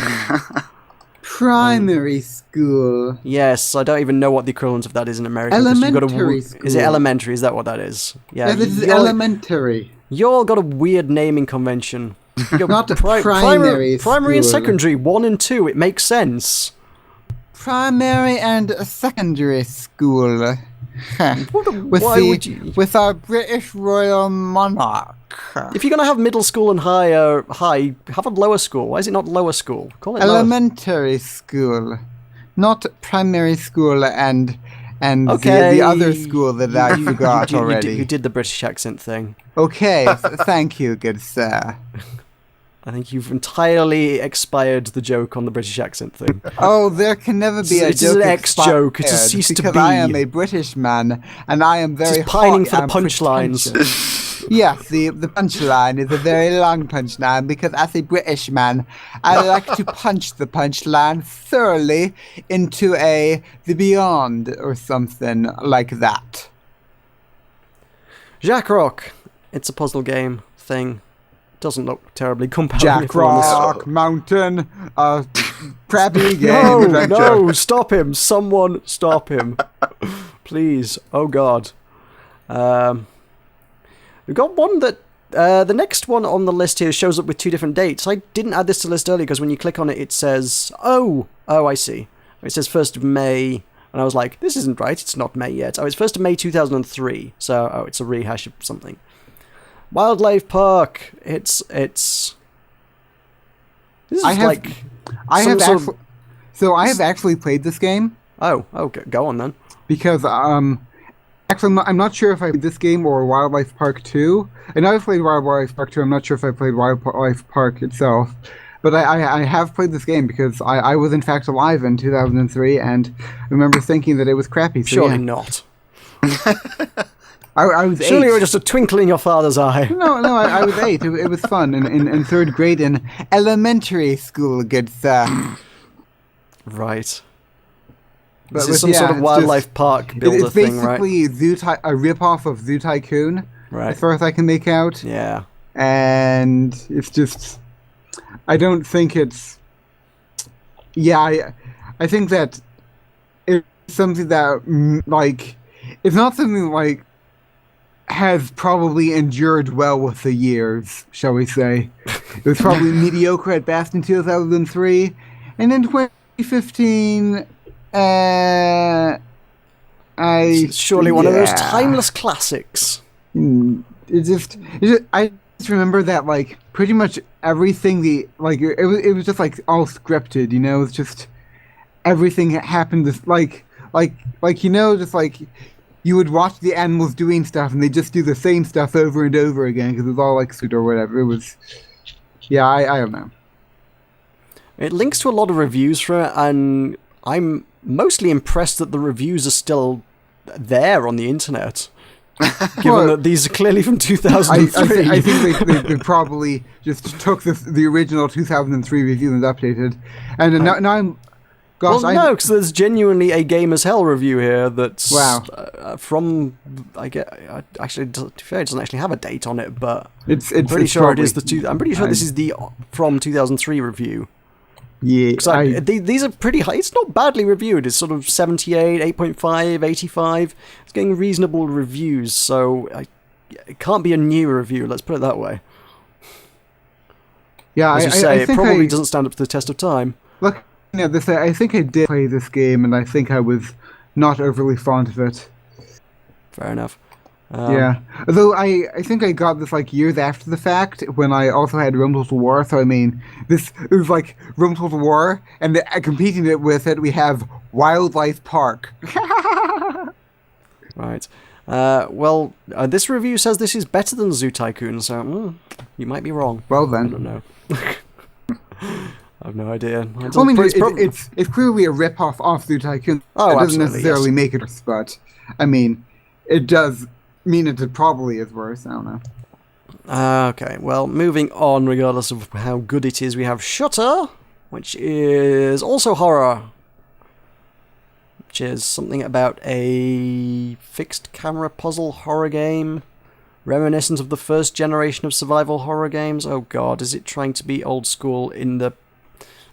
Primary school. Yes, I don't even know what the equivalent of that is in America. Elementary school. Is it elementary? Is that what that is? Yeah, this is elementary. You all got a weird naming convention. Not primary Primary and school. secondary, 1 and 2. It makes sense. Primary and secondary school. Why would you? With our British Royal Monarch. If you're gonna have middle school and high, have a lower school. Why is it not lower school? Call it Elementary school, not primary school and Okay. the other school that I forgot already. You did the British accent thing. Okay, thank you, good sir. I think you've entirely expired the joke on the British accent thing. Oh, there can never be a It's joke an ex-joke. It just expired ceased to because be. I am a British man and I am very Just pining hot for the and punchlines. pretentious. Yes, the punchline is a very long punchline because as a British man, I like to punch the punchline thoroughly into the beyond or something like that. Jack Rock. It's a puzzle game thing. Doesn't look terribly compelling. Jack Rock Mountain, crappy game adventure. No, stop him. Someone stop him. Please. Oh, God. We've got one that... the next one on the list here shows up with 2 different dates. I didn't add this to the list earlier because when you click on it, it says... Oh, I see. It says 1st of May. And I was like, this isn't right. It's not May yet. Oh, it's 1st of May 2003. So, it's a rehash of something. Wildlife Park. This is I have actually played this game. Oh, go on then. Because actually, I'm not sure if I played this game or Wildlife Park 2. I know I've played Wildlife Park 2. I'm not sure if I played Wildlife Park itself. But I have played this game because I was in fact alive in 2003 and I remember thinking that it was crappy. So Surely not. I was 8. Surely you were just a twinkle in your father's eye. No, I was 8. It was fun in 3rd grade in elementary school, good sir. Right. But This is some sort of wildlife park builder thing, right? It's basically a rip-off of Zoo Tycoon, right, as far as I can make out. Yeah. And it's just... I don't think it's... Yeah, I think that it's something that, like... It's not something, like, has probably endured well with the years, shall we say. It was probably mediocre at best in 2003. And in 2015... It's surely one of those timeless classics. I just remember that, like, pretty much everything it was just like all scripted, you know. It's just everything happened just like you know, just like you would watch the animals doing stuff and they just do the same stuff over and over again because it was all like suit or whatever. It was, yeah, I don't know. It links to a lot of reviews for it, and I'm mostly impressed that the reviews are still there on the internet. Given that these are clearly from 2003. I think they probably just took the original 2003 review and updated. And now I'm... Gosh, well, no, because there's genuinely a Game as Hell review here that's from... actually, to be fair, it doesn't actually have a date on it, but I'm pretty sure this is the from 2003 review. Yeah, these are pretty high. It's not badly reviewed. It's sort of 78, 8.5, 85. It's getting reasonable reviews, so it can't be a new review. Let's put it that way. Yeah, as you say, it probably doesn't stand up to the test of time. Look, I think I did play this game, and I think I was not overly fond of it. Fair enough. Yeah, although I think I got this like years after the fact when I also had Rome Total War. So I mean, it was like Rome Total War, and competing with it, we have Wildlife Park. Right. Well, this review says this is better than Zoo Tycoon, so you might be wrong. Well then, I don't know. I have no idea. Well, I mean, it's clearly a rip-off of Zoo Tycoon. Oh, it doesn't necessarily make it worse, but I mean, it does mean it probably is worse. I don't know. Okay, well, moving on, regardless of how good it is, we have Shutter, which is also horror. Which is something about a fixed camera puzzle horror game. Reminiscent of the first generation of survival horror games. Oh god, is it trying to be old school in the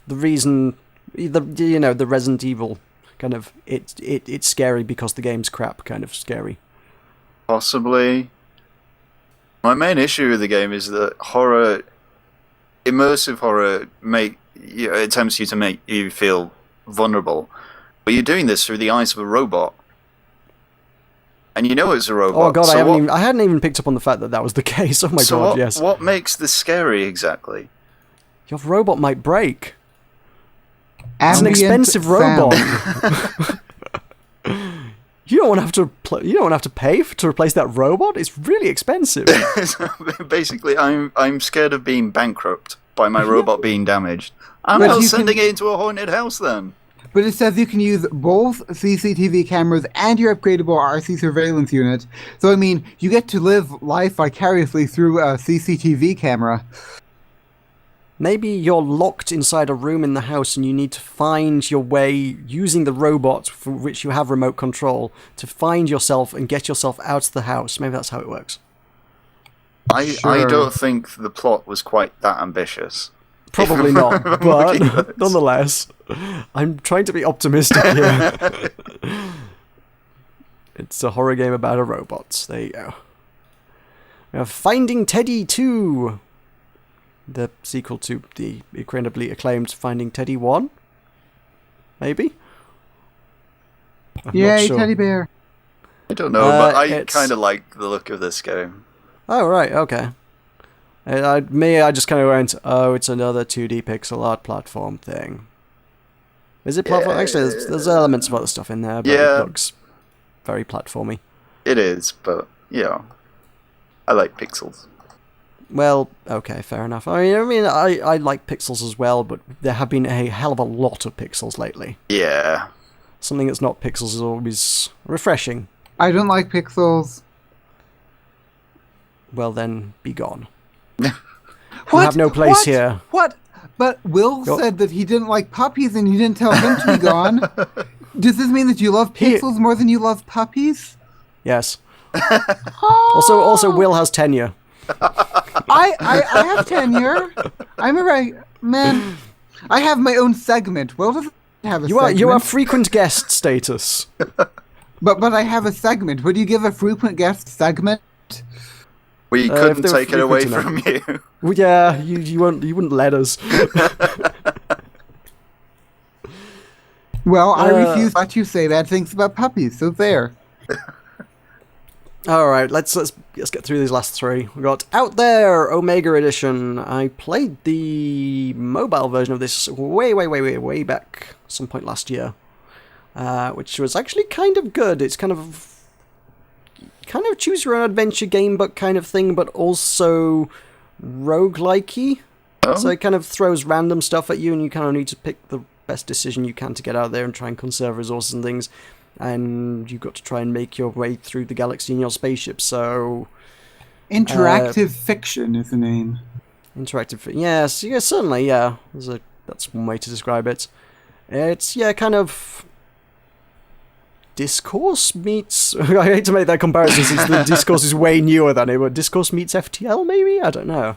reason, the Resident Evil kind of, it's scary because the game's crap kind of scary. Possibly. My main issue with the game is that immersive horror, it tempts you to make you feel vulnerable, but you're doing this through the eyes of a robot, and you know it's a robot. Oh god, so I hadn't even picked up on the fact that was the case. Oh my god, yes. What makes this scary exactly? Your robot might break. It's an expensive robot. You don't want to have to pay to replace that robot. It's really expensive. Basically, I'm scared of being bankrupt by my robot being damaged. I'm not sending it into a haunted house then. but it says you can use both CCTV cameras and your upgradable RC surveillance unit. So, I mean, you get to live life vicariously through a CCTV camera. Maybe you're locked inside a room in the house and you need to find your way using the robot for which you have remote control to find yourself and get yourself out of the house. Maybe that's how it works. I Sure. don't think the plot was quite that ambitious. Probably not, but nonetheless, I'm trying to be optimistic here. It's a horror game about a robot. There you go. We have Finding Teddy 2. The sequel to the incredibly acclaimed Finding Teddy 1? Maybe? I'm Yay, not sure. teddy bear. I don't know, but I it's- kind of like the look of this game. Oh, right, okay. I just kind of went, oh, it's another 2D pixel art platform thing. Is it platform? Yeah. Actually, there's elements of other stuff in there, but Yeah. it looks very platformy. It is, but, I like pixels. Well, okay, fair enough. I mean, I like pixels as well, but there have been a hell of a lot of pixels lately. Yeah. Something that's not pixels is always refreshing. I don't like pixels. Well, then, be gone. What? You have no place What? here. What? But Will Go- said that he didn't like puppies and you didn't tell him to be gone. Does this mean that you love He- pixels more than you love puppies? Yes. Also, Will has tenure. I have tenure. I'm a man. I have my own segment. Will doesn't have a segment. You are frequent guest status. But I have a segment. Would you give a frequent guest segment? We if couldn't they were take it away frequent from you. Well, yeah, you wouldn't let us. Well, I refuse to let you say bad things about puppies. So there. All right, let's get through these last three. We got Out There Omega Edition. I played the mobile version of this way back, some point last year, which was actually kind of good. It's kind of choose your own adventure game, but kind of thing, but also roguelike-y. Oh. So it kind of throws random stuff at you, and you kind of need to pick the best decision you can to get out there and try and conserve resources and things. And you've got to try and make your way through the galaxy in your spaceship, so... Interactive fiction is the name. Interactive... Yes, certainly, yeah. That's one way to describe it. It's, kind of... Discourse meets... I hate to make that comparison since the Discourse is way newer than it, but Discourse meets FTL, maybe? I don't know.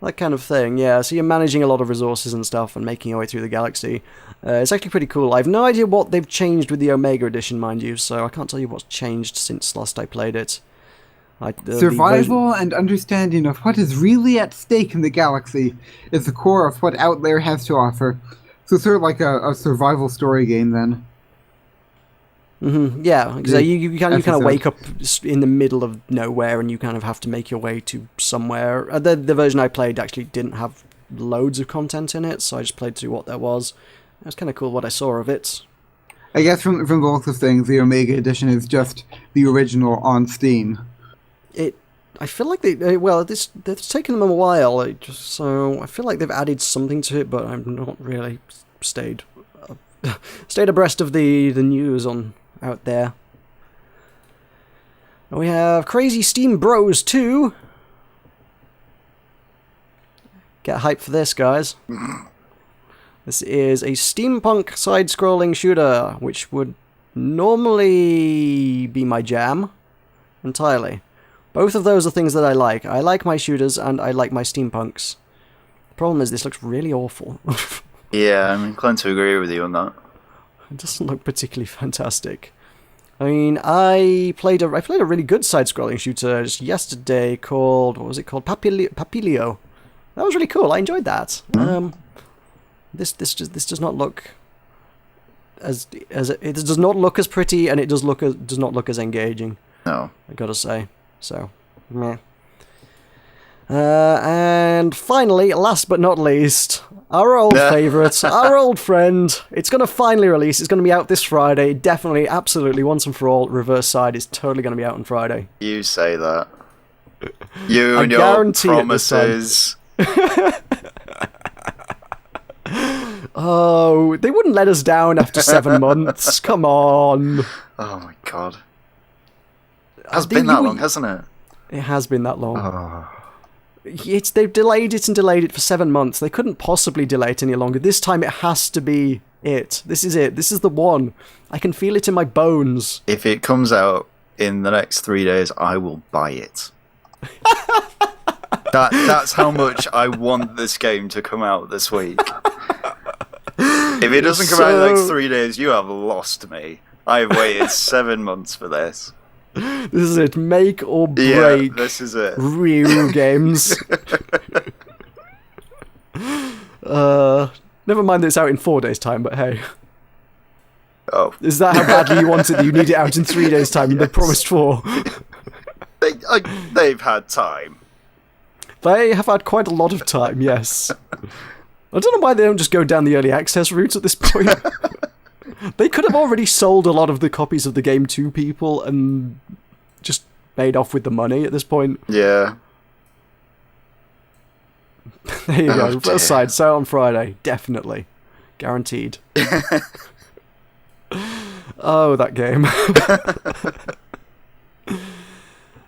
That kind of thing, yeah. So you're managing a lot of resources and stuff and making your way through the galaxy. It's actually pretty cool. I have no idea what they've changed with the Omega Edition, mind you, so I can't tell you what's changed since last I played it. Survival and understanding of what is really at stake in the galaxy is the core of what Out There has to offer. So sort of like a survival story game then. Yeah, so you kind of episode. wake up in the middle of nowhere and you kind of have to make your way to somewhere. The version I played actually didn't have loads of content in it, so I just played through what there was. It was kind of cool what I saw of it. I guess from both of things, the Omega Edition is just the original on Steam. I feel like it's taken them a while, so I feel like they've added something to it, but I've not really stayed abreast of the news on Out There. We have Crazy Steam Bros 2. Get hyped for this, guys. This is a steampunk side-scrolling shooter, which would normally be my jam entirely. Both of those are things that I like. I like my shooters and I like my steampunks. The problem is this looks really awful. Yeah, I'm inclined to agree with you on that. It doesn't look particularly fantastic. I mean, I played a really good side-scrolling shooter just yesterday called, what was it called? Papilio. That was really cool. I enjoyed that. This does not look as it does not look as pretty, and it does not look as engaging. No. I gotta say. So, meh. And finally, last but not least, our old favourite, our old friend. It's going to finally release. It's going to be out this Friday. Definitely, absolutely, once and for all. Reverse Side is totally going to be out on Friday. You say that. You I and your guarantee it this time. promises. Oh, they wouldn't let us down after 7 months. Come on. Oh my god. It has been that long, hasn't it? It has been that long. Oh. They've delayed it and delayed it for 7 months. They couldn't possibly delay it any longer. This time it has to be it. This is it. This is the one. I can feel it in my bones. If it comes out in the next 3 days, I will buy it. That's how much I want this game to come out this week. If it doesn't come out in the next 3 days, you have lost me. I've waited 7 months for this. This is it. Make or break. Yeah, this is it. Ryu games. Never mind that it's out in 4 days' time, but hey. Oh. Is that how badly you want it that you need it out in 3 days' time and they promised 4? They've had time. They have had quite a lot of time, yes. I don't know why they don't just go down the early access route at this point. They could have already sold a lot of the copies of the game to people and just made off with the money at this point. Yeah. There you go. First side, sale on Friday. Definitely. Guaranteed. Oh, that game.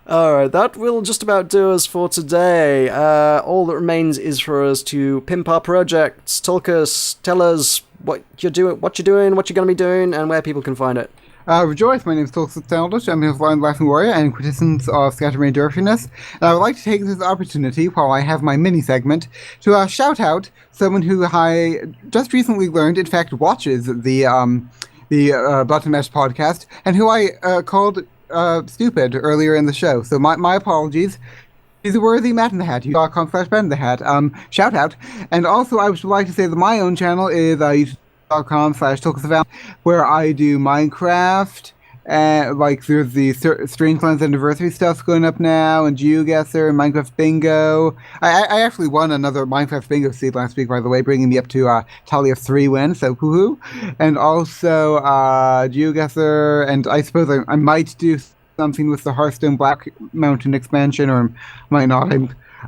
Alright, that will just about do us for today. All that remains is for us to pimp our projects. Tulkas, tell us what you're doing, what you're going to be doing, and where people can find it. Rejoice, my name is Tulkas Sandwich. I'm a blind laughing warrior and quintessence of Scatterbrain Dirtiness. And I would like to take this opportunity, while I have my mini segment, to shout out someone who I just recently learned, in fact, watches the Button Mesh podcast, and who I called stupid earlier in the show. So my apologies. He's a worthy Matt in the Hat. YouTube.com/Matt in the Hat. Shout out. And also, I would like to say that my own channel is youtube.com/TulkasAval, where I do Minecraft. Like there's the Stream Cleanse anniversary stuff going up now, and GeoGuessr and Minecraft Bingo. I actually won another Minecraft Bingo seed last week, by the way, bringing me up to a tally of 3 wins, so hoo-hoo. And also GeoGuessr, and I suppose I might do something with the Hearthstone Black Mountain expansion, or might not.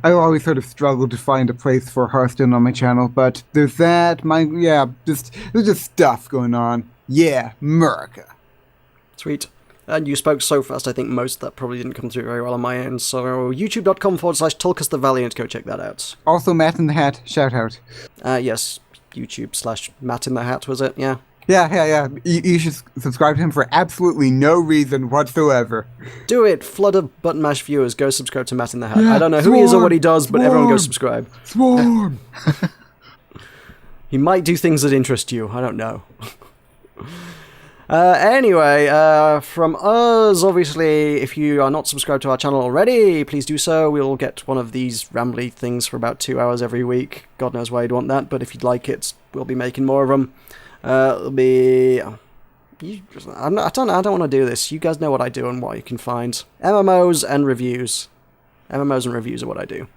I always sort of struggle to find a place for Hearthstone on my channel, but there's that. There's just stuff going on. Yeah, Meroka. Sweet. And you spoke so fast, I think most of that probably didn't come through very well on my end. So youtube.com/Tulkas the Valiant, go check that out. Also, Matt in the Hat, shout out. Yes, YouTube/Matt in the Hat, was it? Yeah. Yeah. You should subscribe to him for absolutely no reason whatsoever. Do it. Flood of Button Mash viewers. Go subscribe to Matt in the Hat. Yeah, I don't know who he is or what he does, but everyone go subscribe. Swarm! He might do things that interest you. I don't know. Anyway, from us, obviously, if you are not subscribed to our channel already, please do so. We'll get one of these rambly things for about 2 hours every week. God knows why you'd want that, but if you'd like it, we'll be making more of them. It'll be... I don't want to do this. You guys know what I do and what you can find. MMOs and reviews. MMOs and reviews are what I do.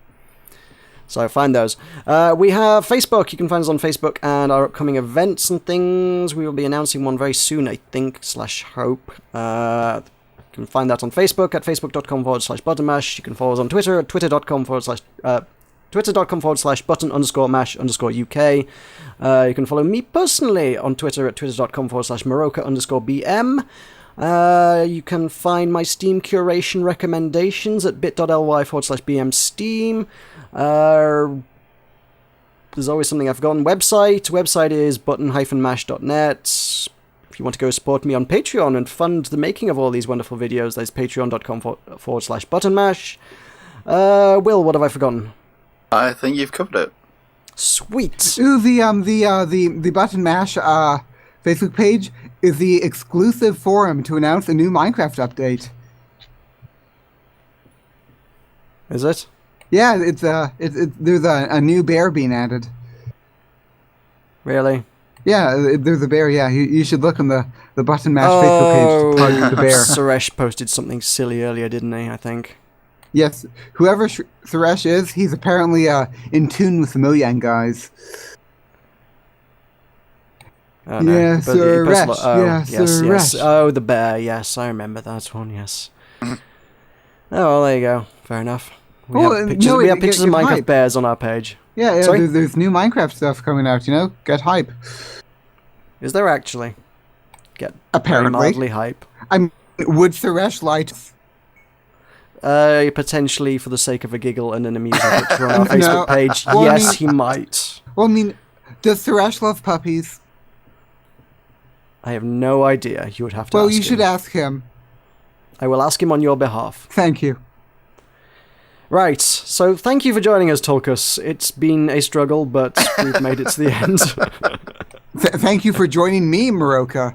So find those. We have Facebook. You can find us on Facebook and our upcoming events and things. We will be announcing one very soon, I think, /hope. You can find that on Facebook at facebook.com/buttonmash. You can follow us on Twitter at twitter.com/button_mash_UK. You can follow me personally on Twitter at twitter.com/Meroka_BM. You can find my Steam curation recommendations at bit.ly/BMsteam. There's always something I've forgotten. Website is button-mash.net. If you want to go support me on Patreon and fund the making of all these wonderful videos, there's patreon.com/buttonmash. Will, what have I forgotten? I think you've covered it. Sweet. Ooh, the Button Mash Facebook page is the exclusive forum to announce a new Minecraft update. Is it? Yeah, there's a new bear being added. Really? Yeah, there's a bear. Yeah, you should look on the Button Mash Facebook page to target the bear. Suresh posted something silly earlier, didn't he? I think. Yes, whoever Suresh is, he's apparently in tune with the Mojang guys. Oh, no. Yeah, Suresh. Yes. Suresh. Oh, the bear. Yes, I remember that one. Yes. Oh, well, there you go. Fair enough. We have pictures of get Minecraft hype. bears on our page. Yeah, Sorry? there's new Minecraft stuff coming out, Get hype. Is there actually? Get very Apparently. mildly hype. Would Suresh light? Potentially for the sake of a giggle and an amusing picture on our No. Facebook page. Well, I Yes, mean- he might. Well, does Suresh love puppies? I have no idea. You would have to Well, ask you should him. ask him. I will ask him on your behalf. Thank you. Right, so thank you for joining us, Tulkas. It's been a struggle, but we've made it to the end. Thank you for joining me, Meroka.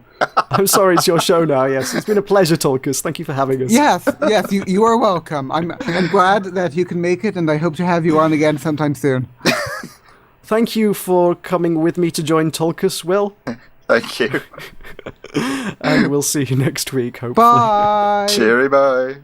I'm sorry, it's your show now, yes. It's been a pleasure, Tulkas. Thank you for having us. Yes, you are welcome. I'm glad that you can make it, and I hope to have you on again sometime soon. Thank you for coming with me to join Tulkas, Will. Thank you. And we'll see you next week, hopefully. Bye. Cheery bye.